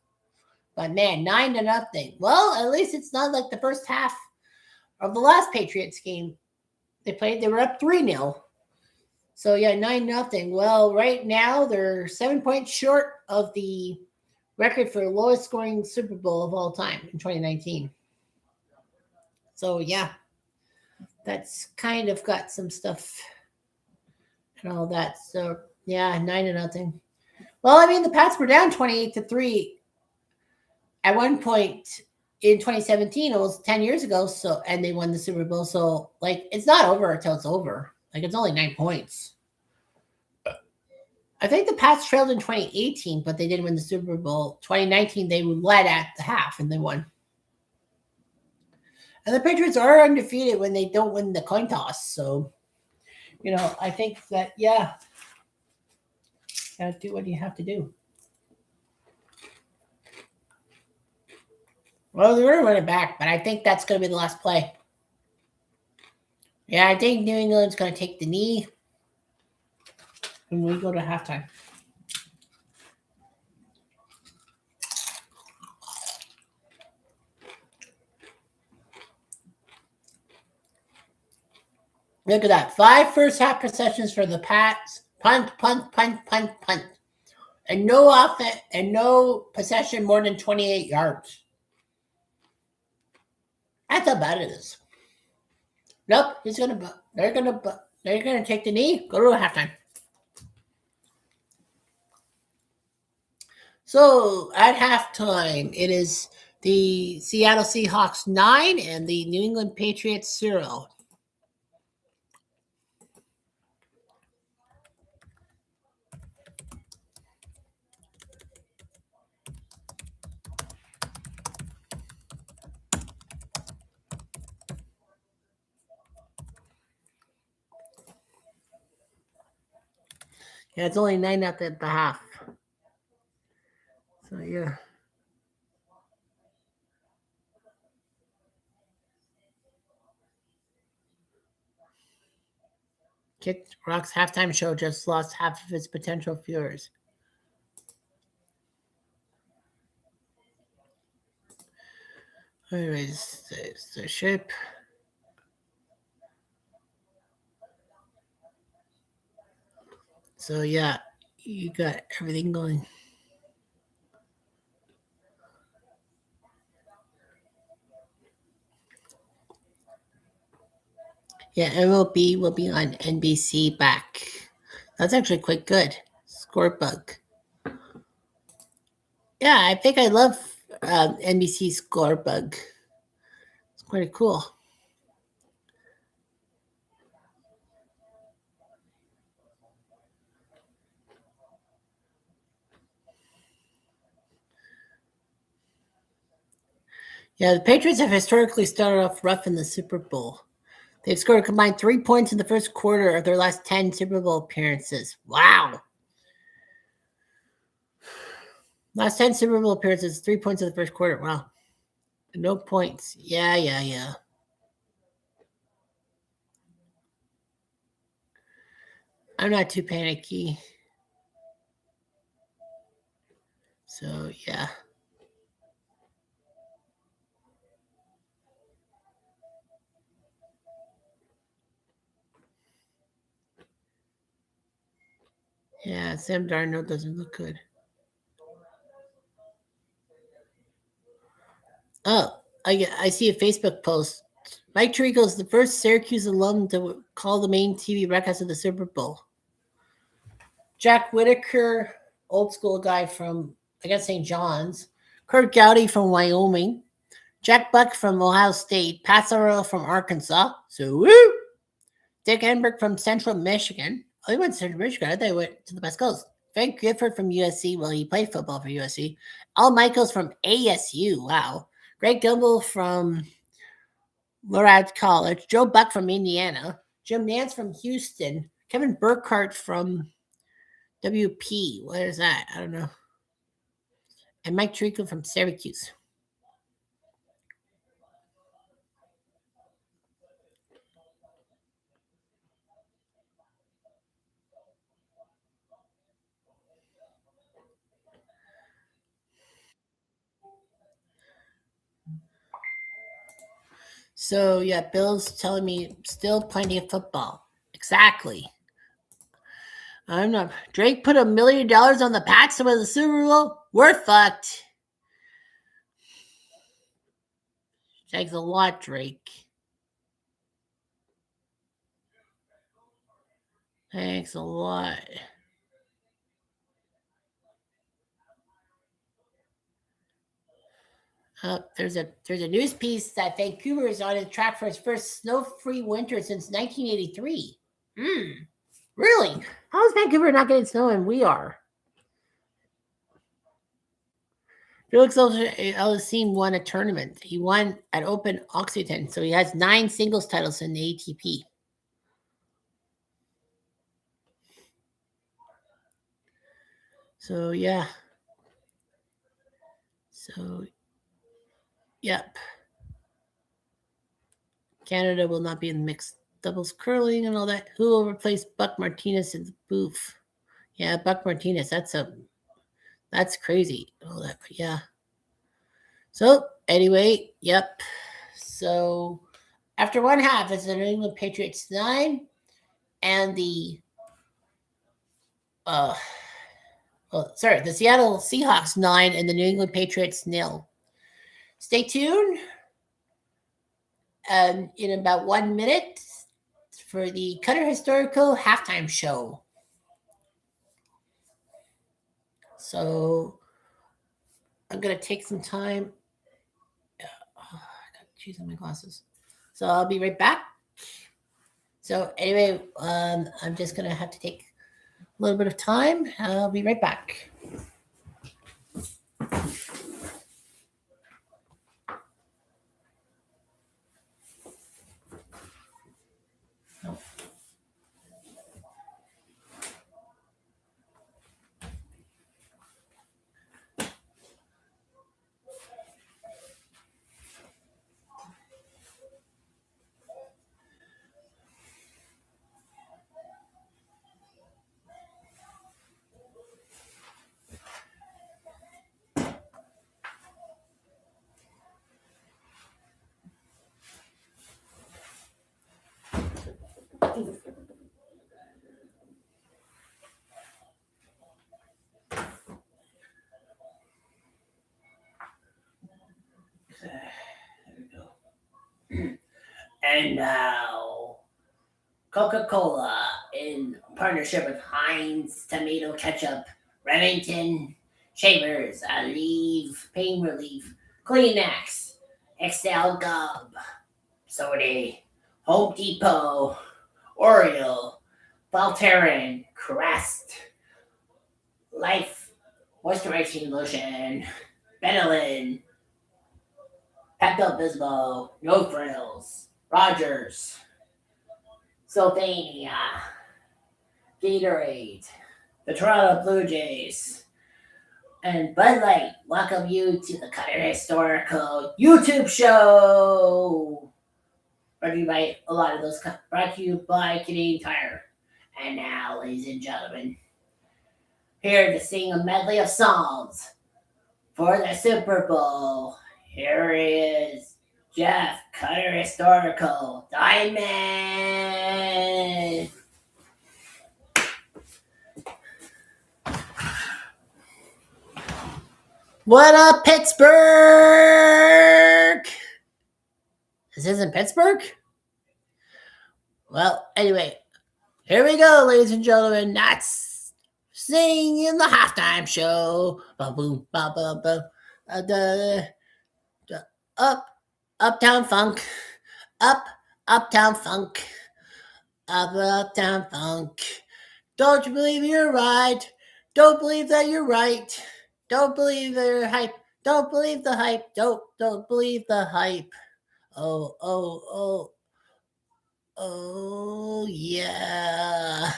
But man, 9-0. Well, at least it's not like the first half of the last Patriots game they played. They were up 3-0. So yeah, 9-0. Well, right now they're 7 points short of the record for lowest scoring Super Bowl of all time in 2019. So yeah, that's kind of got some stuff and all that. So yeah, 9-0. Well, I mean, the Pats were down 28-3 at one point in 2017. It was 10 years ago. So, and they won the Super Bowl. So like, it's not over until it's over. Like, it's only 9 points. I think the Pats trailed in 2018, but they didn't win the Super Bowl. 2019, they led at the half and they won. And the Patriots are undefeated when they don't win the coin toss. So, you know, I think that, yeah, gotta do what you have to do. Well, they're going to run it back, but I think that's going to be the last play. Yeah, I think New England's going to take the knee when we go to halftime. Look at that. 5 first half possessions for the Pats. Punt, punt, punt, punt, punt. And no offense and no possession more than 28 yards. That's how bad it is. Nope, they're gonna take the knee, go to halftime. So at halftime, it is the Seattle Seahawks 9 and the New England Patriots 0. Yeah, it's only 9 at the half. So yeah. Kid Rock's halftime show just lost half of its potential viewers. Anyways, the ship. So yeah, you got everything going. Yeah, MLB will be on NBC back. That's actually quite good. Scorebug. Yeah, I think I love NBC Scorebug. It's quite cool. Yeah, the Patriots have historically started off rough in the Super Bowl. They've scored a combined 3 points in the first quarter of their last 10 Super Bowl appearances. Wow. Last 10 Super Bowl appearances, 3 points in the first quarter. Wow. No points. Yeah. I'm not too panicky. So, yeah. Yeah, Sam Darnold doesn't look good. Oh, I see a Facebook post. Mike Tirico is the first Syracuse alum to call the main TV broadcast of the Super Bowl. Jack Whitaker, old school guy from, I guess, St. John's. Kurt Gowdy from Wyoming. Jack Buck from Ohio State. Pat Sorrell from Arkansas. So, woo! Dick Enberg from Central Michigan. Oh, he went to Central Michigan. I thought he went to the West Coast. Frank Gifford from USC. Well, he played football for USC. Al Michaels from ASU. Wow. Greg Gumbel from Lorad College. Joe Buck from Indiana. Jim Nance from Houston. Kevin Burkhardt from WP. What is that? I don't know. And Mike Tirico from Syracuse. So yeah, Bill's telling me still plenty of football. Exactly. I'm not. Drake put $1 million on the Pats to win the Super Bowl. We're fucked. Thanks a lot, Drake. Thanks a lot. There's a news piece that Vancouver is on a track for its first snow-free winter since 1983. Really? How is Vancouver not getting snow and we are? Felix Alcine won a tournament. He won at Open Occitan, so he has 9 singles titles in the ATP. So yeah. So yep. Canada will not be in mixed doubles curling and all that. Who will replace Buck Martinez in the booth? Yeah, Buck Martinez. That's crazy. All that, but yeah. So anyway, yep. So after one half, it's the New England Patriots 9 and the the Seattle Seahawks 9 and the New England Patriots 0. Stay tuned. In about 1 minute for the Cutter Historical halftime show. So I'm gonna take some time. I got cheese on my glasses. So I'll be right back. So anyway, I'm just gonna have to take a little bit of time. I'll be right back. And now, Coca-Cola, in partnership with Heinz Tomato Ketchup, Remington Shavers, Aleve Pain Relief, Kleenex, Excel Gum, Soda, Home Depot, Oreo, Voltaren, Crest, Life Moisturizing Lotion, Benylin, Pepto-Bismol, No Frills, Rogers, Sylvania, Gatorade, the Toronto Blue Jays, and Bud Light welcome you to the Cutter Historical YouTube show. Brought to you by a lot of those. Brought to you by Canadian Tire. And now, ladies and gentlemen, here to sing a medley of songs for the Super Bowl. Here is Jeff Cutter Historical Diamond. What up, Pittsburgh? This isn't Pittsburgh? Well, anyway, here we go, ladies and gentlemen. That's singing the halftime show. Ba boom, ba ba ba. Uptown Funk. Uptown Funk. Uptown Funk. Don't you believe you're right? Don't believe that you're right. Don't believe their hype. Don't believe the hype. Don't believe the hype. Oh, yeah.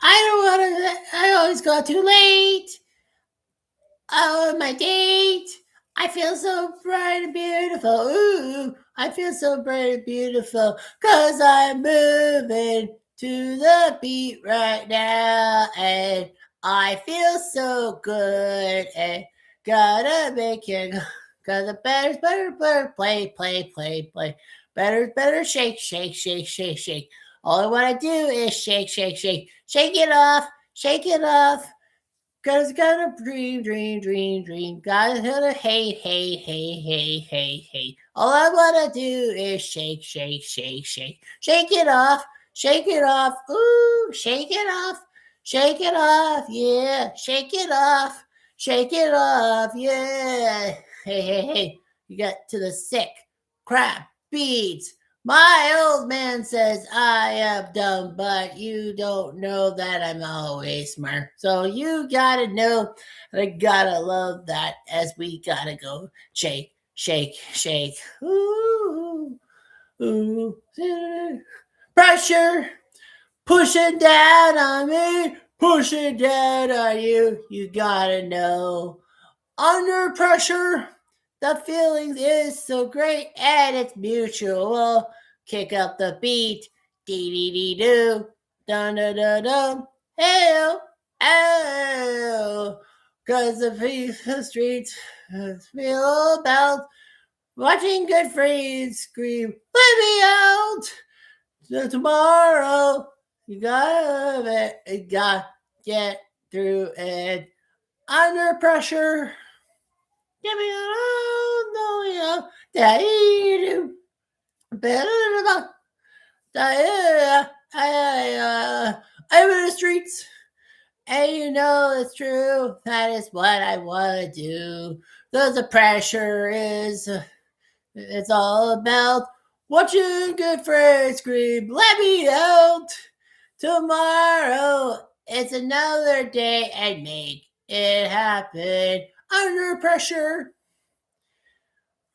I always go too late. Oh, my date. I feel so bright and beautiful. Ooh, I feel so bright and beautiful. 'Cause I'm moving to the beat right now. And I feel so good. And gotta make it. 'Cause the better, play. Better, shake. All I want to do is shake. Shake it off. 'Cause gotta dream. Gotta hey. All I wanna do is shake. Shake it off. Ooh, shake it off. Yeah, shake it off. Yeah. Hey. You got to the sick crap beats. My old man says I am dumb, but you don't know that I'm always smart. So you gotta know, and I gotta love that as we gotta go shake. Ooh. Pressure pushing down on me, pushing down on you. You gotta know. Under pressure, the feeling is so great and it's mutual. Kick up the beat, dee-dee-dee-doo, dun-dun-dun-dun, hey-oh, oh. 'Cause the streets feel about watching good friends scream, let me out. So tomorrow, you gotta get through it. Under pressure, give me that you do better. I'm in the streets, and you know it's true. That is what I want to do. Because the pressure is, it's all about watching good friends scream, let me out. Tomorrow, it's another day and make it happen. Under pressure,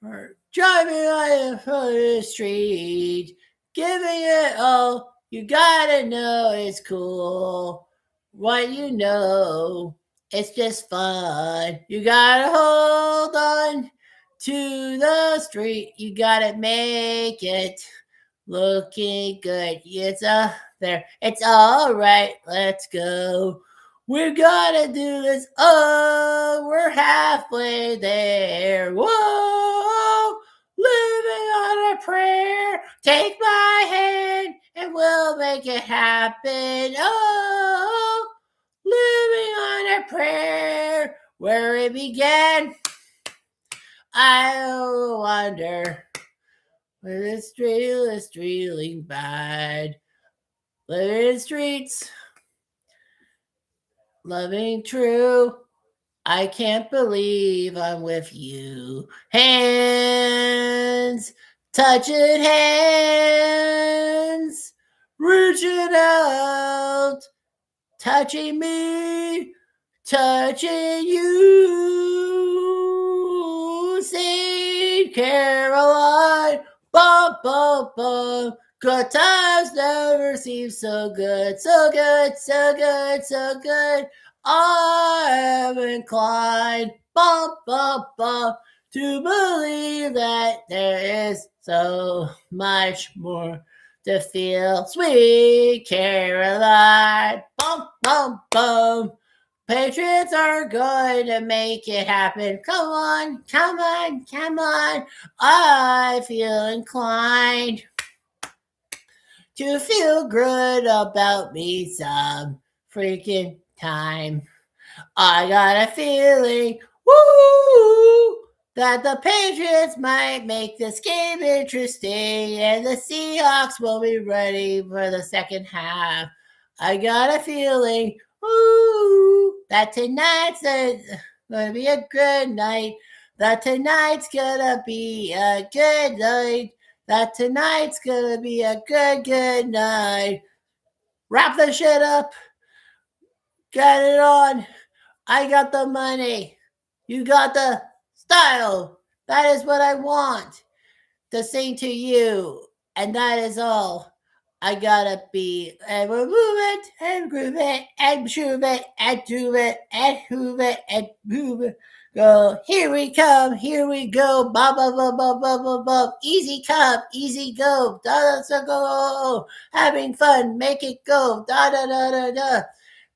or driving on the street, giving it all. You gotta know it's cool. What you know, it's just fun. You gotta hold on to the street. You gotta make it looking good. It's there. It's all right. Let's go. We gotta do this. Oh, we're halfway there. Whoa, living on a prayer. Take my hand and we'll make it happen. Oh, living on a prayer where it began. I wonder where this trail is trailing bad. Living in streets, loving true. I can't believe I'm with you. Hands, touching hands, reaching out, touching me, touching you. St. Caroline, bum, bum, bum. Good times never seem so good, so good, so good, so good. I am inclined, bum, bum, bum, to believe that there is so much more to feel. Sweet Caroline, bum, bum, bum. Patriots are going to make it happen. Come on, come on, come on. I feel inclined to feel good about me some freaking time. I got a feeling, woo, that the Patriots might make this game interesting and the Seahawks will be ready for the second half. I got a feeling, woo, that tonight's gonna be a good night. That tonight's gonna be a good night. That tonight's gonna be a good night. Wrap the shit up. Get it on. I got the money. You got the style. That is what I want to sing to you. And that is all. I gotta be, and we'll move it, and groove it, and shoove it, and do it, and hoove it, and move it. Go, here we come, here we go, ba ba ba ba ba ba ba. Easy come, easy go, da da da go. Having fun, make it go, da da da da da.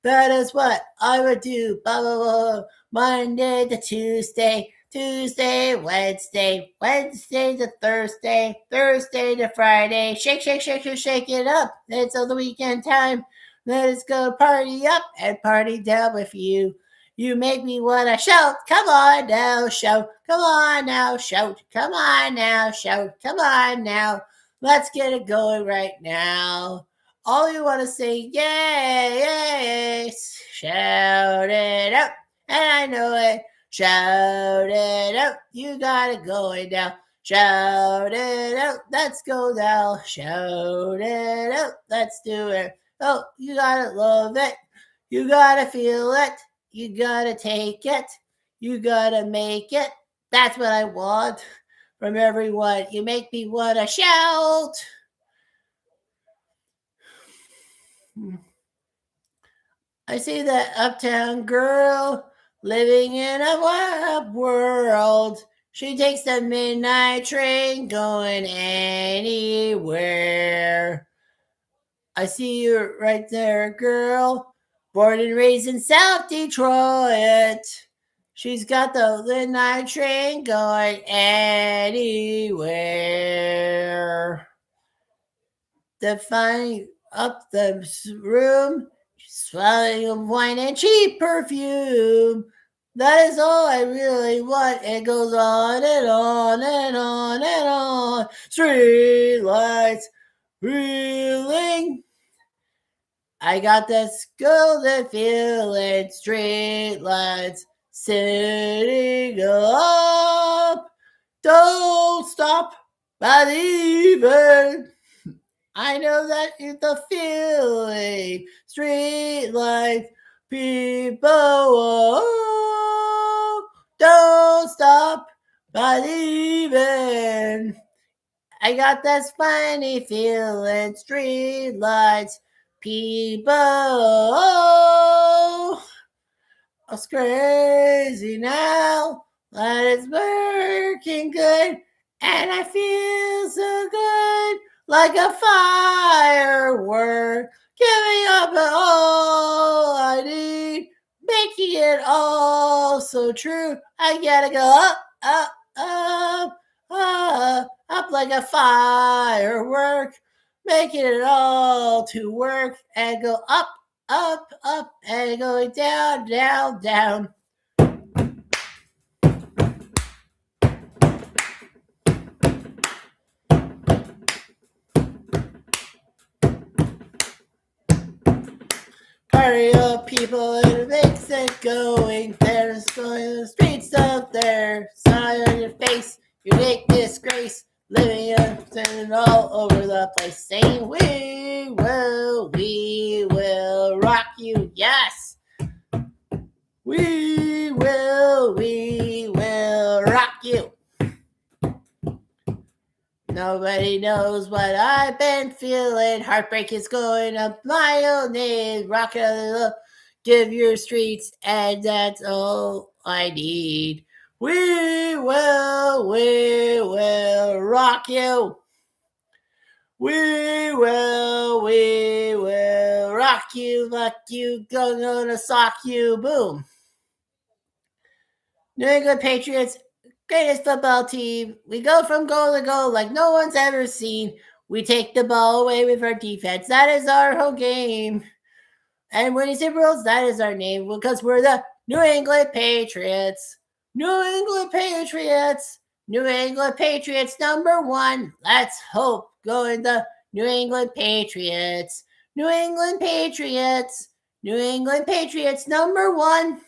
That is what I would do, ba ba ba. Monday to Tuesday, Tuesday, Wednesday, Wednesday to Thursday, Thursday to Friday. Shake, shake, shake, shake, shake it up. It's the weekend time. Let us go party up and party down with you. You make me want to shout. Come on now, shout. Come on now, shout. Come on now, shout. Come on now. Let's get it going right now. All you want to say, yay, yay, shout it out. And I know it. Shout it out. You got it going now. Shout it out. Let's go now. Shout it out. Let's do it. Oh, you gotta love it. You gotta feel it. You gotta take it. You gotta make it. That's what I want from everyone. You make me want to shout. I see that uptown girl living in a wild world. She takes the midnight train going anywhere. I see you right there, girl. Born and raised in South Detroit. She's got the midnight train going anywhere. To find up the room, swelling of wine and cheap perfume. That is all I really want. It goes on and on and on and on. Street lights reeling. I got this golden feeling. Street lights sitting up. Don't stop believing. I know that is the feeling. Street life, people, oh, don't stop believing. I got this funny feeling. Street lights, people, oh, it's crazy now. That it's working good, and I feel so good. Like a firework, giving up all I need, making it all so true. I gotta go up, up, up, up like a firework, making it all to work and go up, up, up, and going down, down, down. Party of people, it makes it going. There's going the streets up there, smile on your face. You make disgrace, living and all over the place, saying we will rock you. Yes, we will rock you. Nobody knows what I've been feeling. Heartbreak is going up my own name. Rock it, give your streets, and that's all I need. We will rock you. We will rock you, luck you, gonna sock you, boom. New England Patriots, greatest football team. We go from goal to goal like no one's ever seen. We take the ball away with our defense. That is our whole game. And winning Super Bowls, that is our name because we're the New England Patriots. New England Patriots. New England Patriots #1. Let's hope going the New England Patriots. New England Patriots. New England Patriots #1.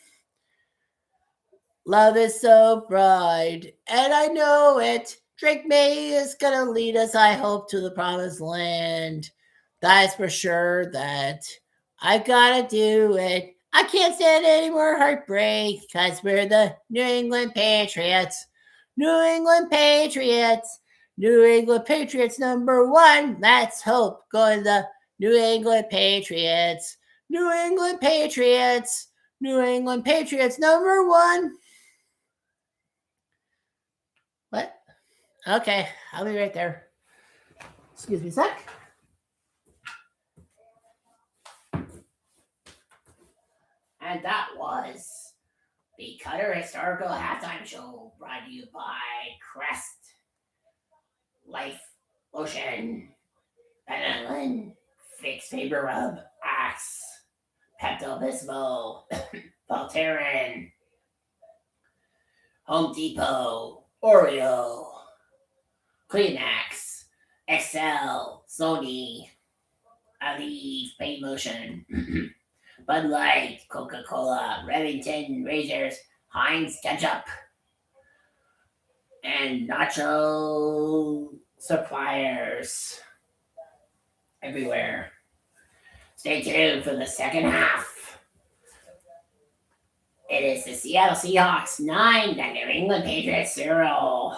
Love is so bright, and I know it. Drake May is going to lead us, I hope, to the promised land. That's for sure that I got to do it. I can't stand any more heartbreak because we're the New England Patriots. New England Patriots. New England Patriots #1. Let's hope going the New England Patriots. New England Patriots. New England Patriots #1. What? Okay, I'll be right there. Excuse me a sec. And that was the Cutter Historical Halftime Show brought to you by Crest Life Lotion, Benadryl, Fix Paper Rub, Axe, Pepto-Bismol, Voltaren, Home Depot, Oreo, Kleenex, Excel, Sony, Aleve, Paint Lotion, Bud Light, Coca-Cola, Remington, Razors, Heinz Ketchup, and nacho suppliers everywhere. Stay tuned for the second half. It is the Seattle Seahawks 9, the New England Patriots 0.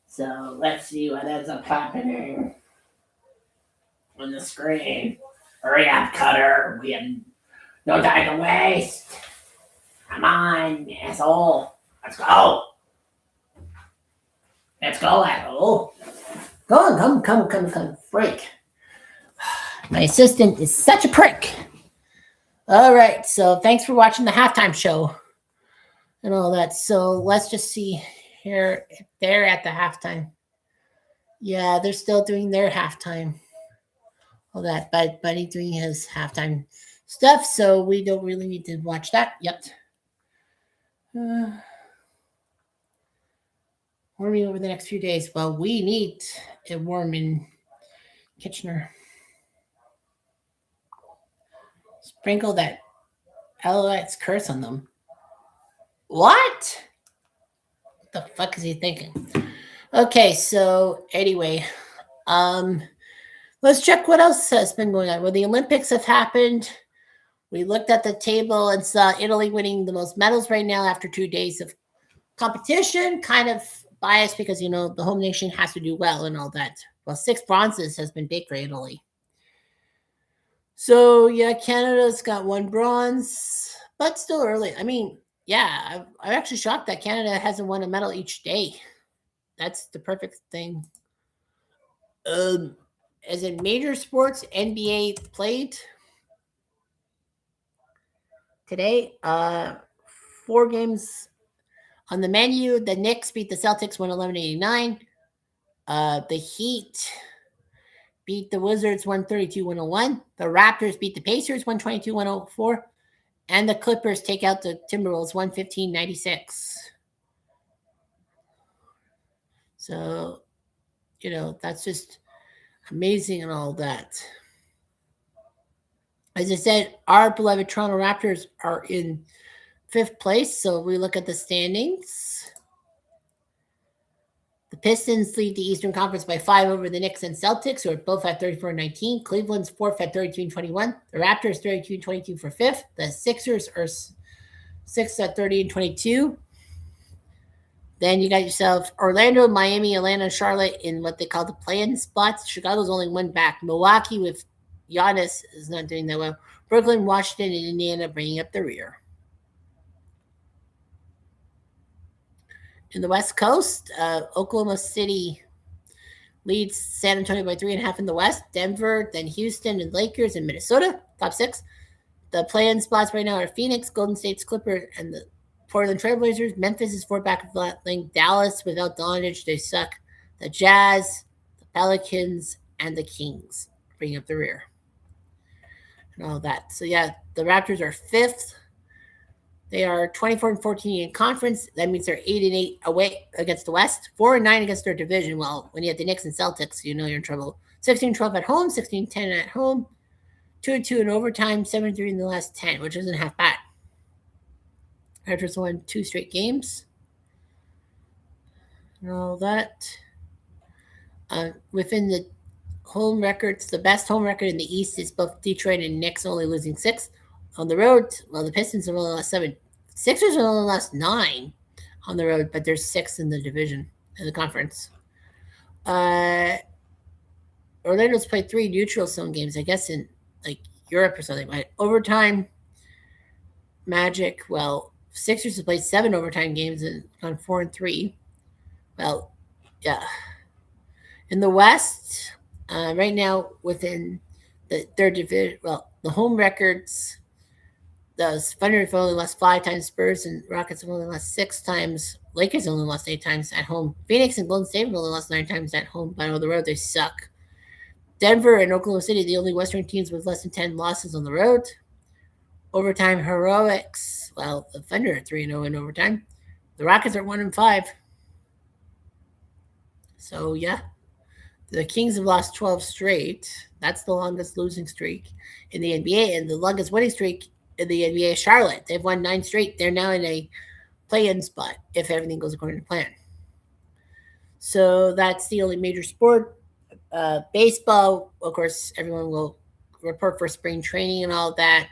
So let's see what ends up happening on the screen. Hurry up, Cutter. We have no time to waste. Come on, asshole. Let's go. Let's go, asshole. Go on, come, freak. My assistant is such a prick. All right, so thanks for watching the halftime show and all that. So let's just see here. They're at the halftime. Yeah, they're still doing their halftime. All that, but Buddy doing his halftime stuff, so we don't really need to watch that yet. Warming over the next few days. Well, we need it warm in Kitchener. Sprinkle that LOX curse on them. What the fuck is he thinking? Okay, so anyway, let's check what else has been going on. Well, the Olympics have happened. We looked at the table and saw Italy winning the most medals right now after 2 days of competition. Kind of biased because, you know, the home nation has to do well and all that. Well, 6 bronzes has been big for Italy. So, yeah, Canada's got 1 bronze, but still early. I mean, yeah, I'm actually shocked that Canada hasn't won a medal each day. That's the perfect thing. As in major sports, NBA played today. 4 games On the menu, the Knicks beat the Celtics 111-89. The Heat beat the Wizards 132-101. The Raptors beat the Pacers 122-104. And the Clippers take out the Timberwolves 115-96. So, that's just amazing and all that. As I said, our beloved Toronto Raptors are in 5th place. So we look at the standings. The Pistons lead the Eastern Conference by 5 over the Knicks and Celtics, who are both at 34-19. Cleveland's 4th at 32-21. The Raptors 32-22 for 5th. The Sixers are 6th at 30-22. Then you got yourself Orlando, Miami, Atlanta, Charlotte in what they call the play-in spots. Chicago's only one back. Milwaukee with Giannis is not doing that well. Brooklyn, Washington, and Indiana bringing up the rear. In the West Coast, Oklahoma City leads San Antonio by 3.5 in the West. Denver, then Houston and Lakers and Minnesota, top 6. The play-in spots right now are Phoenix, Golden State's Clippers, and the Portland Trailblazers. Memphis is 4 back of the link. Dallas, without Doncic, they suck. The Jazz, the Pelicans, and the Kings bring up the rear. And all that. So, yeah, the Raptors are 5th. They are 24-14 in conference. That means they're 8-8 away against the West, 4-9 against their division. Well, when you have the Knicks and Celtics, you're in trouble. 16-12 at home, 16-10 at home, 2-2 in overtime, 7-3 in the last 10, which isn't half bad. Raptors won 2 straight games. And all that. Within the home records, the best home record in the East is both Detroit and Knicks, only losing 6. On the road, well, the Pistons have only lost 7. Sixers have only lost 9 on the road, but there's 6 in the division, in the conference. Orlando's played 3 neutral zone games, I guess, in Europe or something. But overtime, Magic, well, Sixers have played 7 overtime games and gone 4-3. Well, yeah. In the West, right now within the third division, well, the home records, the Thunder have only lost 5 times. Spurs and Rockets have only lost 6 times. Lakers have only lost 8 times at home. Phoenix and Golden State have only lost 9 times at home. But on the road, they suck. Denver and Oklahoma City, the only Western teams with less than 10 losses on the road. Overtime heroics. Well, the Thunder are 3-0 in overtime. The Rockets are 1-5. So, yeah. The Kings have lost 12 straight. That's the longest losing streak in the NBA. And the longest winning streak in the NBA is Charlotte. They've won 9 straight. They're now in a play-in spot if everything goes according to plan. So that's the only major sport. Baseball, of course, everyone will report for spring training and all that.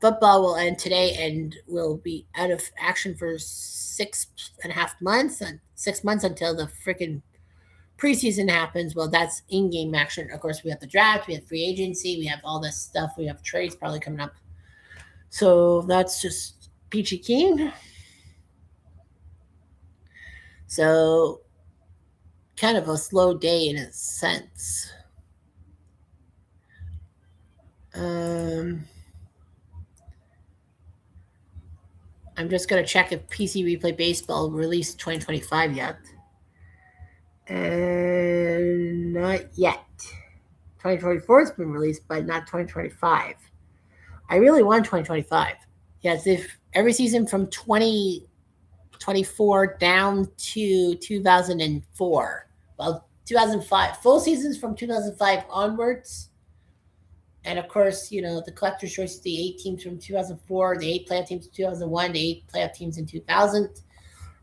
Football will end today and will be out of action for 6.5 months, and 6 months until the freaking preseason happens. Well, that's in-game action. Of course, we have the draft, we have free agency, we have all this stuff. We have trades probably coming up. So that's just peachy keen. So kind of a slow day in a sense. I'm just going to check if PC Replay Baseball released 2025 yet. And not yet. 2024 has been released, but not 2025. I really want 2025. Yes, if every season from 2024 down to 2004. Well, 2005. Full seasons from 2005 onwards. And of course, the collector's choice is the 8 teams from 2004, the 8 playoff teams in 2001, the 8 playoff teams in 2000,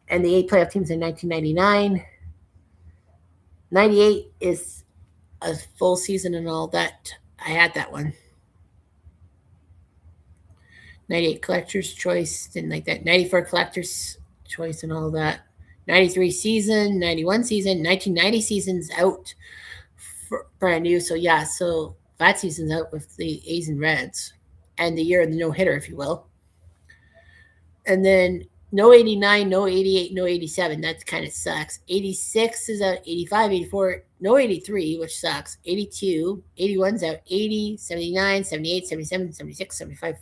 and the 8 playoff teams in 1999. 98 is a full season and all that. I had that one. 98 collector's choice, didn't like that. 94 collector's choice and all that. 93 season, 91 season, 1990 season's out for brand new. So yeah, so that season's out with the A's and Reds, and the year of the no-hitter, if you will. And then no 89, no 88, no 87. That kind of sucks. 86 is out, 85, 84, no 83, which sucks. 82, 81's out, 80, 79, 78, 77, 76, 75,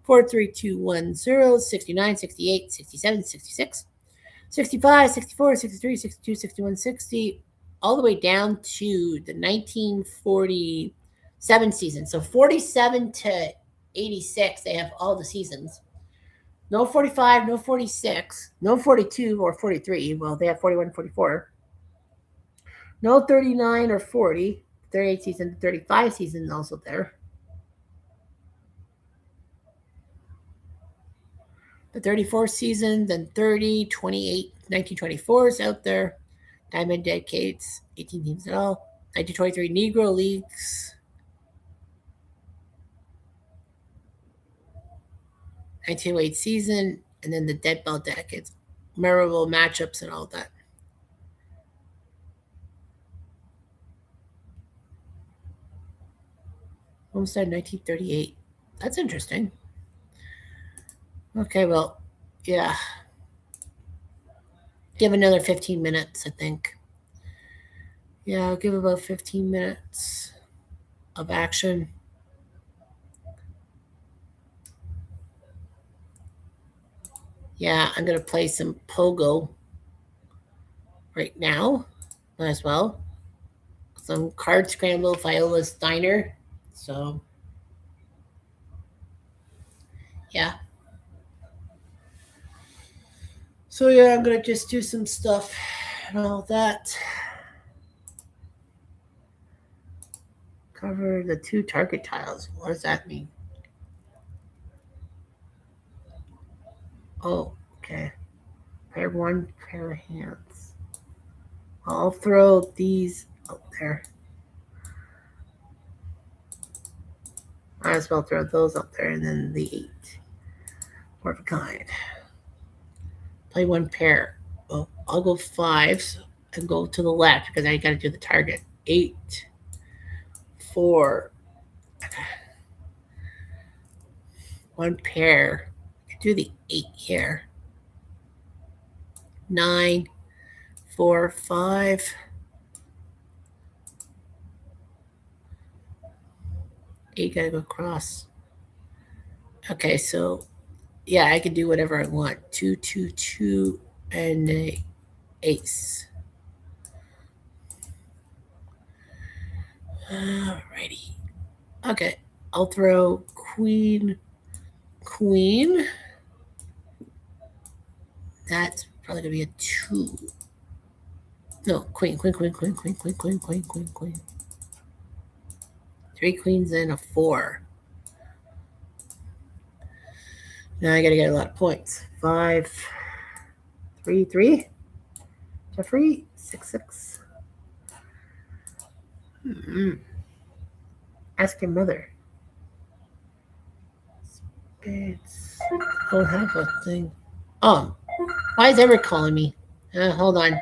4, 3, 2, 1, 0, 69, 68, 67, 66. 65, 64, 63, 62, 61, 60, all the way down to the 1947 season. So 47 to 86, they have all the seasons. No 45, no 46, no 42 or 43. Well, they have 41 and 44. No 39 or 40. 38 season, 35 season also there. The 34 season, then 30, 28, 1924 is out there. Diamond Decades, 18 teams in all. 1923 Negro Leagues. 1908 season, and then the Dead Ball Decades. Memorable matchups and all that. Homestead 1938. That's interesting. Okay, well, yeah. Give another 15 minutes, I think. Yeah, I'll give about 15 minutes of action. Yeah, I'm going to play some Pogo right now. Might as well. Some Card Scramble, Viola's Diner. So, yeah. So, yeah, I'm going to just do some stuff and all that. Cover the 2 target tiles. What does that mean? Oh, okay. Pair 1, pair of hands. I'll throw these out there. Might as well throw those up there and then the 8. Four of a kind. Play 1 pair. Well, I'll go 5s and go to the left because I got to do the target. 8, 4. 1 pair. I do the 8 here. 9, 4, 5. 8 gotta go across. Okay, so yeah, I can do whatever I want. 2, 2, 2, and ace. Alrighty. Okay, I'll throw queen, queen. That's probably gonna be a 2. No, queen, queen, queen, queen, queen, queen, queen, queen, queen, queen. 3 queens and a 4. Now I gotta get a lot of points. 5, 3, 3. Jeffrey, 6, 6. Ask your mother. Spades. Don't have a thing. Oh, why is Everett calling me? Hold on.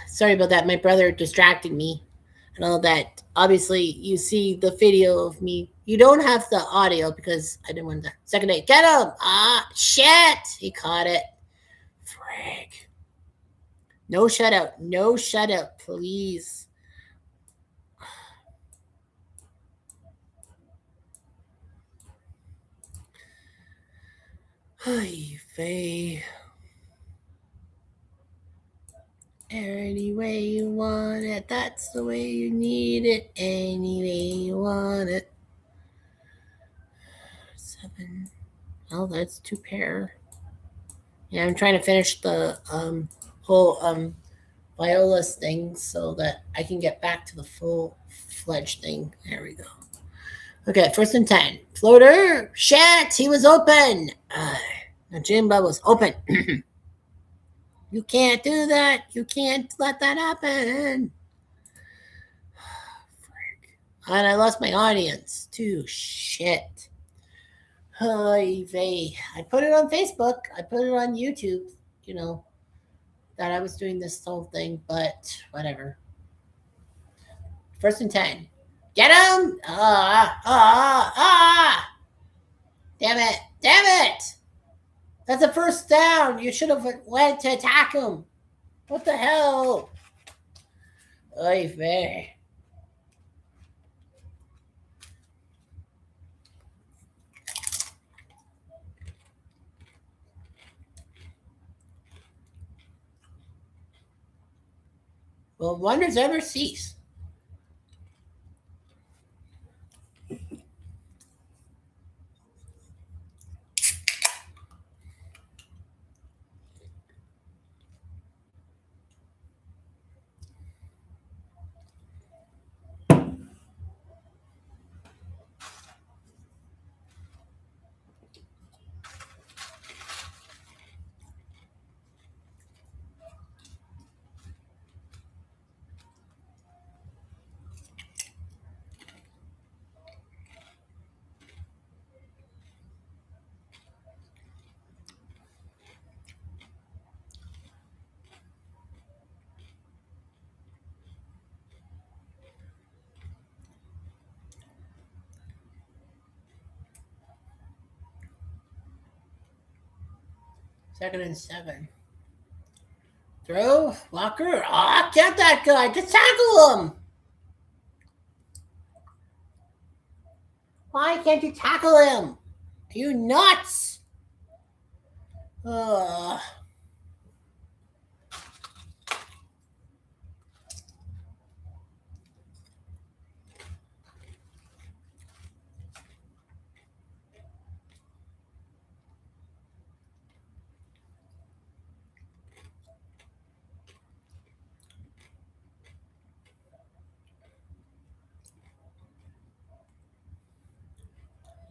Sorry about that. My brother distracted me and all that. Obviously, you see the video of me. You don't have the audio because I didn't want the second day. Get him! Ah, shit! He caught it. Frig. No shutout. No shutout, please. Ay, vey. Any way you want it, that's the way you need it. Any way you want it. 7. Oh, that's 2 pair. Yeah, I'm trying to finish the whole Viola's thing so that I can get back to the full-fledged thing. There we go. Okay, 1st and 10. Floater. Shit, he was open. The gym was open. You can't do that. You can't let that happen. And I lost my audience too. Shit. Oy vey. I put it on Facebook. I put it on YouTube. You know, that I was doing this whole thing, but whatever. 1st and 10. Get him! Damn it. Damn it! That's a 1st down. You should have went to attack him. What the hell? Oy vey. Will wonders ever cease? Second and 7. Throw. Walker. Get that guy. Just tackle him. Why can't you tackle him? Are you nuts?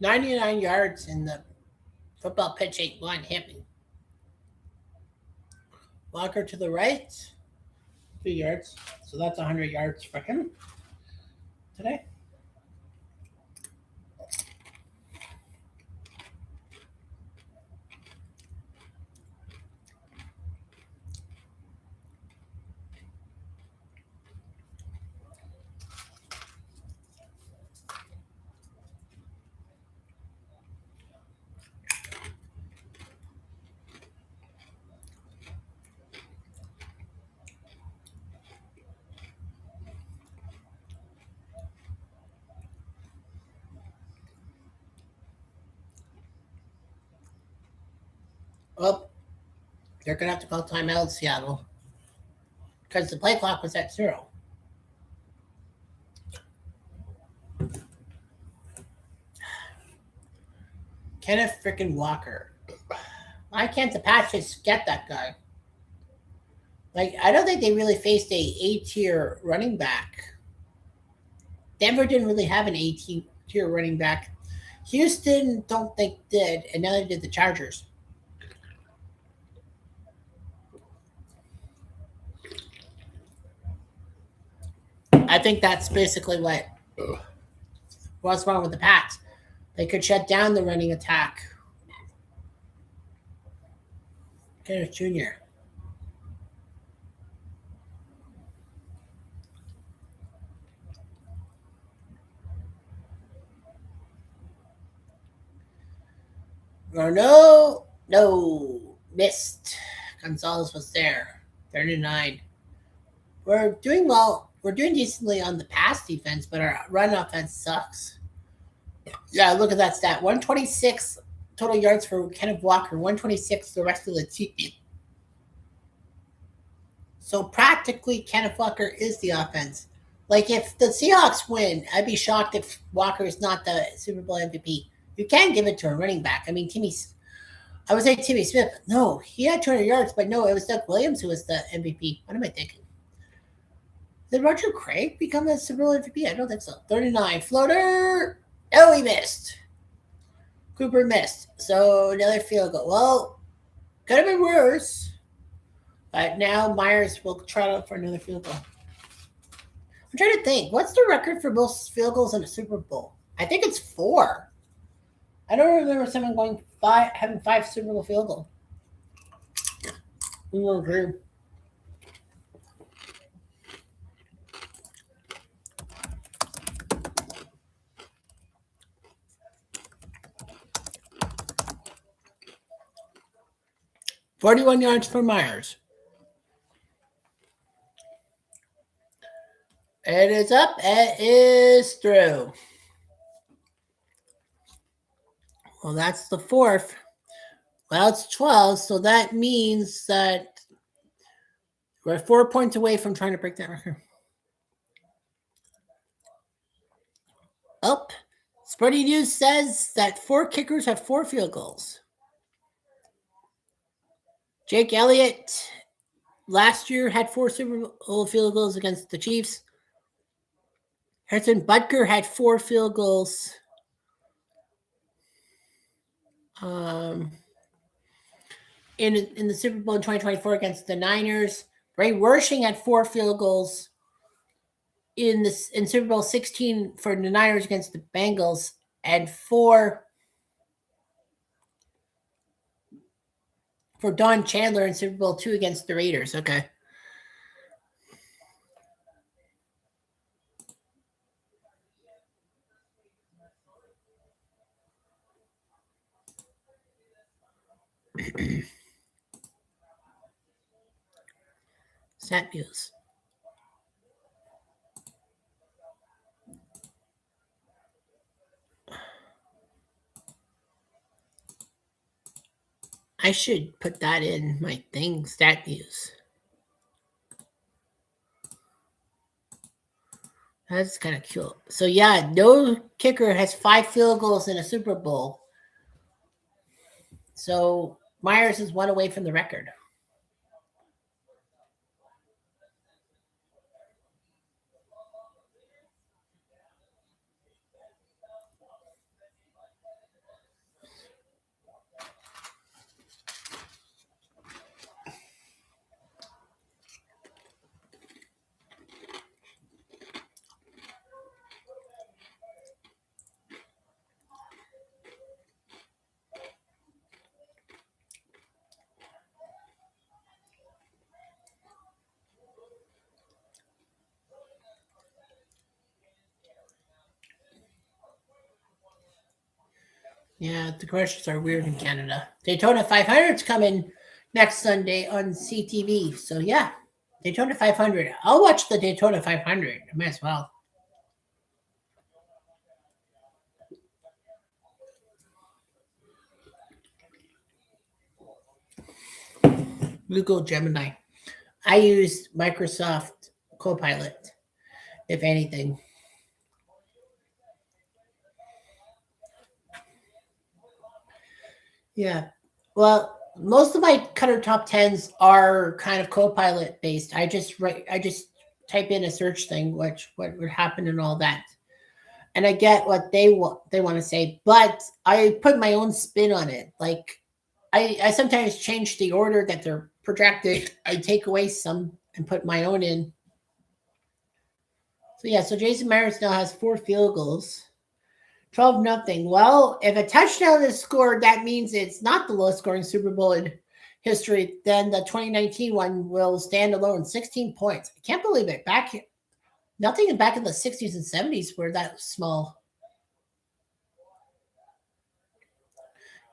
99 yards in the football pitch 8-1 hit me. Walker to the right. 2 yards. So that's 100 yards for him today. Well, they're going to have to call timeout, Seattle, because the play clock was at 0. Kenneth freaking Walker. Why can't the Patriots get that guy? Like, I don't think they really faced a A-tier running back. Denver didn't really have an A-tier running back. Houston, don't think did, and now they did the Chargers. I think that's basically what's wrong with the Pats. They could shut down the running attack. Kenneth Jr. No, missed. Gonzalez was there. 39. We're doing well. We're doing decently on the pass defense, but our run offense sucks. Yeah, look at that stat. 126 total yards for Kenneth Walker, 126 the rest of the team. So practically, Kenneth Walker is the offense. Like, if the Seahawks win, I'd be shocked if Walker is not the Super Bowl MVP. You can give it to a running back. I mean, I would say Timmy Smith. No, he had 200 yards, but no, it was Doug Williams who was the MVP. What am I thinking? Did Roger Craig become a Super Bowl MVP? I don't think so. 39. Floater. Oh, he missed. Cooper missed. So another field goal. Well, could have been worse. But now Myers will try out for another field goal. I'm trying to think. What's the record for most field goals in a Super Bowl? I think it's 4. I don't remember someone having 5 Super Bowl field goals. We will agree. $41 yards for Myers. It is up. It is through. Well, that's the 4th. Well, it's 12, so that means that we're 4 points away from trying to break that record. Oh, Sporty News says that 4 kickers have 4 field goals. Jake Elliott last year had 4 Super Bowl field goals against the Chiefs. Harrison Butker had 4 field goals. In the Super Bowl in 2024 against the Niners. Ray Wershing had 4 field goals in Super Bowl 16 for the Niners against the Bengals, and 4 for Don Chandler in Super Bowl 2 against the Raiders. Okay. Stat views. I should put that in my thing, stat views. That's kind of cool. So, yeah, no kicker has 5 field goals in a Super Bowl. So, Myers is 1 away from the record. Yeah, the commercials are weird in Canada. Daytona 500's coming next Sunday on CTV. So, yeah, Daytona 500. I'll watch the Daytona 500. I might as well. Google Gemini. I use Microsoft Copilot, if anything. Yeah. Well, most of my Cutter top 10s are kind of Copilot based. I just type in a search thing, what would happen and all that. And I get what they want to say, but I put my own spin on it. Like, I sometimes change the order that they're projected. I take away some and put my own in. So yeah, so Jason Myers now has 4 field goals. 12-0. Well, if a touchdown is scored, that means it's not the lowest scoring Super Bowl in history. Then the 2019 one will stand alone, 16 points. I can't believe it. Nothing back in the 60s and 70s were that small.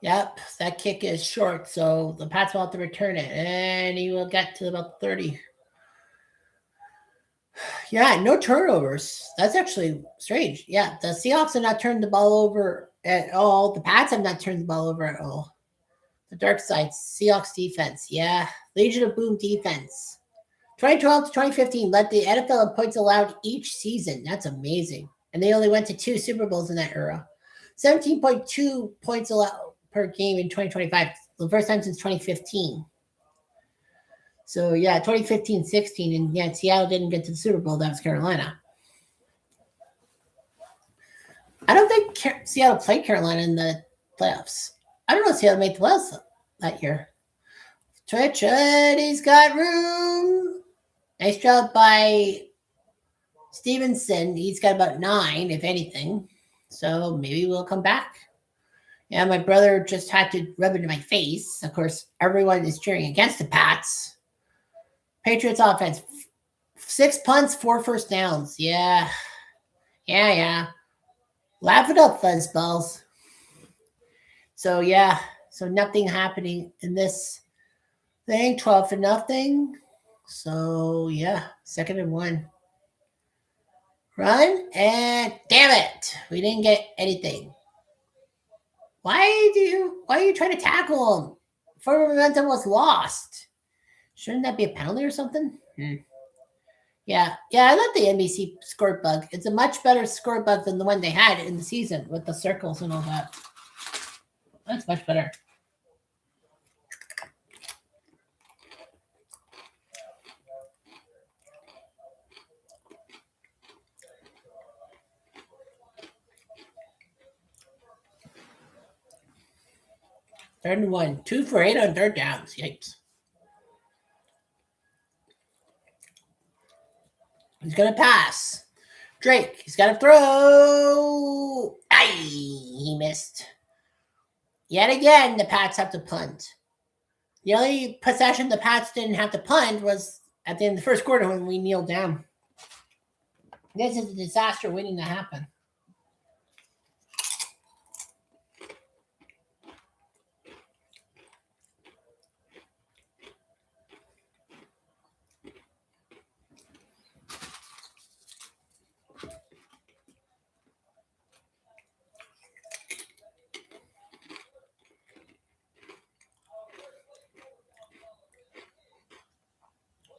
Yep, that kick is short, so the Pats will have to return it, and he will get to about 30. Yeah, no turnovers. That's actually strange. Yeah, the Seahawks have not turned the ball over at all. The Pats have not turned the ball over at all. The dark side, Seahawks defense. Yeah, Legion of Boom defense. 2012 to 2015 led the NFL in points allowed each season. That's amazing. And they only went to 2 Super Bowls in that era. 17.2 points allowed per game in 2025. The first time since 2015. So, yeah, 2015-16. And, yeah, Seattle didn't get to the Super Bowl. That was Carolina. I don't think Seattle played Carolina in the playoffs. I don't know if Seattle made the playoffs that year. Twitch, he's got room. Nice job by Stevenson. He's got about 9, if anything. So maybe we'll come back. Yeah, my brother just had to rub it in my face. Of course, everyone is cheering against the Pats. Patriots offense. 6 punts, 4 first downs. Yeah. Yeah. Laugh it up, fuzzballs. So, yeah. So nothing happening in this thing. 12-0. So, yeah. 2nd and 1. Run, and damn it, we didn't get anything. Why are you trying to tackle him? Forward momentum was lost. Shouldn't that be a penalty or something? Yeah, I love the NBC score bug. It's a much better score bug than the one they had in the season with the circles and all that. That's much better. Third and 1. 2 for 8 on third downs. Yikes. He's going to pass. Drake, he's got to throw. Aye, he missed. Yet again, the Pats have to punt. The only possession the Pats didn't have to punt was at the end of the first quarter when we kneeled down. This is a disaster waiting to happen.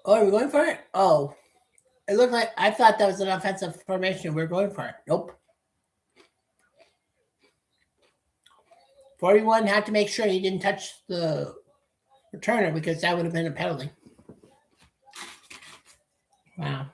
Oh, are we going for it? Oh, it looked like I thought that was an offensive formation. We're going for it. Nope. 41 had to make sure he didn't touch the returner because that would have been a penalty. Wow.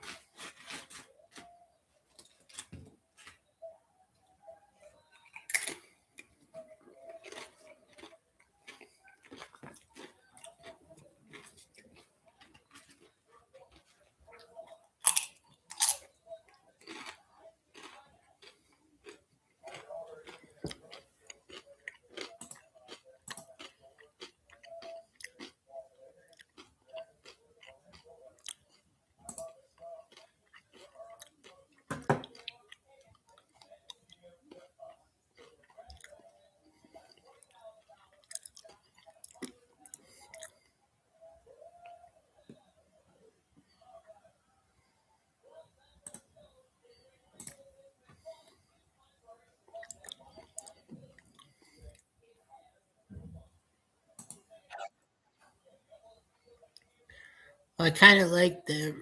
I kind of like the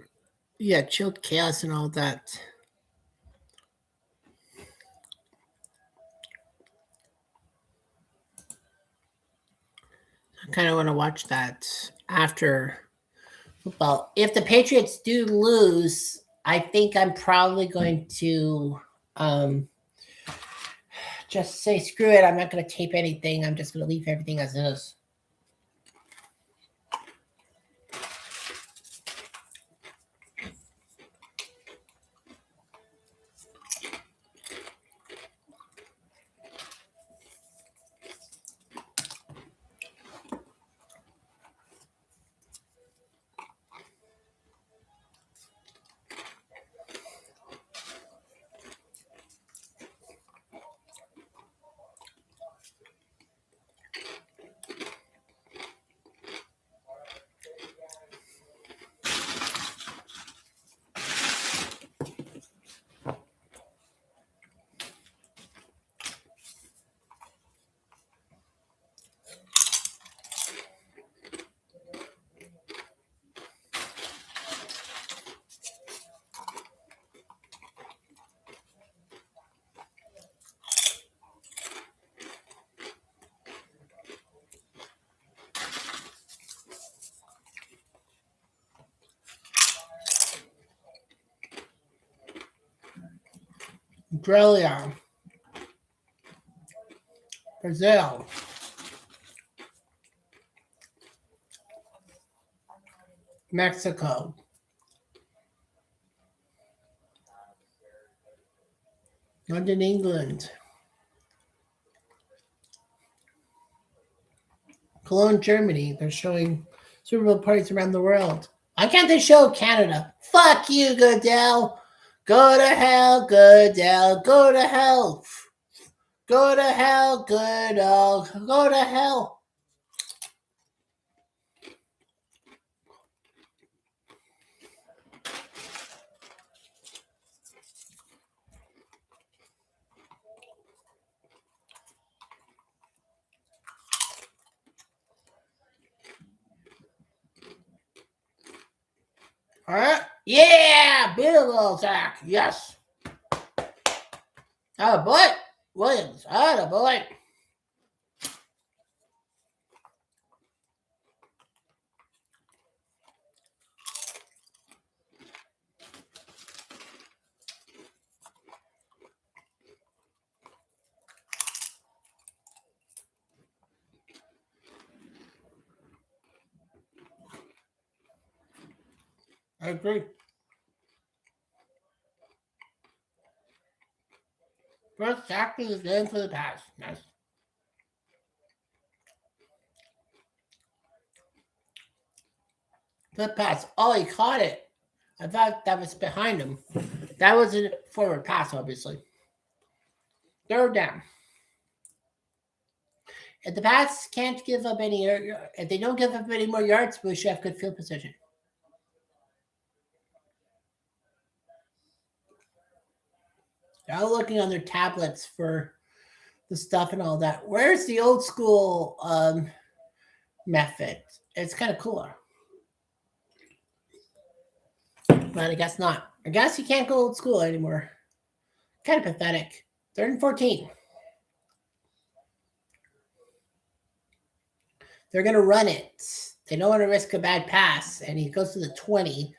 chilled chaos and all that. I kind of want to watch that after football. If the Patriots do lose, I think I'm probably going to just say screw it. I'm not going to tape anything. I'm just going to leave everything as is. Australia, Brazil, Mexico, London, England, Cologne, Germany. They're showing Super Bowl parties around the world. Why can't they show Canada? Fuck you, Goodell. Go to hell, Goodell. Go to hell. Go to hell, Goodell. Go to hell. All right. Yeah, Bill Zach. Yes. Oh boy, Williams. Oh boy. I agree. First sack of the game for the pass. Nice. Good pass. Oh, he caught it. I thought that was behind him. That was a forward pass, obviously. Third down. If the Pats can't give up any, if they don't give up any more yards, we should have good field position. They're all looking on their tablets for the stuff and all that. Where's the old school method? It's kind of cooler. But I guess not. I guess you can't go old school anymore. Kind of pathetic. 3rd and 14. They're going to run it. They don't want to risk a bad pass, and he goes to the 20.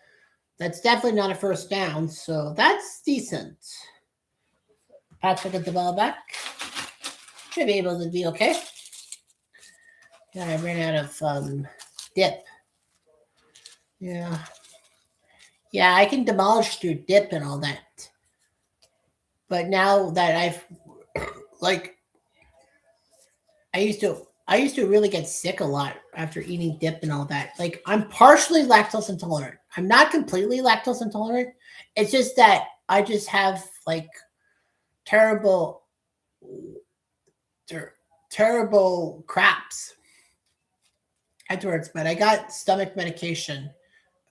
That's definitely not a first down, so that's decent. Patrick get the ball back. Should be able to be okay. Yeah, I ran out of dip. Yeah. Yeah, I can demolish your dip and all that. But now that I've I used to really get sick a lot after eating dip and all that. Like, I'm partially lactose intolerant. I'm not completely lactose intolerant. It's just that I just have like terrible craps afterwards. But I got stomach medication.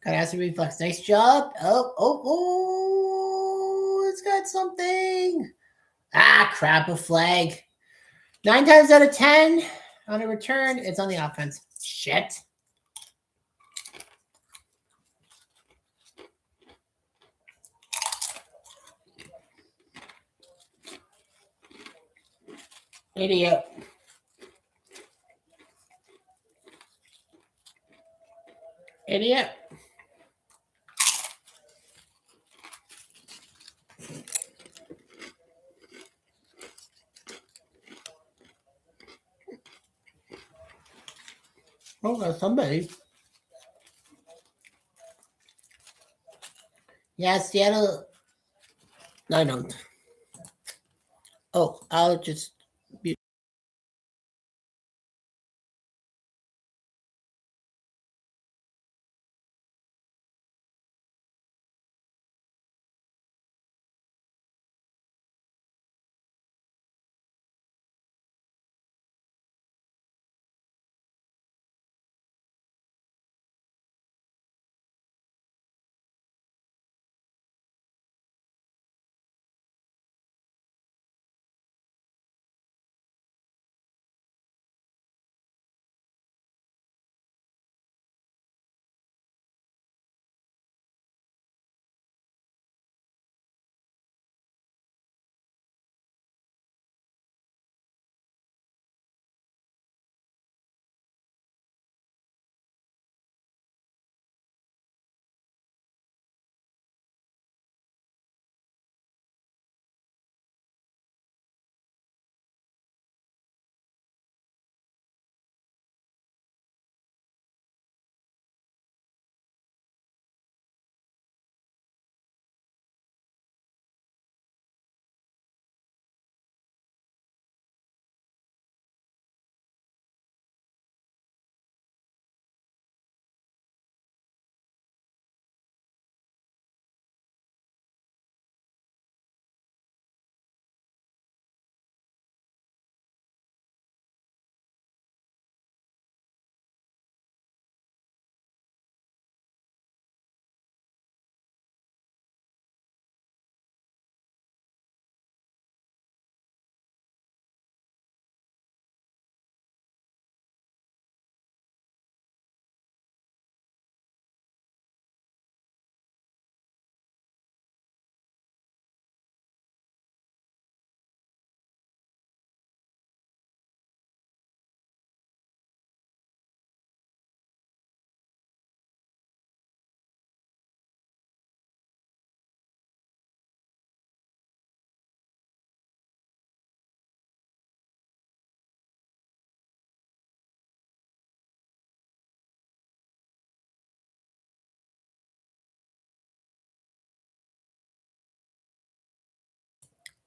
Got acid reflux. Nice job. Oh, it's got something. Ah, crap, a flag. 9 times out of 10 on a return, it's on the offense. Shit. Idiot. Idiot. Oh, that's somebody. Yeah, Seattle. No, I don't. Oh, I'll just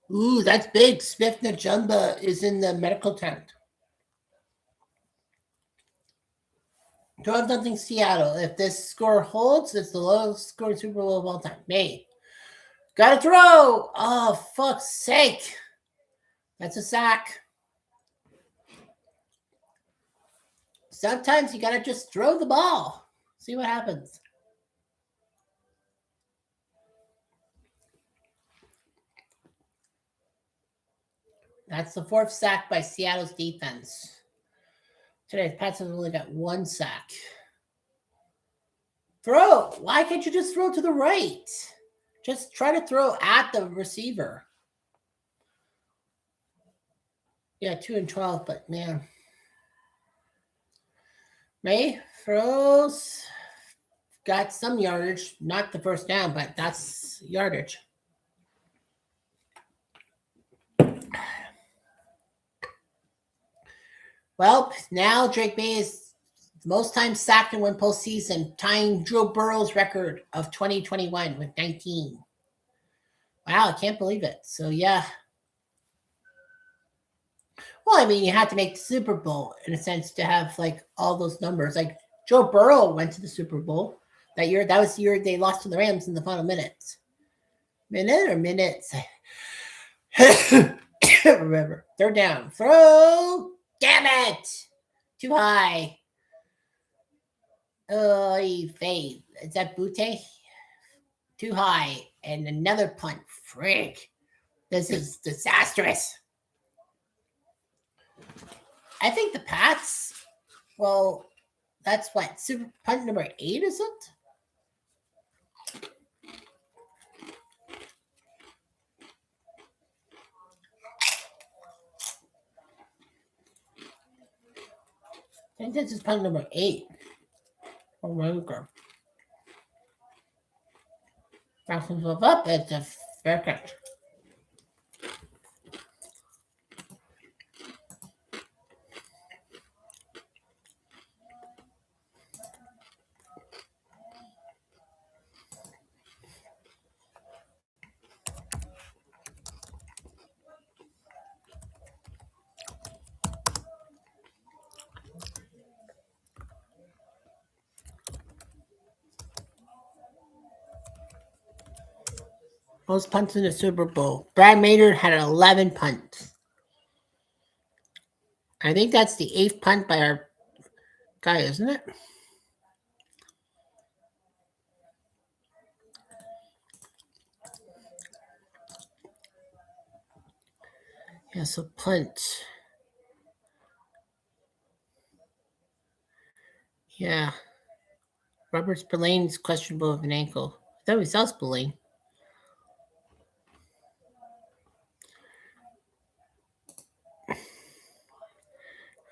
Ooh, that's big. Smith Najumba is in the medical tent. 12-0 Seattle. If this score holds, it's the lowest scoring Super Bowl of all time. May. Gotta throw! Oh, fuck's sake. That's a sack. Sometimes you gotta just throw the ball. See what happens. That's the 4th sack by Seattle's defense. Today, Pats have only got 1 sack. Throw! Why can't you just throw to the right? Just try to throw at the receiver. Yeah, 2-12, but man. May throws. Got some yardage. Not the first down, but that's yardage. Well, now Drake May is the most times sacked in one postseason, tying Joe Burrow's record of 2021 with 19. Wow, I can't believe it. So, yeah. Well, I mean, you had to make the Super Bowl, in a sense, to have, like, all those numbers. Like, Joe Burrow went to the Super Bowl that year. That was the year they lost to the Rams in the final minutes. Minutes? Remember. 3rd down. Throw. Damn it. Too high. Oh, he fade. Is that Butte? Too high. And another punt. Frick. This is disastrous. I think the Pats, well, that's what? Super punt number 8, is it? I think this is punt number 8. Oh, my God. Bounce himself up. It's a fair catch. Most punts in the Super Bowl. Brad Maynard had 11 punts. I think that's the 8th punt by our guy, isn't it? Yeah, so punt. Yeah. Robert Spillane's questionable with an ankle. I thought we saw Spillane.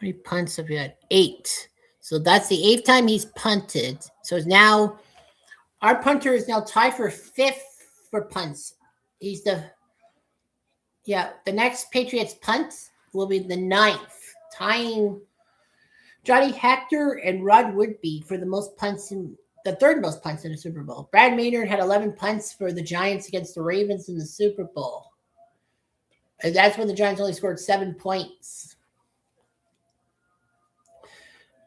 How many punts have we had? 8. So that's the 8th time he's punted. So it's now, our punter is now tied for 5th for punts. He's the next Patriots punt will be the 9th, tying Johnny Hector and Rod Woodby for the most punts in the 3rd most punts in the Super Bowl. Brad Maynard had 11 punts for the Giants against the Ravens in the Super Bowl. And that's when the Giants only scored 7 points.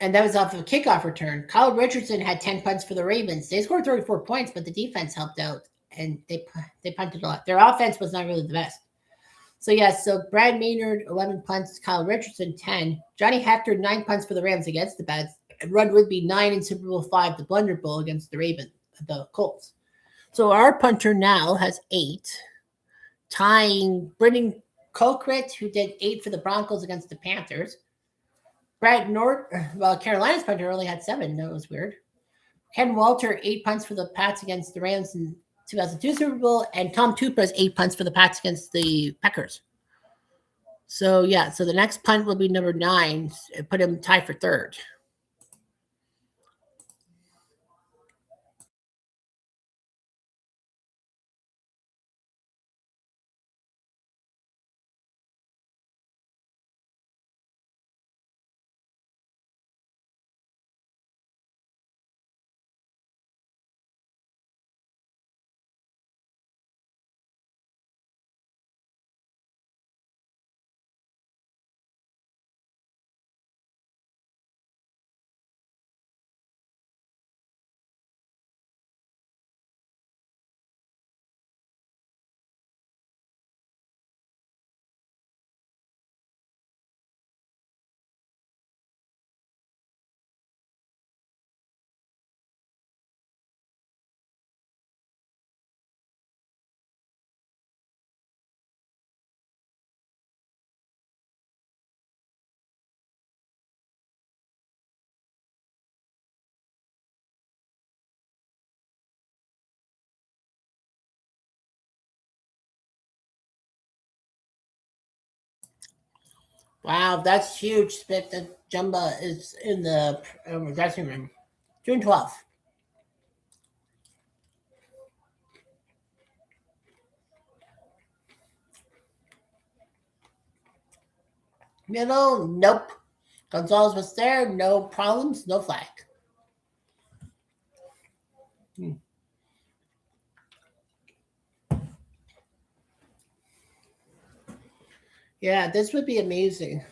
And that was off of a kickoff return. Kyle Richardson had 10 punts for the Ravens. They scored 34 points, but the defense helped out, and they punted a lot. Their offense was not really the best. So Brad Maynard, 11 punts. Kyle Richardson, 10. Johnny Hector, 9 punts for the Rams against the Beds. And Rod Woodby, 9 in Super Bowl 5, the Blunder Bowl against the Colts. So our punter now has 8, tying Brendan Colquitt, who did 8 for the Broncos against the Panthers. Carolina's punter only had 7. That was weird. Ken Walter, 8 punts for the Pats against the Rams in 2002 Super Bowl, and Tom Tupa's 8 punts for the Pats against the Packers. So the next punt will be number 9. Put him tied for 3rd. Wow, that's huge that the Jumba is in the dressing room. June 12th. Middle, nope. Gonzalez was there, no problems, no flag. Yeah, this would be amazing.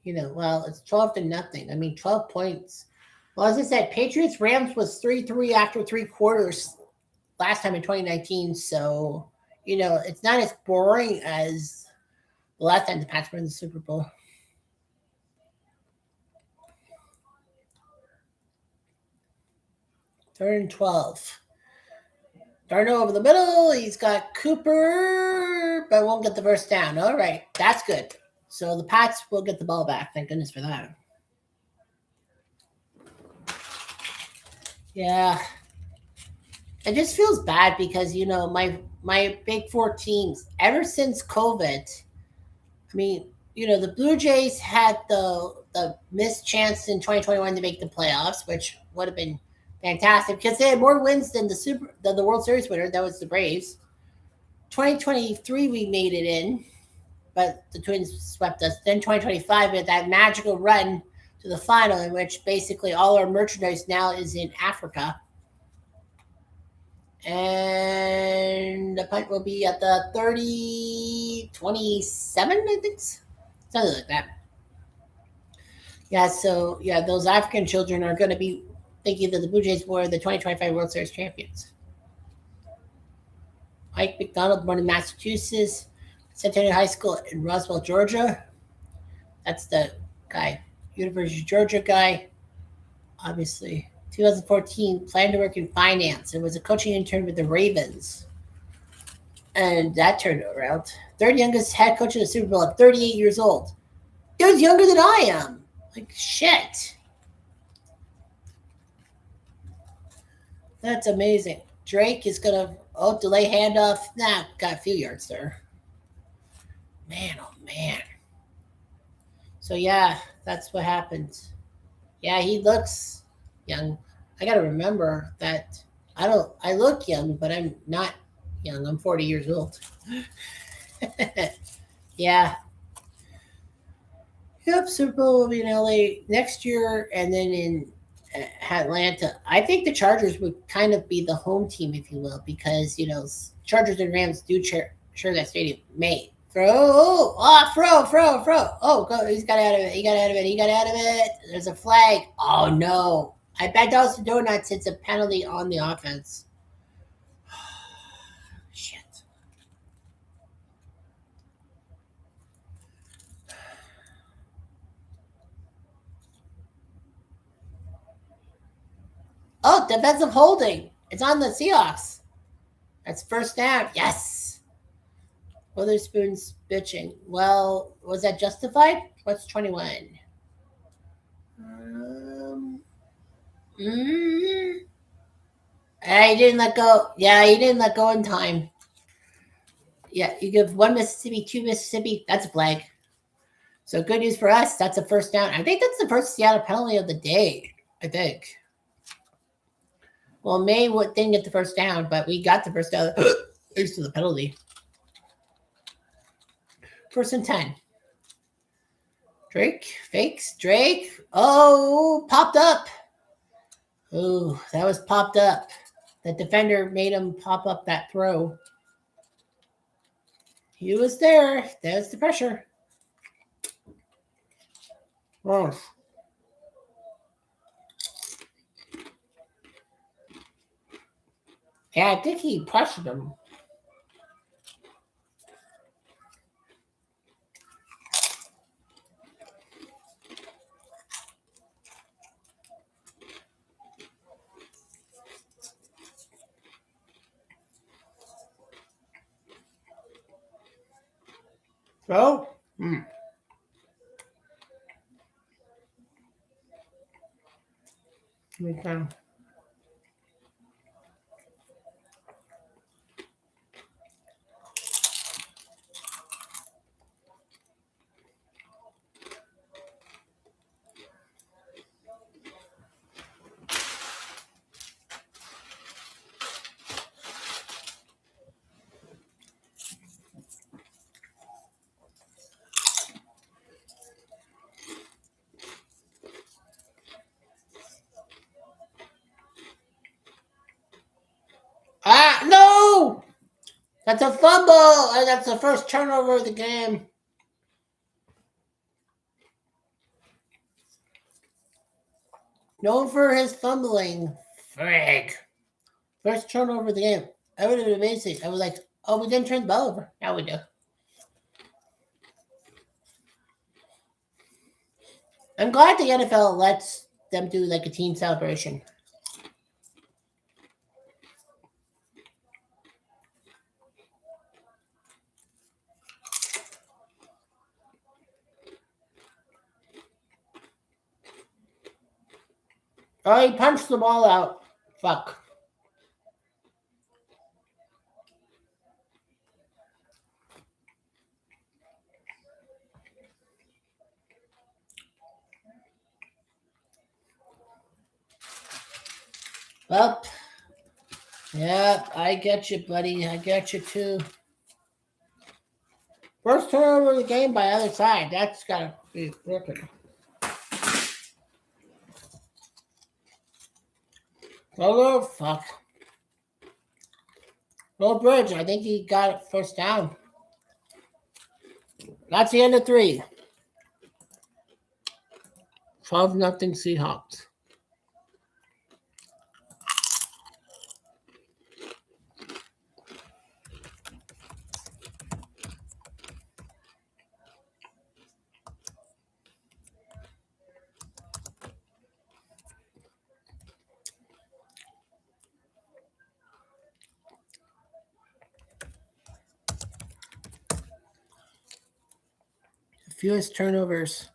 Well, it's 12 to nothing. I mean, 12 points. Well, as I said, Patriots Rams was 3-3 after 3 quarters last time in 2019. So, it's not as boring as the last time the Pats were in the Super Bowl. Third and 12. Darno over the middle. He's got Cooper, but won't get the first down. All right. That's good. So the Pats will get the ball back. Thank goodness for that. Yeah. It just feels bad because, my big four teams, ever since COVID, I mean, the Blue Jays had the missed chance in 2021 to make the playoffs, which would have been fantastic because they had more wins than the World Series winner. That was the Braves. 2023 we made it in, but the Twins swept us. Then 2025 we had that magical run to the final in which basically all our merchandise now is in Africa. And the punt will be at the 30-27, I think. Something like that. Yeah, so those African children are going to be thinking that the Blue Jays were the 2025 World Series champions. Mike McDonald, born in Massachusetts, Centennial High School in Roswell, Georgia. That's the guy, University of Georgia guy. Obviously, 2014, planned to work in finance and was a coaching intern with the Ravens. And that turned around. Third youngest head coach of the Super Bowl at 38 years old. Dude's younger than I am. Like, shit. That's amazing. Drake is going to, delay handoff. Nah, got a few yards there. Man, oh man. So, yeah, that's what happens. Yeah, he looks young. I got to remember that I look young, but I'm not young. I'm 40 years old. Yeah. Yep, Super Bowl will be in LA next year and then in Atlanta. I think the Chargers would kind of be the home team, if you will, because, Chargers and Rams do share that stadium. May. Throw. Throw. Oh, go. He's got out of it. He got out of it. There's a flag. Oh, no. I bet those donuts. It's a penalty on the offense. Shit. Oh, defensive holding. It's on the Seahawks. That's first down. Yes. Witherspoon's bitching. Well, was that justified? What's 21? He didn't let go. Yeah, he didn't let go in time. Yeah, you give one Mississippi, two Mississippi. That's a flag. So good news for us. That's a first down. I think that's the first Seattle penalty of the day. I think. Well, May didn't get the first down, but we got the first down thanks to the penalty. First and 10. Drake fakes. Drake. Oh, popped up. Oh, that was popped up. The defender made him pop up that throw. He was there. There's the pressure. Oh. Yeah, I think he pressured him. So? Okay. That's a fumble, and that's the first turnover of the game. Known for his fumbling. Frig. First turnover of the game. I would have been amazing. I was like, oh, we didn't turn the ball over. Now we do. I'm glad the NFL lets them do like a team celebration. Oh, he punched the ball out. Fuck. Well, yeah, I get you, buddy. I get you too. First turnover of the game by other side. That's gotta be wicked. Oh, fuck. Low Bridge, I think he got it first down. That's the end of 3. 12-0 Seahawks. Fewest turnovers.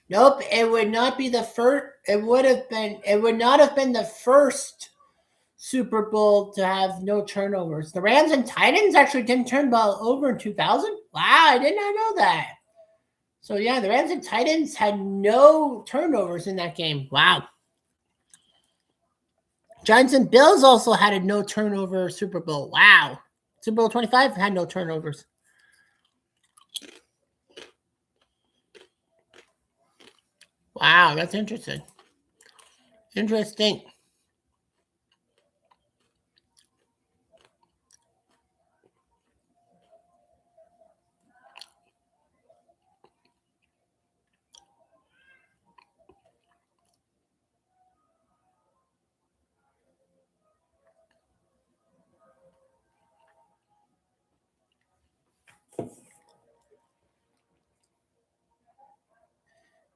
Nope, it would not be the first. It would not have been the first Super Bowl to have no turnovers. The Rams and Titans actually didn't turn the ball over in 2000. Wow, I did not know that. So yeah, the Rams and Titans had no turnovers in that game. Wow. Giants and Bills also had a no turnover Super Bowl. Wow. Super Bowl 25 had no turnovers. Wow, that's interesting. Interesting.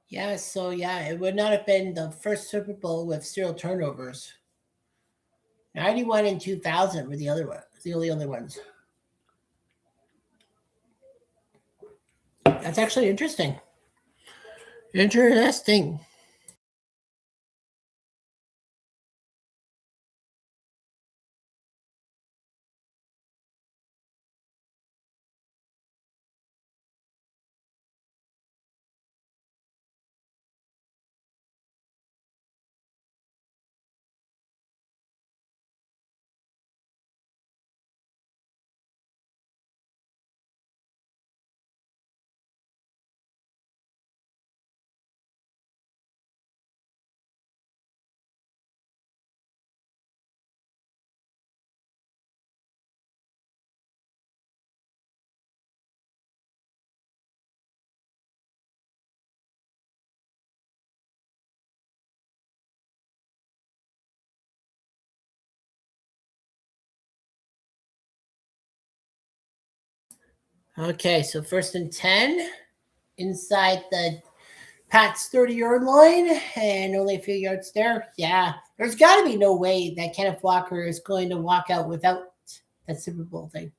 Yeah, so yeah, it would not have been the first Super Bowl with 0 turnovers. 91 and 2000 were the only other ones. That's actually interesting. Interesting. Okay, so 1st and 10 inside the Pat's 30-yard line and only a few yards there. Yeah, there's got to be no way that Kenneth Walker is going to walk out without that Super Bowl thing.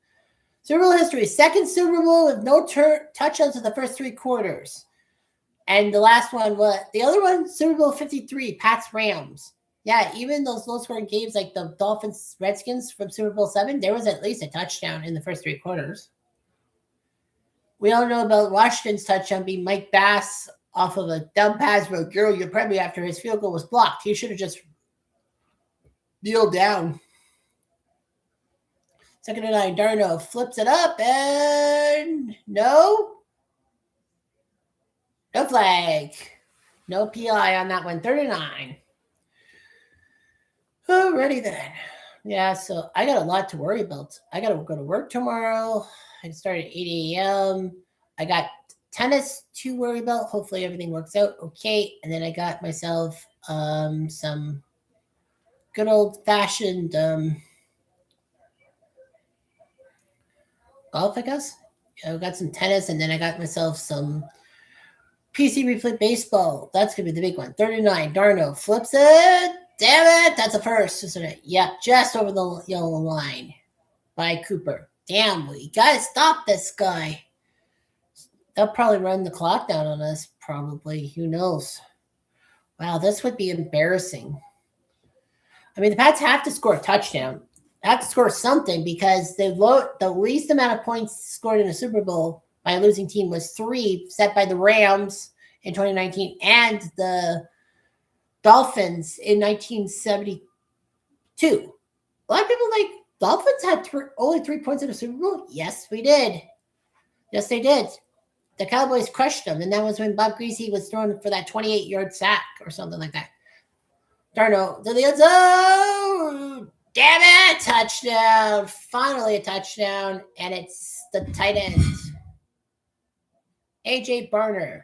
Super Bowl history, second Super Bowl with no touchdowns in the first 3 quarters. And the last one, the other one, Super Bowl 53, Pats Rams. Yeah, even those low-scoring games like the Dolphins Redskins from Super Bowl 7, there was at least a touchdown in the first 3 quarters. We all know about Washington's touchdown being Mike Bass off of a dumb pass for Guru Premier after his field goal was blocked. He should have just kneeled down. 2nd and 9, Darno flips it up and no flag. No PI on that one. 39. Alrighty then. Yeah, so I got a lot to worry about. I got to go to work tomorrow. I start at 8 a.m. I got tennis to worry about. Hopefully everything works out okay. And then I got myself some good old-fashioned golf, I guess. I got some tennis, and then I got myself some PC replay baseball. That's going to be the big one. 39, Darno flips it. Damn it, that's a first, isn't it? Yep, just over the yellow line by Cooper. Damn, we got to stop this guy. They'll probably run the clock down on us, probably. Who knows? Wow, this would be embarrassing. I mean, the Pats have to score a touchdown. They have to score something because the least amount of points scored in a Super Bowl by a losing team was 3, set by the Rams in 2019 and the Dolphins in 1972. A lot of people like Dolphins had only 3 points in a Super Bowl. Yes, we did. Yes, they did. The Cowboys crushed them, and that was when Bob Greasy was thrown for that 28-yard sack or something like that. Darno to the end zone. Damn it! Touchdown. Finally a touchdown, and it's the tight end, A.J. Barner.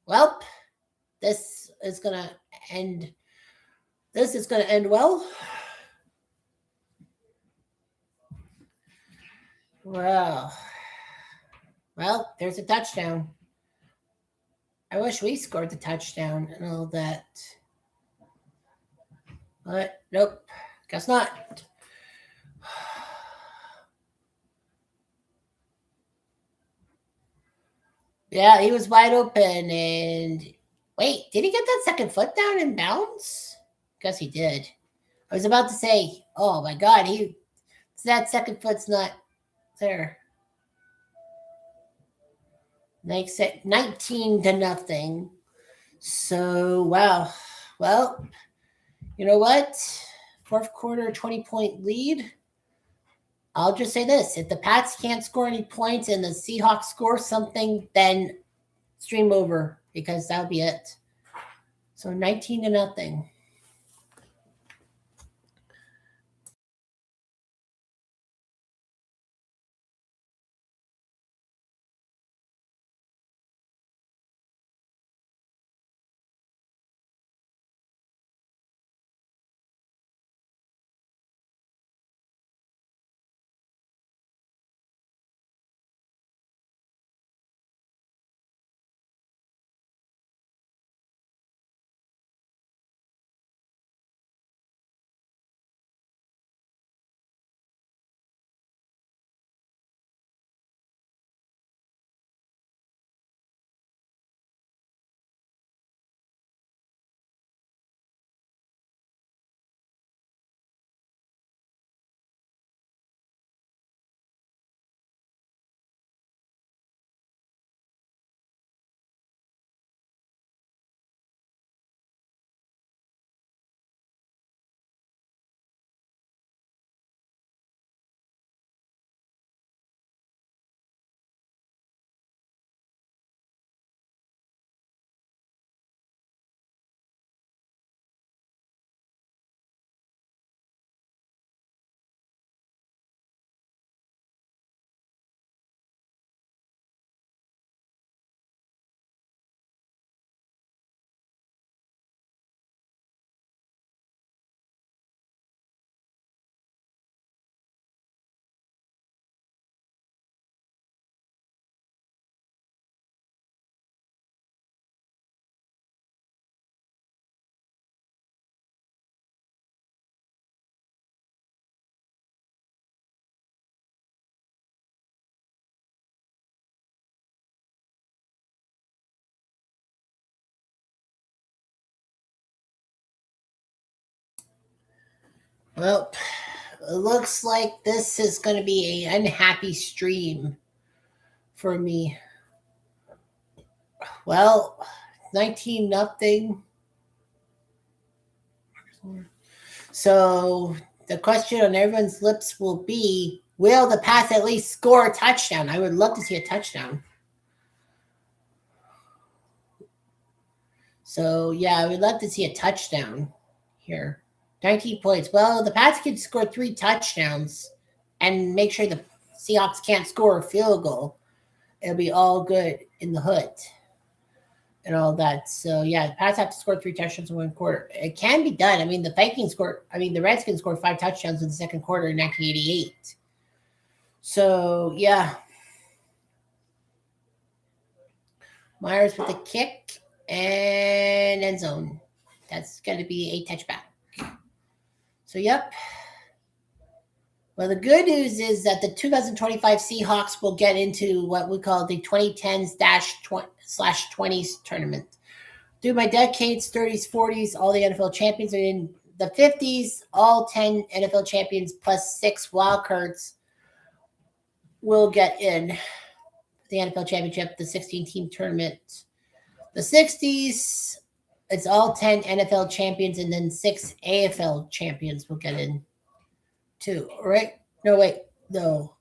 Well, this is going to end well. Well, there's a touchdown. I wish we scored the touchdown and all that. But nope, guess not. Yeah, he was wide open. And wait, did he get that second foot down in bounds? Guess he did. I was about to say, oh my God, that second foot's not there. Makes it 19-0. So, wow. Well, you know what? 4th quarter, 20-point lead. I'll just say this. If the Pats can't score any points and the Seahawks score something, then stream over because that'll be it. So 19-0. Well, it looks like this is going to be an unhappy stream for me. Well, 19 nothing. So the question on everyone's lips will be, will the Pats at least score a touchdown? I would love to see a touchdown. So, yeah, I would love to see a touchdown here. 19 points. Well, the Pats could score 3 touchdowns and make sure the Seahawks can't score a field goal. It'll be all good in the hood and all that. So, yeah, the Pats have to score 3 touchdowns in 1 quarter. It can be done. I mean, the Redskins scored 5 touchdowns in the second quarter in 1988. So, yeah. Myers with the kick and end zone. That's going to be a touchback. So, yep. Well, the good news is that the 2025 Seahawks will get into what we call the 2010s/20s tournament. Through my decades, 30s, 40s, all the NFL champions are in the 50s. All 10 NFL champions plus 6 wildcards will get in the NFL championship, the 16-team tournament. The 60s, it's all 10 NFL champions, and then 6 AFL champions will get in too, right? No, wait, no.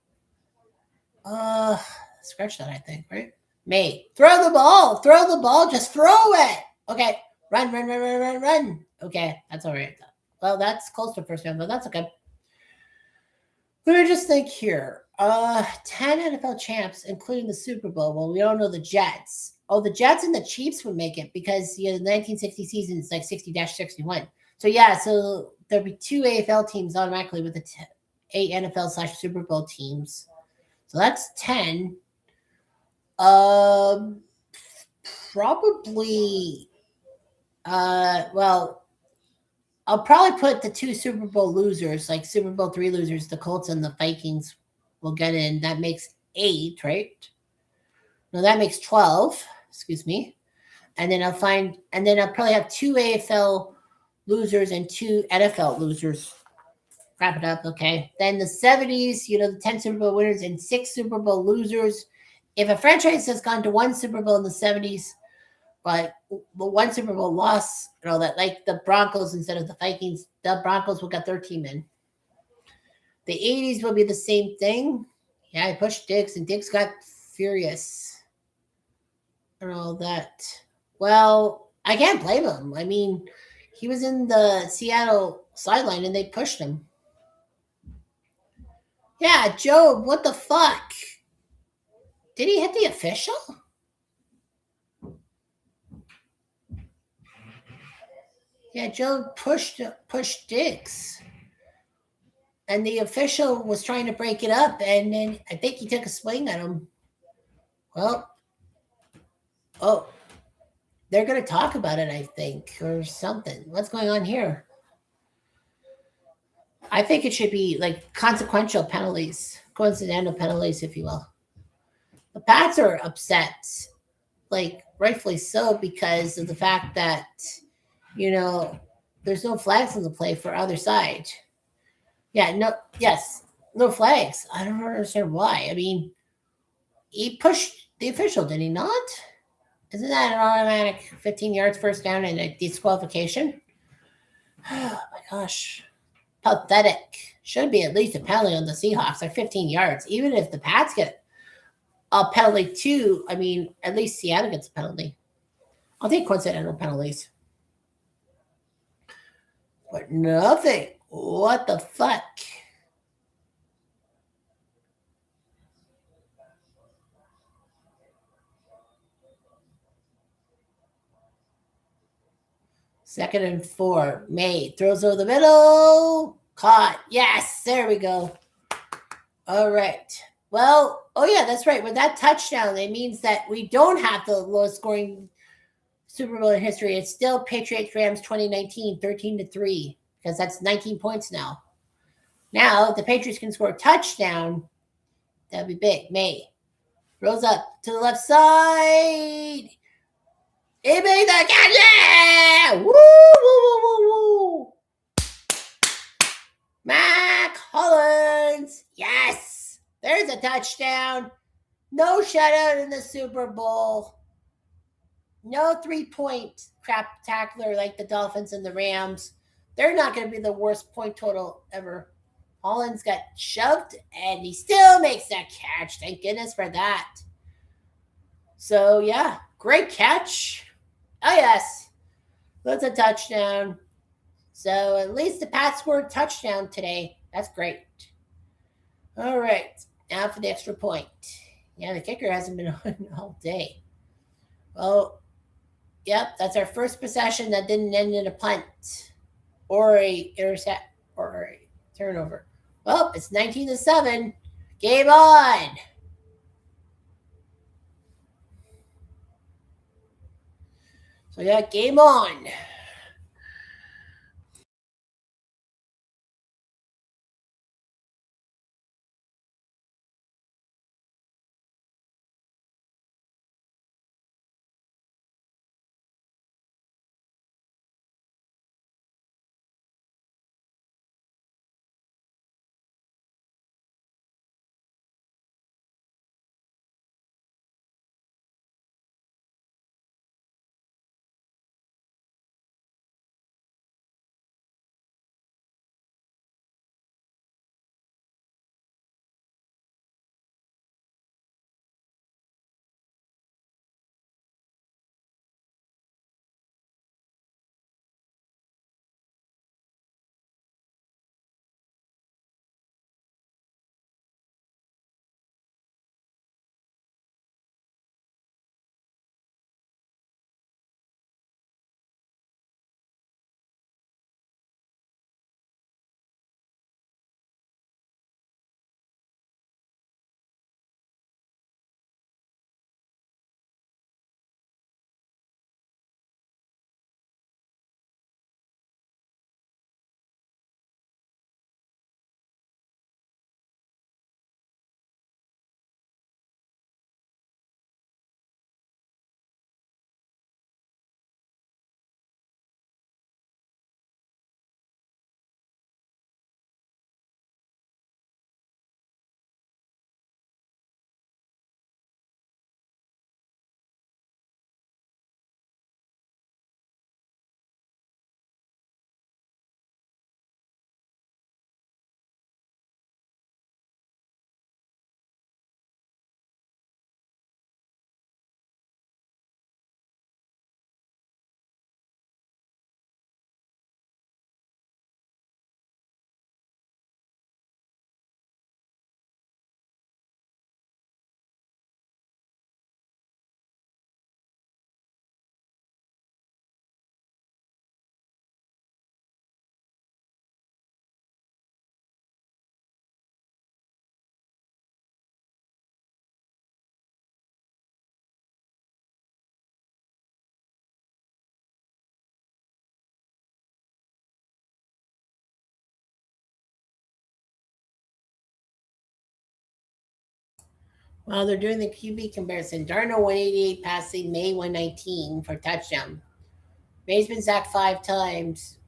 Scratch that, I think, right? May. Throw the ball, just throw it. Okay, run. Okay, that's all right. Well, that's close to first down, but that's okay. Let me just think here. 10 NFL champs, including the Super Bowl. Well, we don't know the Jets. Oh, the Jets and the Chiefs would make it because the 1960 season is like 60-61. So, yeah, so there'll be 2 AFL teams automatically with the 8 NFL/Super Bowl teams. So that's 10. Probably, well, I'll probably put the 2 Super Bowl losers, like Super Bowl 3 losers, the Colts and the Vikings will get in. That makes 8, right? No, that makes 12. Excuse me. And then I'll probably have 2 AFL losers and 2 NFL losers. Wrap it up, okay? Then the 70s, the 10 Super Bowl winners and 6 Super Bowl losers. If a franchise has gone to 1 Super Bowl in the 70s, but 1 Super Bowl loss and all that, like the Broncos instead of the Vikings, the Broncos will get their team in. The 80s will be the same thing. Yeah, I pushed Diggs, and Diggs got furious and all that. Well, I can't blame him. I mean, he was in the Seattle sideline, and they pushed him. Yeah, Joe, what the fuck? Did he hit the official? Yeah, Joe pushed Diggs. And the official was trying to break it up, and then I think he took a swing at him. Well, they're going to talk about it, I think, or something. What's going on here? I think it should be like consequential penalties, coincidental penalties, if you will. The Pats are upset, like rightfully so, because of the fact that, there's no flags on the play for either side. Yeah, no flags. I don't understand why. I mean, he pushed the official, did he not? Isn't that an automatic 15 yards first down and a disqualification? Oh my gosh. Pathetic. Should be at least a penalty on the Seahawks, like 15 yards. Even if the Pats get a penalty too, I mean, at least Seattle gets a penalty. I'll take coincidental penalties. But nothing. What the fuck? Second and 4. May throws over the middle. Caught. Yes, there we go. All right. Well, yeah, that's right. With that touchdown, it means that we don't have the lowest scoring Super Bowl in history. It's still Patriots Rams 2019, 13-3, because that's 19 points now. Now, if the Patriots can score a touchdown, that'd be big. May rolls up to the left side. He made the catch! Yeah! Woo, woo, woo, woo, woo. a touchdown. No shutout in the Super Bowl. No 3-point crap tackler like the Dolphins and the Rams. They're not going to be the worst point total ever. Hollins got shoved, and he still makes that catch. Thank goodness for that. So, yeah, great catch. Oh, yes. That's a touchdown. So, at least the Pats scored a touchdown today. That's great. All right. Now for the extra point. Yeah, the kicker hasn't been on all day. Well, yep, that's our first possession that didn't end in a punt or a intercept or a turnover. Well, it's 19-7. Game on. So yeah, game on. Well, they're doing the QB comparison. Darnold 188 passing, May 119 for touchdown. May's been sacked 5 times.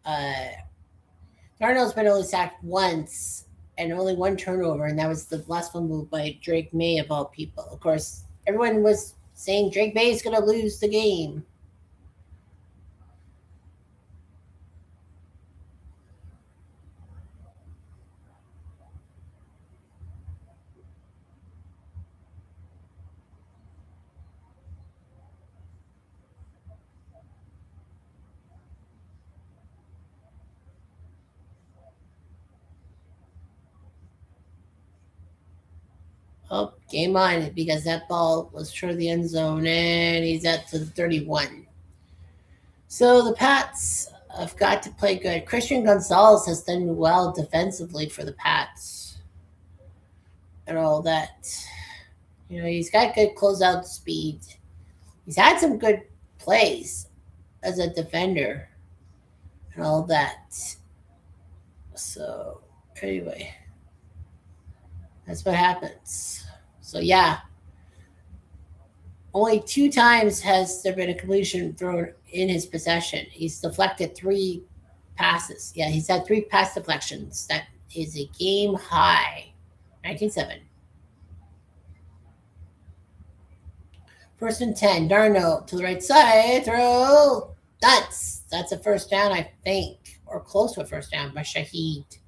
Darnold's been only sacked once and only 1 turnover, and that was the last one moved by Drake May of all people. Of course, everyone was saying Drake May is going to lose the game. Oh, game on, because that ball was toward the end zone, and he's at the 31. So the Pats have got to play good. Christian Gonzalez has done well defensively for the Pats and all that. You know, he's got good closeout speed. He's had some good plays as a defender and all that. So, anyway, that's what happens. So, yeah. Only 2 times has there been a completion thrown in his possession. He's deflected 3 passes. Yeah, he's had 3 pass deflections. That is a game high. 19-7. First and 10. Darno to the right side. Throw. That's a first down, I think. Or close to a first down by Shaheed.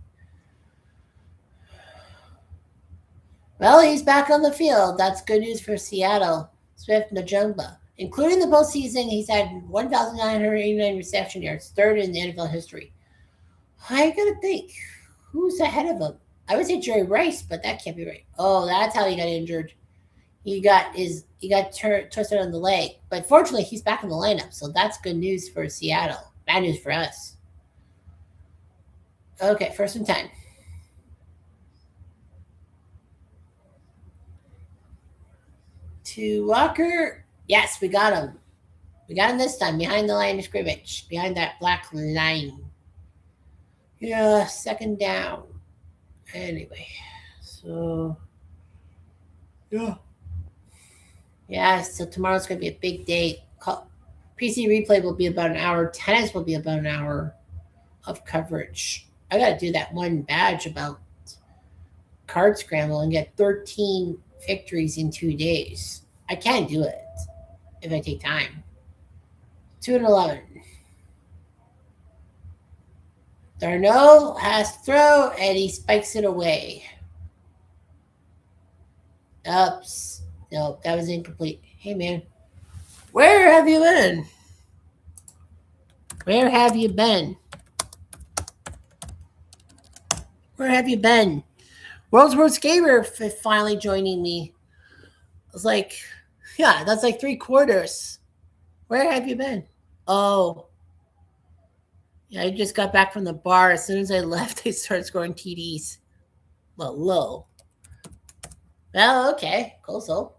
Well, he's back on the field. That's good news for Seattle. Swift Najungba. Including the postseason, he's had 1,989 reception yards, third in the NFL history. I gotta think. Who's ahead of him? I would say Jerry Rice, but that can't be right. Oh, that's how he got injured. He got twisted on the leg. But fortunately, he's back in the lineup, so that's good news for Seattle. Bad news for us. Okay, first and 10. To Walker. Yes, we got him. We got him this time, behind the line of scrimmage, behind that black line. Yeah, second down. Anyway, so yeah. Yeah, so tomorrow's going to be a big day. PC replay will be about an hour. Tennis will be about an hour of coverage. I got to do that one badge about card scramble and get 13 victories in 2 days. I can do it if I take time. 2-11. Darno has to throw, and he spikes it away. Oops. Nope, that was incomplete. Hey, man. Where have you been? Where have you been? Where have you been? World's Worst Gamer finally joining me. I was like, yeah, that's like 3 quarters. Where have you been? Oh. Yeah, I just got back from the bar. As soon as I left, they started scoring TDs. Well, low. Well, okay. Cool, so.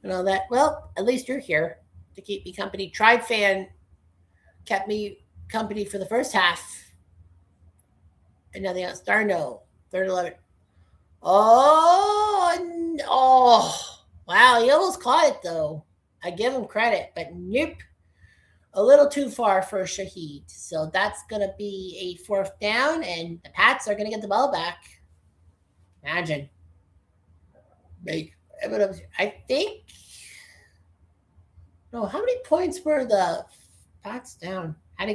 And all that. Well, at least you're here to keep me company. Tribe Fan kept me company for the first half. And nothing else. Darno, 3-11. Oh, wow. He almost caught it, though. I give him credit, but nope. A little too far for Shaheed. So that's going to be a fourth down, and the Pats are going to get the ball back. Imagine. I think. No, how many points were the Pats down? I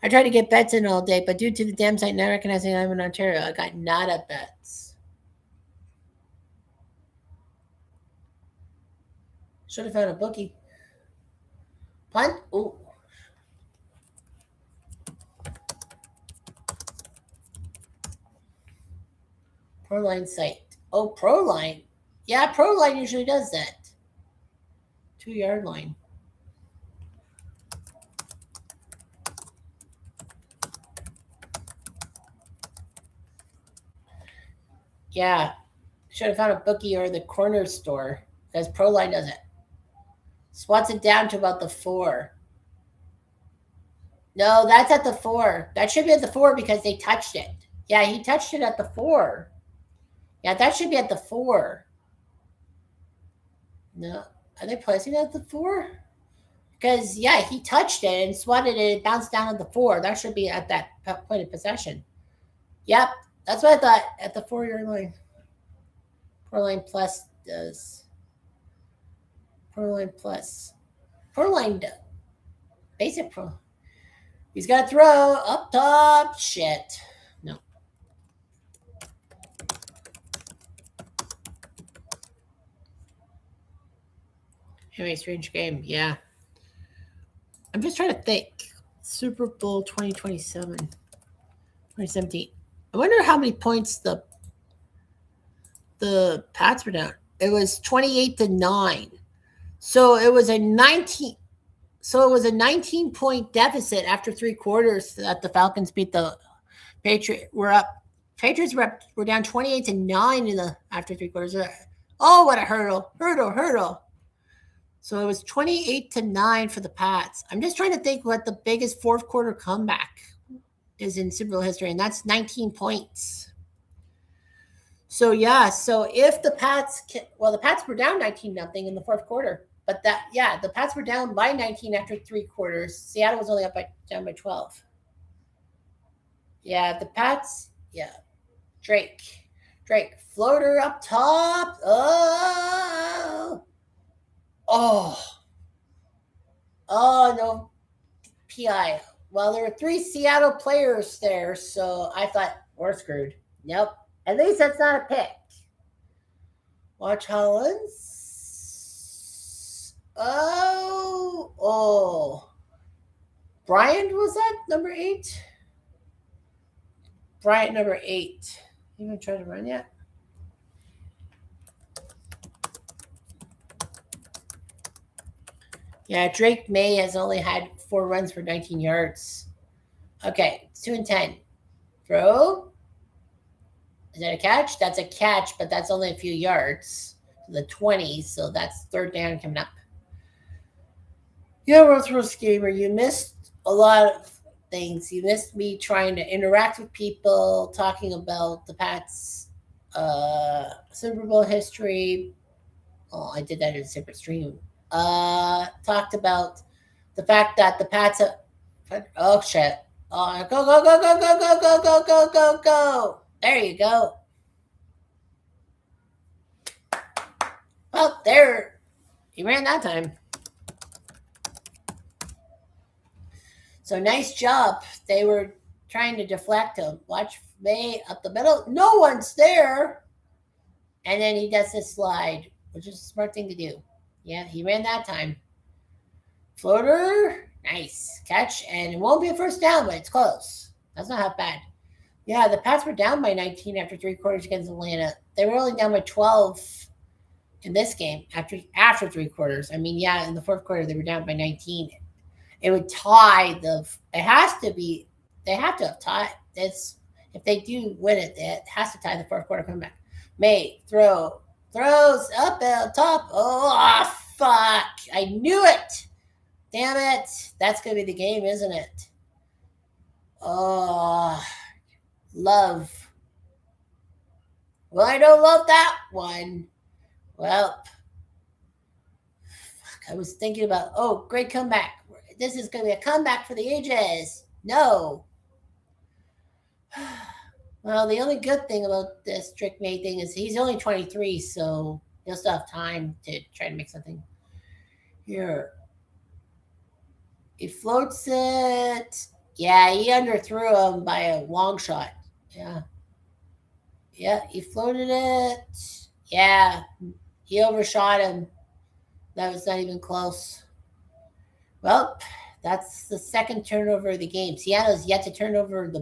tried to get bets in all day, but due to the damn site not recognizing I'm in Ontario, I got nada bets. Should have found a bookie. Punt? Ooh. Proline site. Oh, Proline. Yeah, Proline usually does that. 2-yard line. Yeah. Should have found a bookie or the corner store, because Proline does it. Swats it down to about the 4. No, that's at the 4. That should be at the 4 because they touched it. Yeah, he touched it at the 4. Yeah, that should be at the 4. No. Are they placing it at the 4? Because, yeah, he touched it and swatted it. It bounced down at the 4. That should be at that point of possession. Yep. That's what I thought, at the 4-yard line. Proline Plus does. Proline Plus. Proline does. Basic Pro. He's got to throw up top. Shit. No. Anyway, strange game. Yeah. I'm just trying to think. Super Bowl 2017. I wonder how many points the Pats were down. It was 28-9. So it was a 19-point deficit after 3 quarters that the Falcons beat the Patriots. Patriots were down 28-9 after 3 quarters. Oh, what a hurdle. So it was 28-9 for the Pats. I'm just trying to think what the biggest fourth quarter comeback is in Super Bowl history, and that's 19 points. So, yeah, so if the Pats the Pats were down 19-0 in the fourth quarter. But the Pats were down by 19 after 3 quarters. Seattle was only down by 12. Yeah, the Pats, yeah. Drake, floater up top. Oh! Oh no, PI. Well, there were 3 Seattle players there, so I thought we're screwed. Nope. At least that's not a pick. Watch Hollins. Oh. Bryant was that number 8? Bryant number 8. You even tried to run yet? Yeah, Drake May has only had 4 runs for 19 yards. Okay, 2 and 10. Throw. Is that a catch? That's a catch, but that's only a few yards. The 20, so that's 3rd down coming up. Yeah, Rose Gamer, you missed a lot of things. You missed me trying to interact with people, talking about the Pats Super Bowl history. Oh, I did that in a separate stream. Talked about the fact that the Pats oh shit. Oh, go, go, go, go, go, go, go, go, go, go, go. There you go. Well, there. He ran that time. So nice job. They were trying to deflect him. Watch May up the middle. No one's there. And then he does this slide, which is a smart thing to do. Yeah, he ran that time. Floater. Nice catch. And it won't be a first down, but it's close. That's not half bad. Yeah, the Pats were down by 19 after 3 quarters against Atlanta. They were only down by 12 in this game after 3 quarters. I mean, yeah, in the 4th quarter, they were down by 19. It would tie it has to be, they have to have tied this. If they do win it, it has to tie the 4th quarter comeback. May throws up at top. Oh, fuck. I knew it. Damn it. That's going to be the game, isn't it? Oh, love. Well, I don't love that one. Well, fuck, I was thinking about, great comeback. This is going to be a comeback for the ages. No. Well, the only good thing about this Drake May thing is he's only 23, so he'll still have time to try to make something. Here. He floats it. Yeah, he underthrew him by a long shot. Yeah. Yeah, he floated it. Yeah, he overshot him. That was not even close. Well, that's the 2nd turnover of the game. Seattle's yet to turn over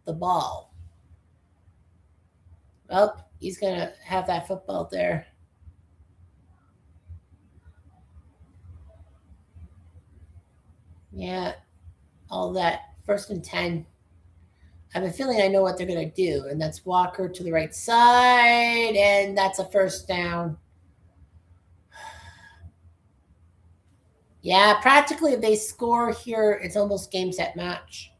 the ball. Well, he's going to have that football there. Yeah, all that. 1st and 10. I have a feeling I know what they're going to do, and that's Walker to the right side, and that's a 1st down. Yeah, practically if they score here, it's almost game, set, match.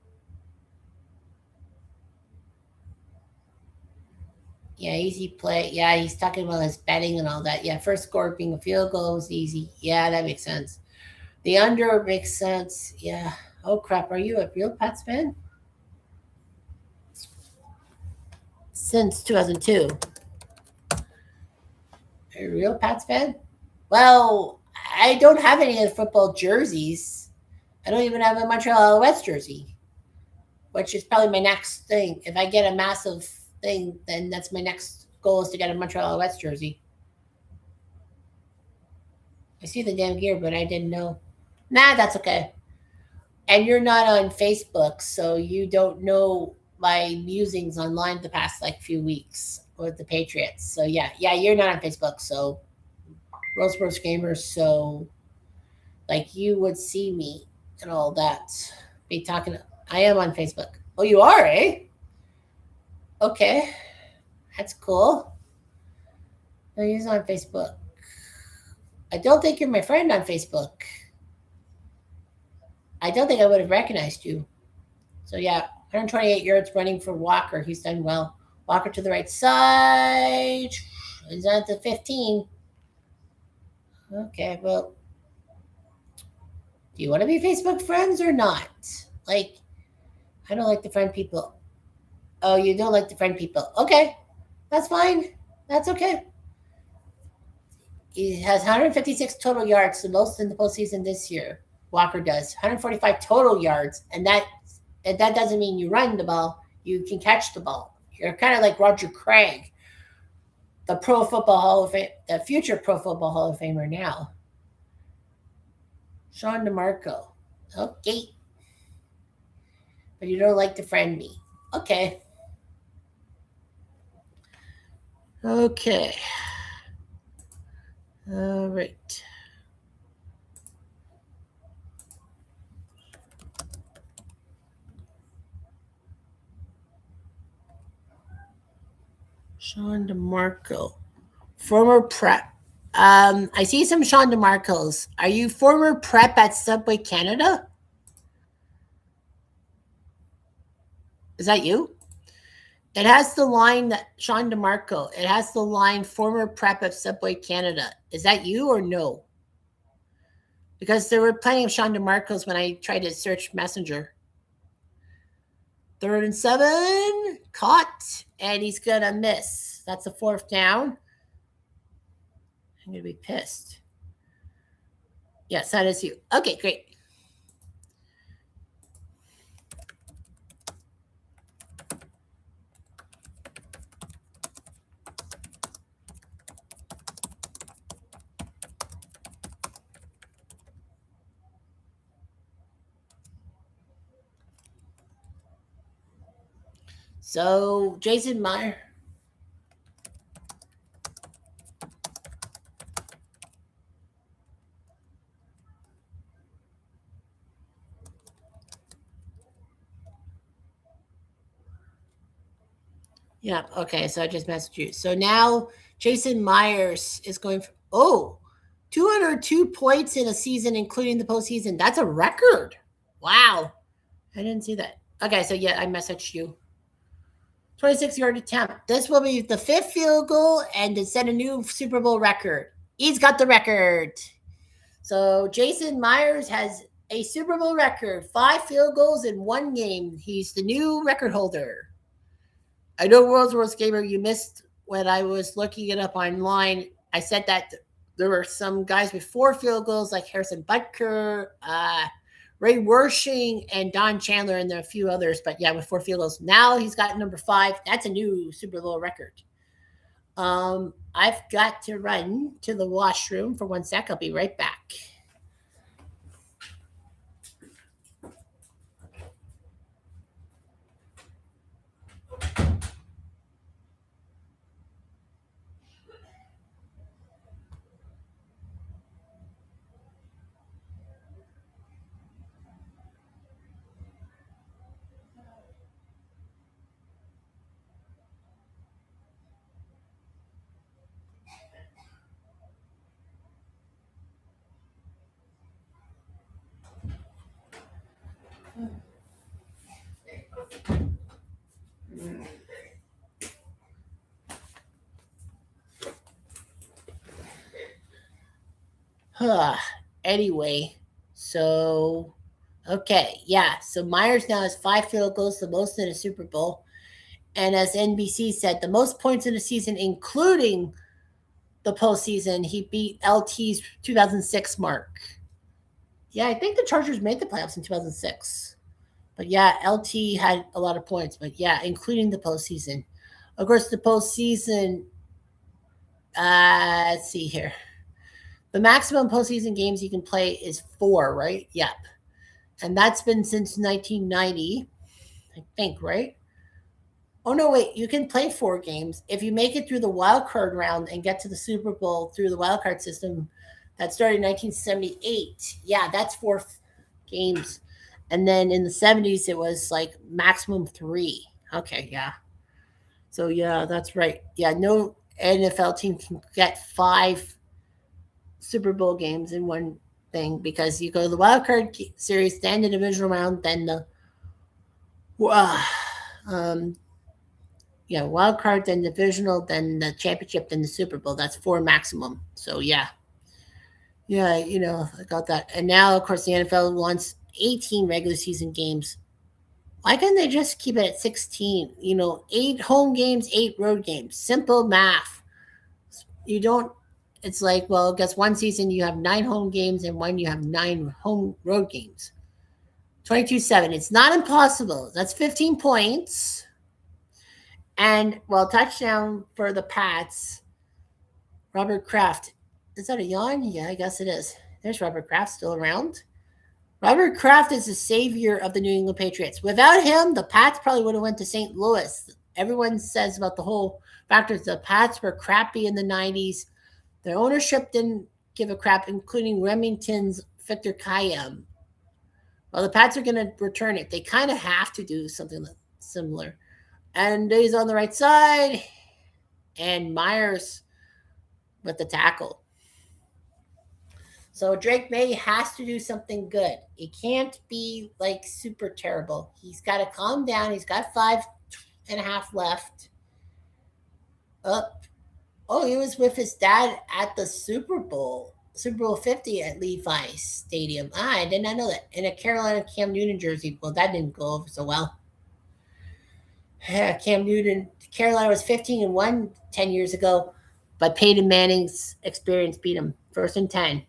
Yeah, easy play. Yeah, he's talking about his betting and all that. Yeah, first score being a field goal is easy. Yeah, that makes sense. The under makes sense. Yeah. Oh, crap. Are you a real Pats fan? Since 2002. A real Pats fan? Well, I don't have any of the football jerseys. I don't even have a Montreal Alouettes jersey, which is probably my next thing. If I get a massive thing, then that's my next goal is to get a Montreal Alouettes jersey. I see the damn gear, but I didn't know. Nah, that's okay. And you're not on Facebook, so you don't know my musings online the past few weeks with the Patriots. So yeah, you're not on Facebook, so World Sports Gamers, so you would see me and all that. Be talking. I am on Facebook. Oh, you are, eh? Okay, that's cool. No, you're on Facebook. I don't think you're my friend on Facebook. I don't think I would have recognized you. So yeah, 128 yards running for Walker. He's done well. Walker to the right side. He's at the 15. Okay, well, do you want to be Facebook friends or not? I don't like to friend people. Oh, you don't like to friend people. Okay, that's fine. That's okay. He has 156 total yards, the most in the postseason this year. Walker does 145 total yards, and that doesn't mean you run the ball. You can catch the ball. You're kind of like Roger Craig, the Pro Football Hall of Fame, the future Pro Football Hall of Famer now. Sean DeMarco. Okay. But you don't like to friend me. Okay. Okay. All right. Sean DeMarco. Former prep. I see some Sean DeMarcos. Are you former prep at Subway Canada? Is that you? It has the line that Sean DeMarco. It has the line former prep at Subway Canada. Is that you or no? Because there were plenty of Sean DeMarcos when I tried to search Messenger. 3rd and 7, caught, and he's gonna miss. That's a 4th down. I'm gonna be pissed. Yes, that is you. Okay, great. So, Jason Meyer. Yeah, okay, so I just messaged you. So now Jason Myers is going for, 202 points in a season, including the postseason. That's a record. Wow. I didn't see that. Okay, so yeah, I messaged you. 26-yard attempt. This will be the 5th field goal and to set a new Super Bowl record. He's got the record. So Jason Myers has a Super Bowl record, 5 field goals in 1 game. He's the new record holder. I know World's Worst Gamer, you missed when I was looking it up online. I said that there were some guys with 4 field goals like Harrison Butker, Ray Wershing, and Don Chandler, and there are a few others. But yeah, with 4 field goals. Now he's got number 5. That's a new Super Bowl record. I've got to run to the washroom for 1 sec. I'll be right back. Anyway, so okay, yeah. So Myers now has 5 field goals, the most in a Super Bowl. And as NBC said, the most points in a season, including the postseason. He beat LT's 2006 mark. Yeah, I think the Chargers made the playoffs in 2006. But yeah, LT had a lot of points. But yeah, including the postseason. Of course, the postseason, let's see here. The maximum postseason games you can play is 4, right? Yep. And that's been since 1990, I think, right? Oh, no, wait. You can play 4 games. If you make it through the wild card round and get to the Super Bowl through the wild card system, that started in 1978. Yeah, that's 4 games. And then in the 70s, it was like maximum 3. Okay, yeah. So, yeah, that's right. Yeah, no NFL team can get 5 Super Bowl games in one thing because you go to the wild card series, then the divisional round, then the wild card, then divisional, then the championship, then the Super Bowl. That's 4 maximum. So yeah, I got that. And now, of course, the NFL wants 18 regular season games. Why can't they just keep it at 16? 8 home games, 8 road games. Simple math. You don't. it's like, well, guess one season you have 9 home games and one you have 9 home road games. 22-7. It's not impossible. That's 15 points. And, well, touchdown for the Pats. Robert Kraft. Is that a yawn? Yeah, I guess it is. There's Robert Kraft still around. Robert Kraft is the savior of the New England Patriots. Without him, the Pats probably would have went to St. Louis. Everyone says about the whole factors. The Pats were crappy in the 90s. Their ownership didn't give a crap, including Remington's Victor Kayam. Well, the Pats are going to return it. They kind of have to do something similar. And he's on the right side. And Myers with the tackle. So Drake May has to do something good. It can't be like super terrible. He's got to calm down. He's got 5.5 left. Up. Oh, he was with his dad at the Super Bowl 50 at Levi's Stadium. I did not know that. In a Carolina Cam Newton jersey. Well, that didn't go over so well. Yeah, Cam Newton. Carolina was 15-1 10 years ago, but Peyton Manning's experience beat him. 1st and 10.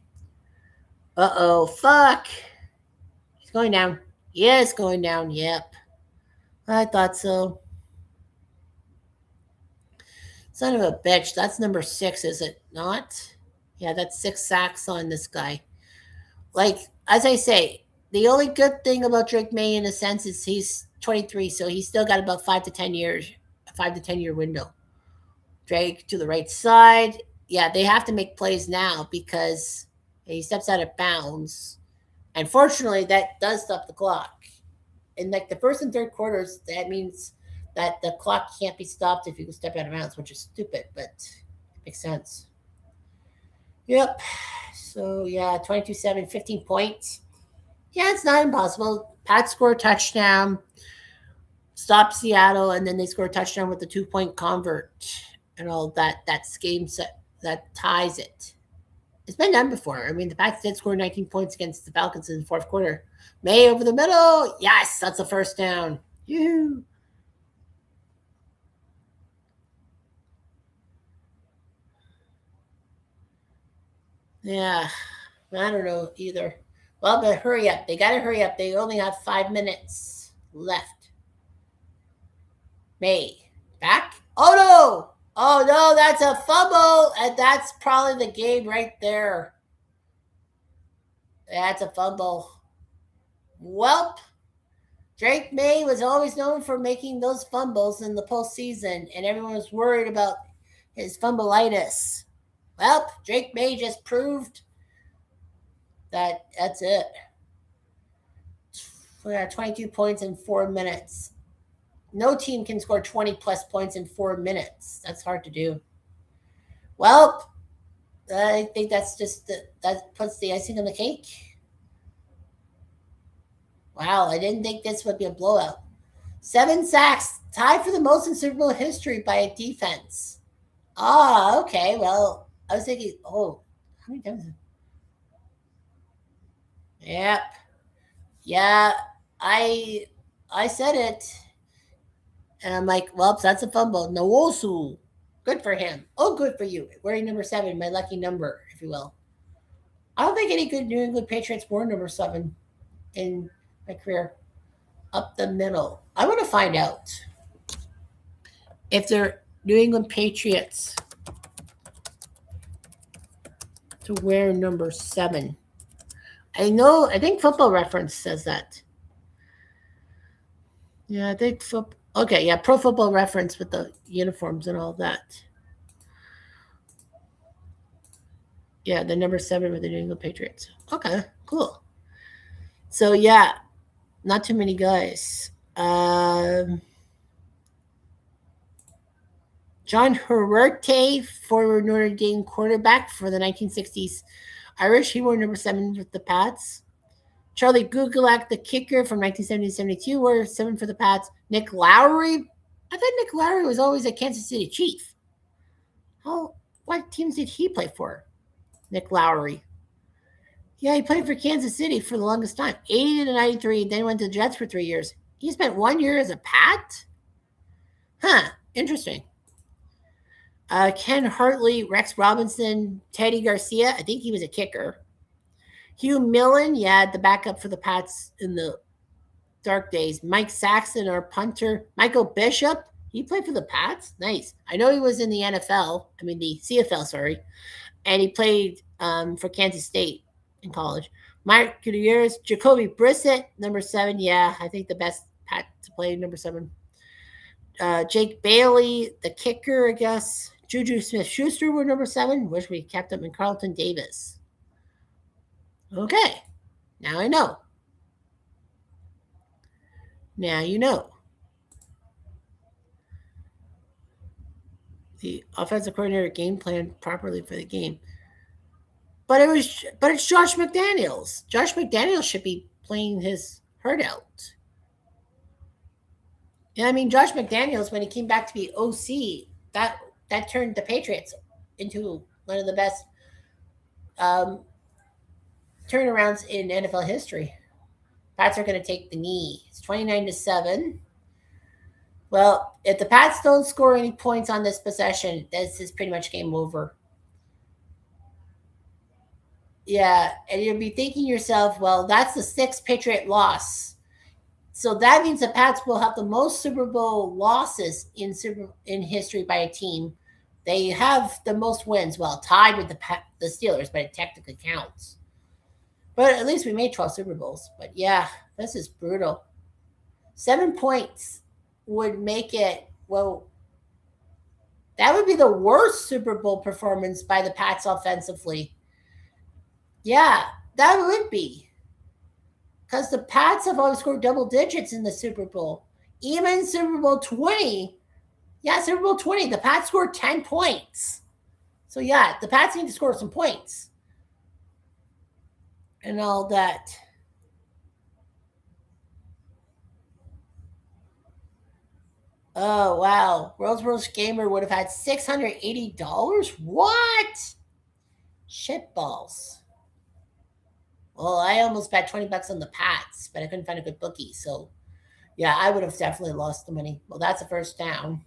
Uh-oh, fuck. He's going down. Yes, going down. Yep. I thought so. Son of a bitch. That's number 6, is it not? Yeah, that's 6 sacks on this guy. Like, as I say, the only good thing about Drake May in a sense is he's 23, so he's still got about 5 to 10 years, a 5 to 10 year window. Drake to the right side. Yeah, they have to make plays now because he steps out of bounds. And fortunately, that does stop the clock. In like the first and third quarters, that means that the clock can't be stopped if you step out of bounds, which is stupid, but it makes sense. Yep. So, yeah, 22-7, 15 points. Yeah, it's not impossible. Pats score a touchdown, stop Seattle, and then they score a touchdown with the 2-point convert and all that. That's game set. That ties it. It's been done before. I mean, the Pats did score 19 points against the Falcons in the 4th quarter. May over the middle. Yes, that's a first down. Yoo-hoo. Yeah, I don't know either. Well, but hurry up. They got to hurry up. They only have 5 minutes left. May. Back. Oh, no. Oh, no, that's a fumble. And that's probably the game right there. That's a fumble. Welp. Drake May was always known for making those fumbles in the postseason, and everyone was worried about his fumbleitis. Well, Drake May just proved that that's it. We got 22 points in 4 minutes. No team can score 20-plus points in 4 minutes. That's hard to do. Well, I think that's just that puts the icing on the cake. Wow, I didn't think this would be a blowout. 7 sacks, tied for the most in Super Bowl history by a defense. Ah, okay. Well, I was thinking, how many times? Yep. Yeah, I said it. And I'm like, well, that's a fumble. Nwosu. Good for him. Oh, good for you. Wearing number 7, my lucky number, if you will. I don't think any good New England Patriots wore number 7 in my career. Up the middle. I want to find out if they're New England Patriots to wear number 7. I think Football Reference says that. Yeah, I think okay, yeah, Pro Football Reference with the uniforms and all that. Yeah, the number 7 with the New England Patriots. Okay, cool. So, yeah, not too many guys. John Huerta, former Notre Dame quarterback for the 1960s Irish. He wore number 7 with the Pats. Charlie Gugelak, the kicker from 1970-72, wore 7 for the Pats. Nick Lowry. I thought Nick Lowry was always a Kansas City Chief. What teams did he play for? Nick Lowry. Yeah, he played for Kansas City for the longest time. 80-93, then went to the Jets for 3 years. He spent 1 year as a Pat? Huh, interesting. Ken Hartley, Rex Robinson, Teddy Garcia. I think he was a kicker. Hugh Millen, yeah, the backup for the Pats in the dark days. Mike Saxon, our punter. Michael Bishop, he played for the Pats. Nice. I know he was in the NFL. I mean the CFL, sorry, and he played for Kansas State in college. Mark Gutierrez, Jacoby Brissett, number 7. Yeah, I think the best Pat to play number 7. Jake Bailey, the kicker, I guess. Juju Smith-Schuster were number 7. Wish we kept him. And Carlton Davis. Okay, now I know. Now you know. The offensive coordinator game plan properly for the game. But it's Josh McDaniels. Josh McDaniels should be playing his heart out. And I mean, Josh McDaniels, when he came back to be OC, that turned the Patriots into one of the best turnarounds in NFL history. Pats are going to take the knee. It's 29-7. Well, if the Pats don't score any points on this possession, this is pretty much game over. Yeah, and you'll be thinking to yourself, well, that's the 6th Patriot loss. So that means the Pats will have the most Super Bowl losses in history by a team. They have the most wins, well, tied with the Steelers, but it technically counts. But at least we made 12 Super Bowls. But yeah, this is brutal. 7 points would make it, well, that would be the worst Super Bowl performance by the Pats offensively. Yeah, that would be. Because the Pats have always scored double digits in the Super Bowl. Even Super Bowl 20, yeah, Super Bowl 20, the Pats scored 10 points. So yeah, the Pats need to score some points. And all that. Oh, wow. World's Worst Gamer would have had $680? What? Shitballs. Well, I almost bet $20 on the Pats, but I couldn't find a good bookie. So, yeah, I would have definitely lost the money. Well, that's a first down.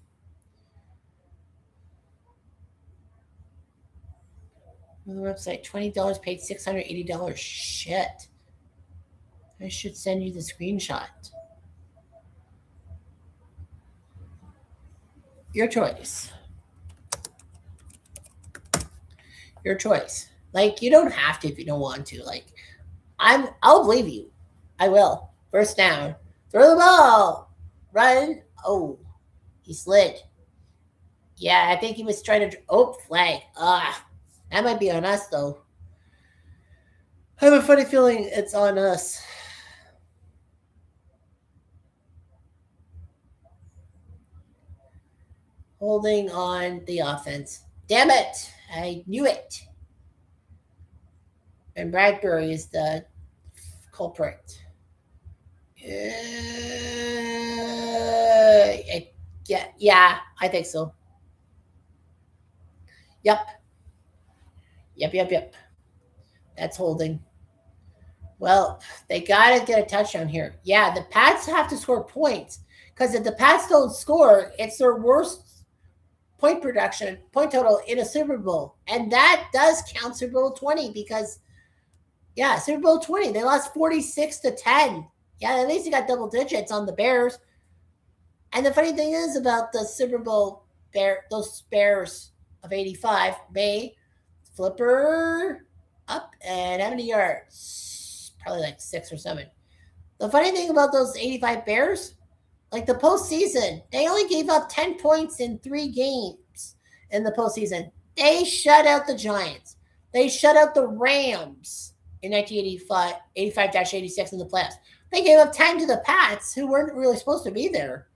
On the website, $20 paid $680. Shit. I should send you the screenshot. Your choice. Your choice. Like, you don't have to if you don't want to. Like, I'll believe you. I will. First down. Throw the ball. Run. Oh, he slid. Yeah, I think he was trying to. Oh, flag. That might be on us, though. I have a funny feeling it's on us. Holding on the offense. Damn it. I knew it. And Bradbury is the culprit. Yeah, I think so. Yep. That's holding. Well, they got to get a touchdown here. Yeah, the Pats have to score points because if the Pats don't score, it's their worst point total in a Super Bowl. And that does count Super Bowl 20 because, yeah, Super Bowl 20, they lost 46-10. Yeah, at least they got double digits on the Bears. And the funny thing is about the Super Bowl those Bears of 85, May flipper up and how many yards? Probably like 6 or 7. The funny thing about those 85 Bears, like the postseason, they only gave up 10 points in 3 games in the postseason. They shut out the Giants. They shut out the Rams in 1985-86 in the playoffs. They gave up 10 to the Pats, who weren't really supposed to be there.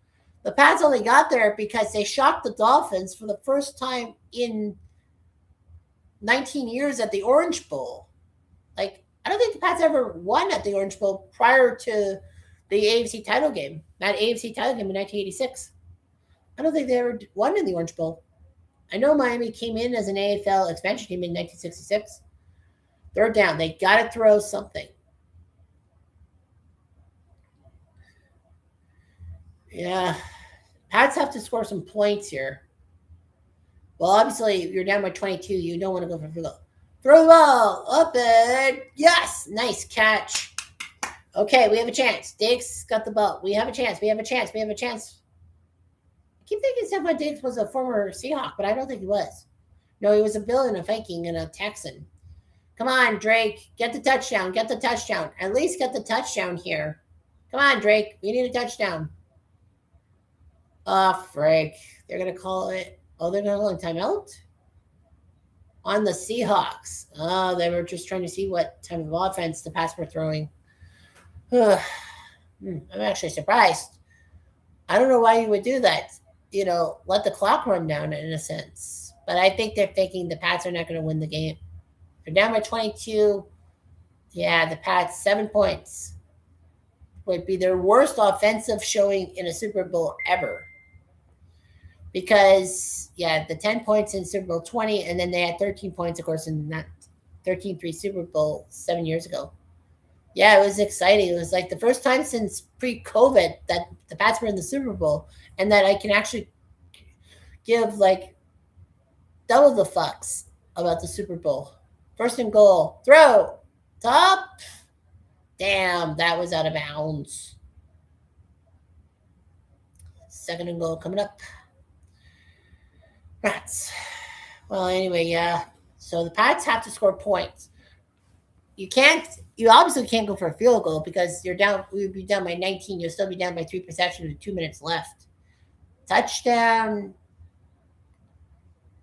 The Pats only got there because they shocked the Dolphins for the first time in 19 years at the Orange Bowl. Like, I don't think the Pats ever won at the Orange Bowl prior to the AFC title game. That AFC title game in 1986. I don't think they ever won in the Orange Bowl. I know Miami came in as an AFL expansion team in 1966. Third down. They got to throw something. Yeah. Pats have to score some points here. Well, obviously, you're down by 22. You don't want to go for a field goal. Throw the ball up and yes, nice catch. Okay, we have a chance. Diggs got the ball. We have a chance. We have a chance. We have a chance. I keep thinking Stephon Diggs was a former Seahawk, but I don't think he was. No, he was a Bill and a Viking and a Texan. Come on, Drake. Get the touchdown. Get the touchdown. At least get the touchdown here. Come on, Drake. We need a touchdown. Oh, frig. They're going to call it. Oh, they're going to call it timeout? On the Seahawks. Oh, they were just trying to see what type of offense the Pats were throwing. I'm actually surprised. I don't know why you would do that. Let the clock run down in a sense. But I think they're thinking the Pats are not going to win the game. They're down by 22. Yeah, the Pats, 7 points. Would be their worst offensive showing in a Super Bowl ever. Because, the 10 points in Super Bowl 20, and then they had 13 points, of course, in that 13-3 Super Bowl 7 years ago. Yeah, it was exciting. It was like the first time since pre-COVID that the Pats were in the Super Bowl, and that I can actually give, double the fucks about the Super Bowl. First and goal. Throw. Top. Damn, that was out of bounds. Second and goal coming up. Rats. Well, anyway, yeah. So the Pats have to score points. You obviously can't go for a field goal because you're down. We would be down by 19. You'll still be down by 3 possessions with 2 minutes left. Touchdown.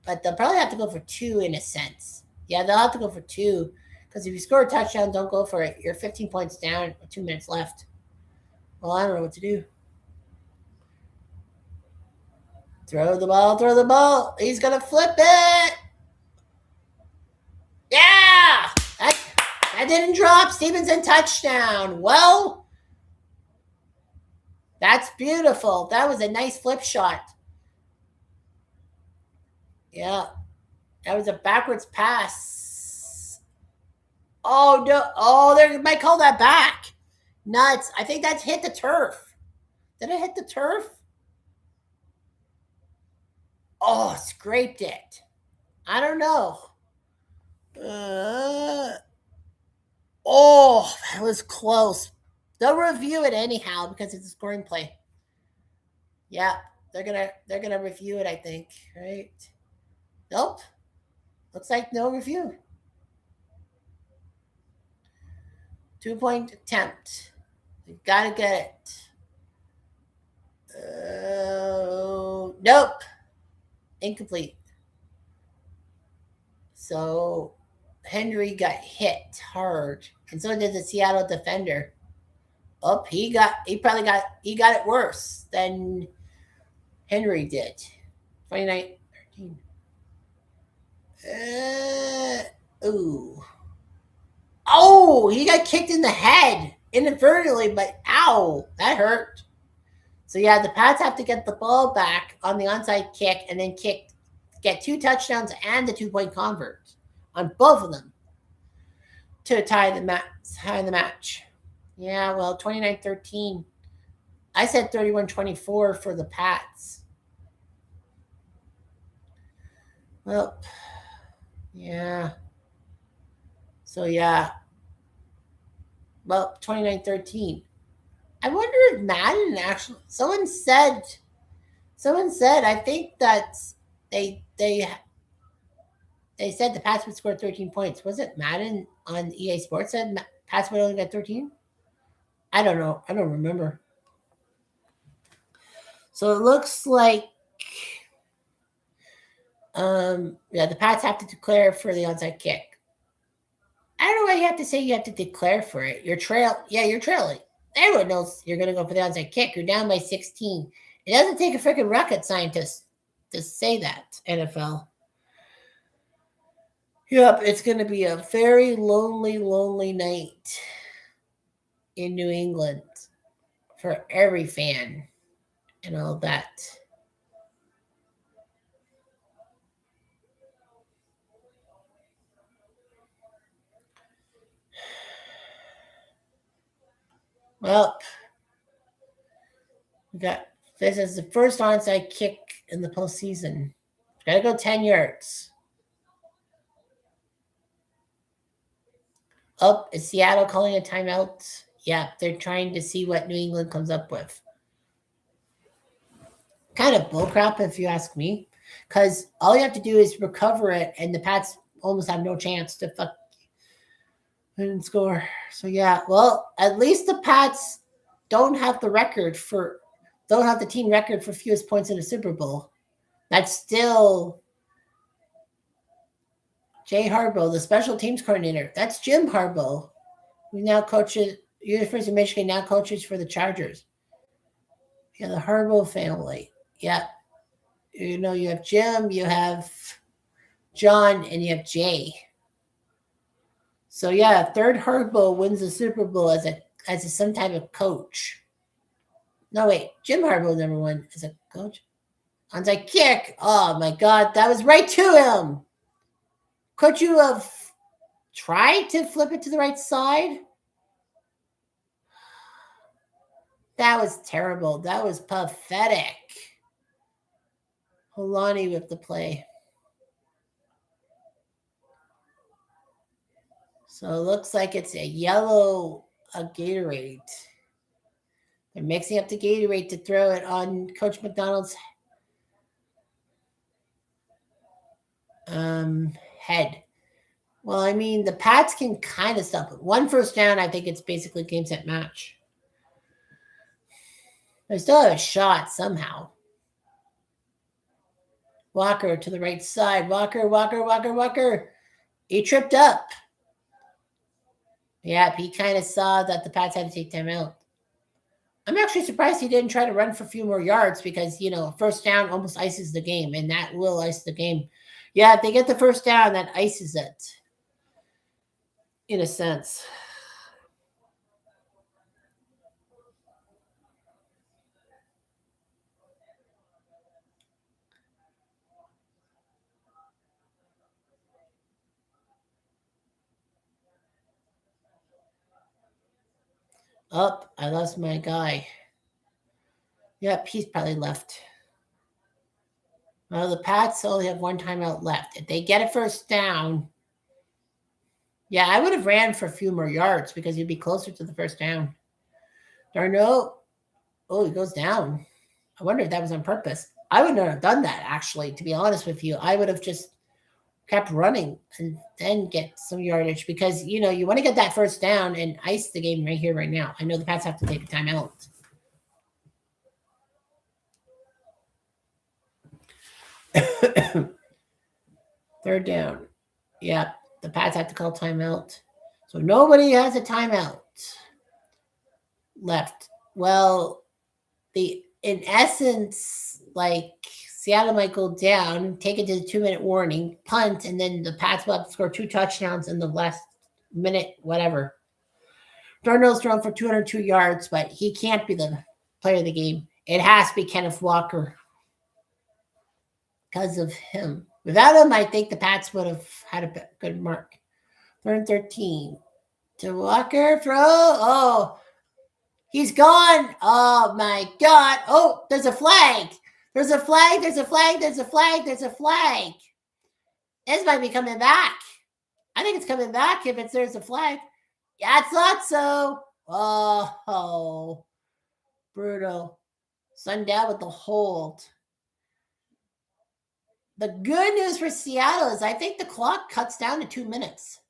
But they'll probably have to go for 2 in a sense. Yeah, they'll have to go for 2. Because if you score a touchdown, don't go for it. You're 15 points down with 2 minutes left. Well, I don't know what to do. Throw the ball, throw the ball. He's going to flip it. Yeah! That didn't drop. Stevenson touchdown. Well, that's beautiful. That was a nice flip shot. Yeah. That was a backwards pass. Oh, no. Oh, they might call that back. Nuts. I think that's hit the turf. Did it hit the turf? Oh, scraped it. I don't know. Oh, that was close. They'll review it anyhow because it's a scoring play. Yeah, they're gonna review it, I think, right? Nope. Looks like no review. 2-point attempt. You gotta get it. Nope. Incomplete. So Henry got hit hard, and so did the Seattle defender. Oh, he got it worse than Henry did. 29-13. Ooh. Oh, he got kicked in the head inadvertently, but ow, that hurt. So yeah, the Pats have to get the ball back on the onside kick and then get 2 touchdowns and the 2-point convert on both of them to tie the match. Yeah, well, 29-13. I said 31-24 for the Pats. Well, yeah. So yeah. Well, 29-13. I wonder if Madden actually. Someone said. I think that they said the Pats would score 13 points. Was it Madden on EA Sports said Pats would only get 13? I don't know. I don't remember. So it looks like, the Pats have to declare for the onside kick. I don't know why you have to say you have to declare for it. You're trailing. Everyone knows you're going to go for the onside kick. You're down by 16. It doesn't take a freaking rocket scientist to say that, NFL. Yep, it's going to be a very lonely, lonely night in New England for every fan and all that. Well, this is the first onside kick in the postseason Gotta go 10 yards. Oh, is Seattle calling a timeout? Yeah, they're trying to see what New England comes up with. Kind of bullcrap, if you ask me. Because all you have to do is recover it, and the Pats almost have no chance to fuck and score. So yeah, well, at least the Pats don't have the team record for fewest points in a Super Bowl. That's still Jay Harbaugh, the special teams coordinator. That's Jim Harbaugh, who now coaches University of Michigan, now coaches for the Chargers. Yeah, the Harbaugh family. Yeah. You have Jim, you have John, and you have Jay. So yeah, third Harbaugh wins the Super Bowl as some type of coach. No, wait, Jim Harbaugh number one as a coach. Onside kick. Oh my God, that was right to him. Could you have tried to flip it to the right side? That was terrible. That was pathetic. Holani with the play. So it looks like it's a yellow Gatorade. They're mixing up the Gatorade to throw it on Coach McDonald's head. Well, I mean, the Pats can kind of stop it. One first down, I think it's basically game, set, match. They still have a shot somehow. Walker to the right side. Walker. He tripped up. Yep, he kind of saw that the Pats had to take time out. I'm actually surprised he didn't try to run for a few more yards because, first down almost ices the game, and that will ice the game. Yeah, if they get the first down, that ices it, in a sense. Oh, I lost my guy. Yep, he's probably left. Well, the Pats only have one timeout left. If they get a first down, yeah, I would have ran for a few more yards because you'd be closer to the first down. Darno, oh, he goes down. I wonder if that was on purpose. I would not have done that, actually, to be honest with you. I would have just kept running and then get some yardage because, you want to get that first down and ice the game right here, right now. I know the Pats have to take a timeout. Third down. Yeah, the Pats have to call timeout. So nobody has a timeout left. Well, in essence, like Seattle might go down, take it to the 2-minute warning, punt, and then the Pats will have to score 2 touchdowns in the last minute, whatever. Darnold's thrown for 202 yards, but he can't be the player of the game. It has to be Kenneth Walker because of him. Without him, I think the Pats would have had a good mark. 3rd and 13. To Walker, throw. Oh, he's gone. Oh, my God. Oh, there's a flag. There's a flag. This might be coming back. I think it's coming back if there's a flag. Yeah, it's not so. Oh, brutal. Sundown with the hold. The good news for Seattle is I think the clock cuts down to 2 minutes.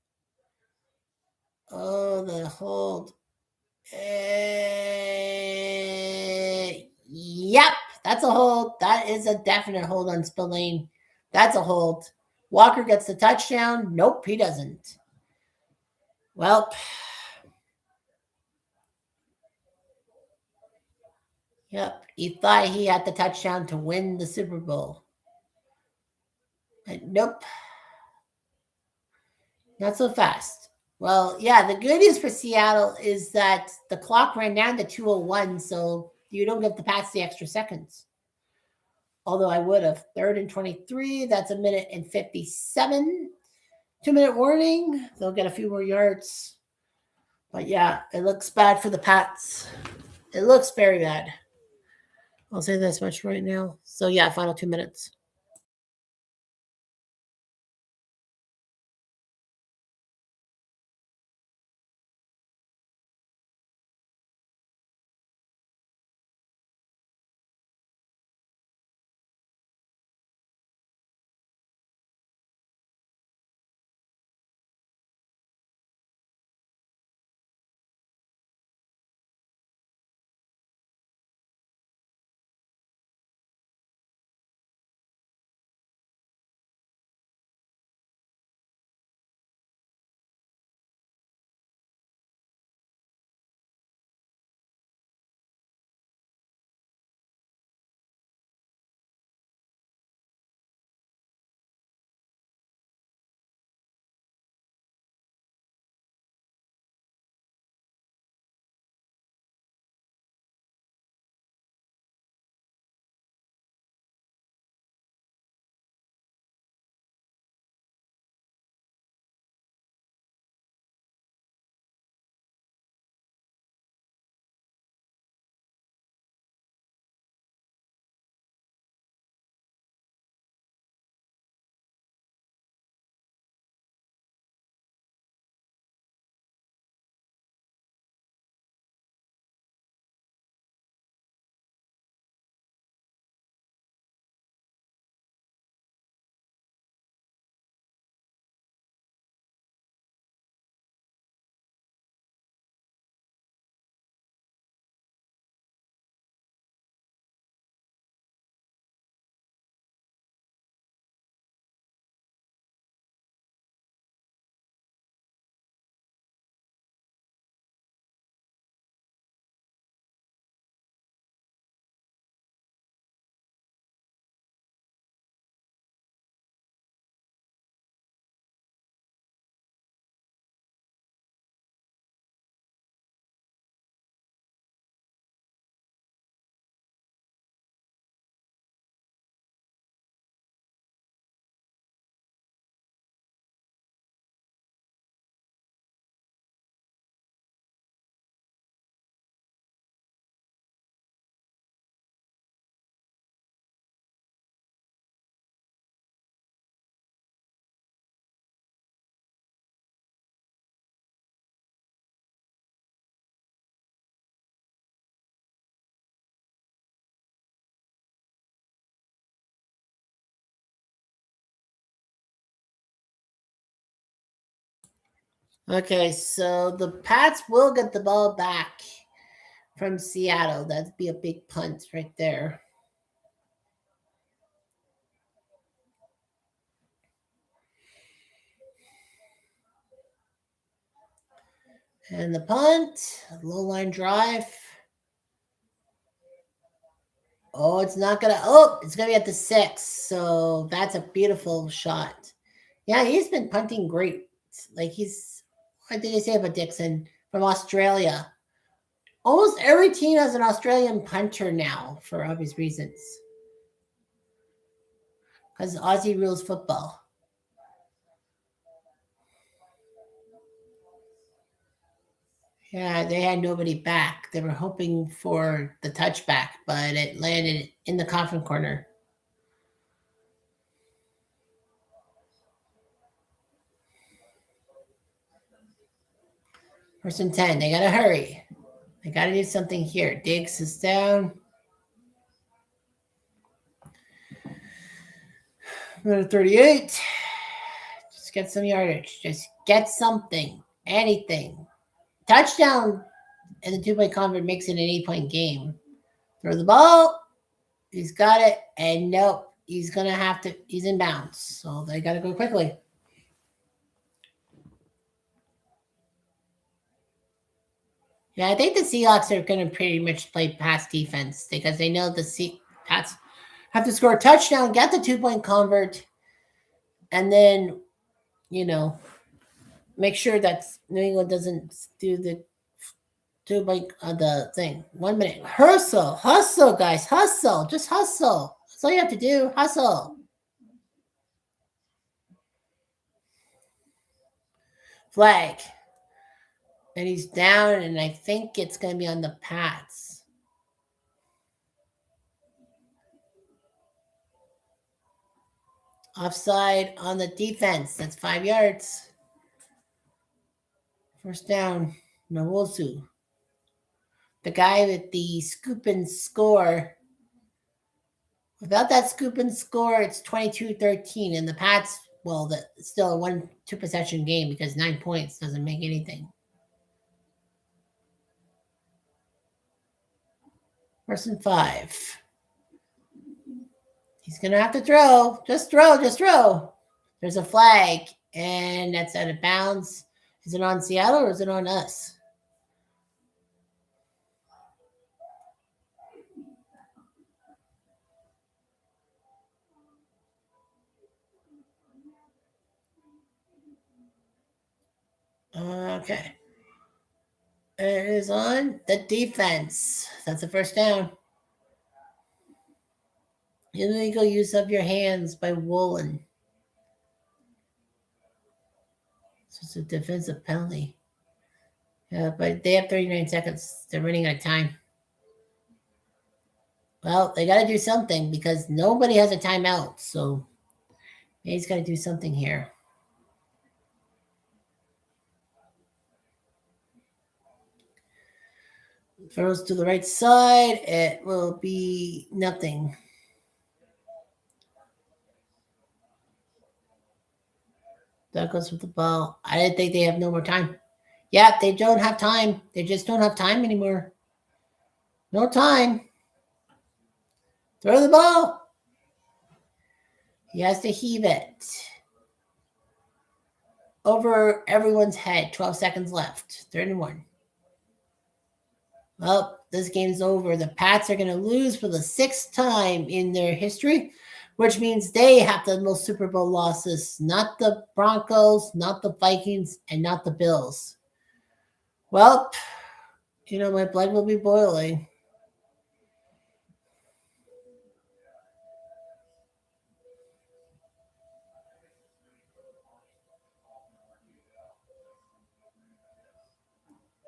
Oh, the hold. Yep, that's a hold. That is a definite hold on Spillane. That's a hold. Walker gets the touchdown. Nope, he doesn't. Well, yep, he thought he had the touchdown to win the Super Bowl. But nope, not so fast. Well, yeah, the good news for Seattle is that the clock ran down to 2:01, so you don't give the Pats the extra seconds. Although I would have. 3rd and 23, that's 1:57 minutes. 2-minute warning. They'll get a few more yards. But yeah, it looks bad for the Pats. It looks very bad. I'll say this much right now. So yeah, final 2 minutes. Okay, so the Pats will get the ball back from Seattle. That'd be a big punt right there. And the punt, low line drive. Oh, it's not gonna. Oh, it's gonna be at the 6. So that's a beautiful shot. Yeah, he's been punting great. Like he's. What did they say about Dixon from Australia? Almost every team has an Australian punter now for obvious reasons. Because Aussie rules football. Yeah, they had nobody back. They were hoping for the touchback, but it landed in the coffin corner. First and 10. They got to hurry. They got to do something here. Diggs is down. Number 38. Just get some yardage. Just get something. Anything. Touchdown. And the 2-point convert makes it an 8-point game. Throw the ball. He's got it. And nope. He's going to have to. He's in bounds. So they got to go quickly. Yeah, I think the Seahawks are going to pretty much play pass defense because they know the Pats have to score a touchdown, get the 2-point convert, and then, make sure that New England doesn't do the 2-point the thing. 1 minute. Hustle, guys. Hustle. Just hustle. That's all you have to do. Hustle. Flag. And he's down, and I think it's going to be on the Pats. Offside on the defense. That's 5 yards. First down. Nwosu. The guy with the scoop and score. Without that scoop and score, it's 22-13. And the Pats, well, it's still a 1-2 possession game because 9 points doesn't make anything. First and 5. He's going to have to throw. Just throw. There's a flag, and that's out of bounds. Is it on Seattle or is it on us? Okay. It is on the defense. That's a first down. Illegal use of your hands by Woolen. So it's a defensive penalty. Yeah, but they have 39 seconds. They're running out of time. Well, they got to do something because nobody has a timeout. So he's got to do something here. Throws to the right side. It will be nothing. Douglas with the ball. I didn't think they have no more time. Yeah, they don't have time. They just don't have time anymore. No time. Throw the ball. He has to heave it. Over everyone's head. 12 seconds left. 31. Well, this game's over. The Pats are going to lose for the 6th time in their history, which means they have the most Super Bowl losses. Not the Broncos, not the Vikings, and not the Bills. Well, my blood will be boiling.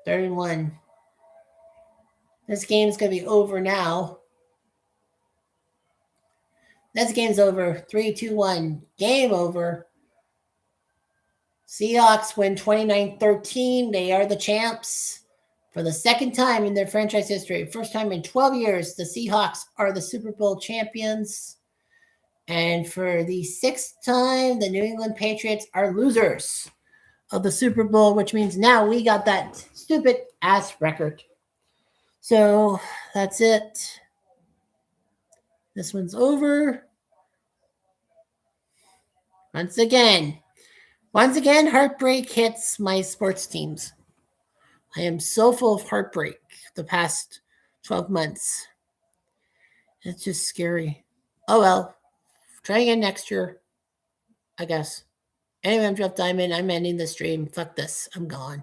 $31. This game's going to be over now. This game's over. 3-2-1. Game over. Seahawks win 29-13. They are the champs for the 2nd time in their franchise history. First time in 12 years, the Seahawks are the Super Bowl champions. And for the 6th time, the New England Patriots are losers. of the Super Bowl, which means now we got that stupid ass record. So that's it. This one's over. Once again, heartbreak hits my sports teams. I am so full of heartbreak the past 12 months. It's just scary. Oh well. Try again next year, I guess. Anyway, I'm Jeff Diamond. I'm ending the stream. Fuck this. I'm gone.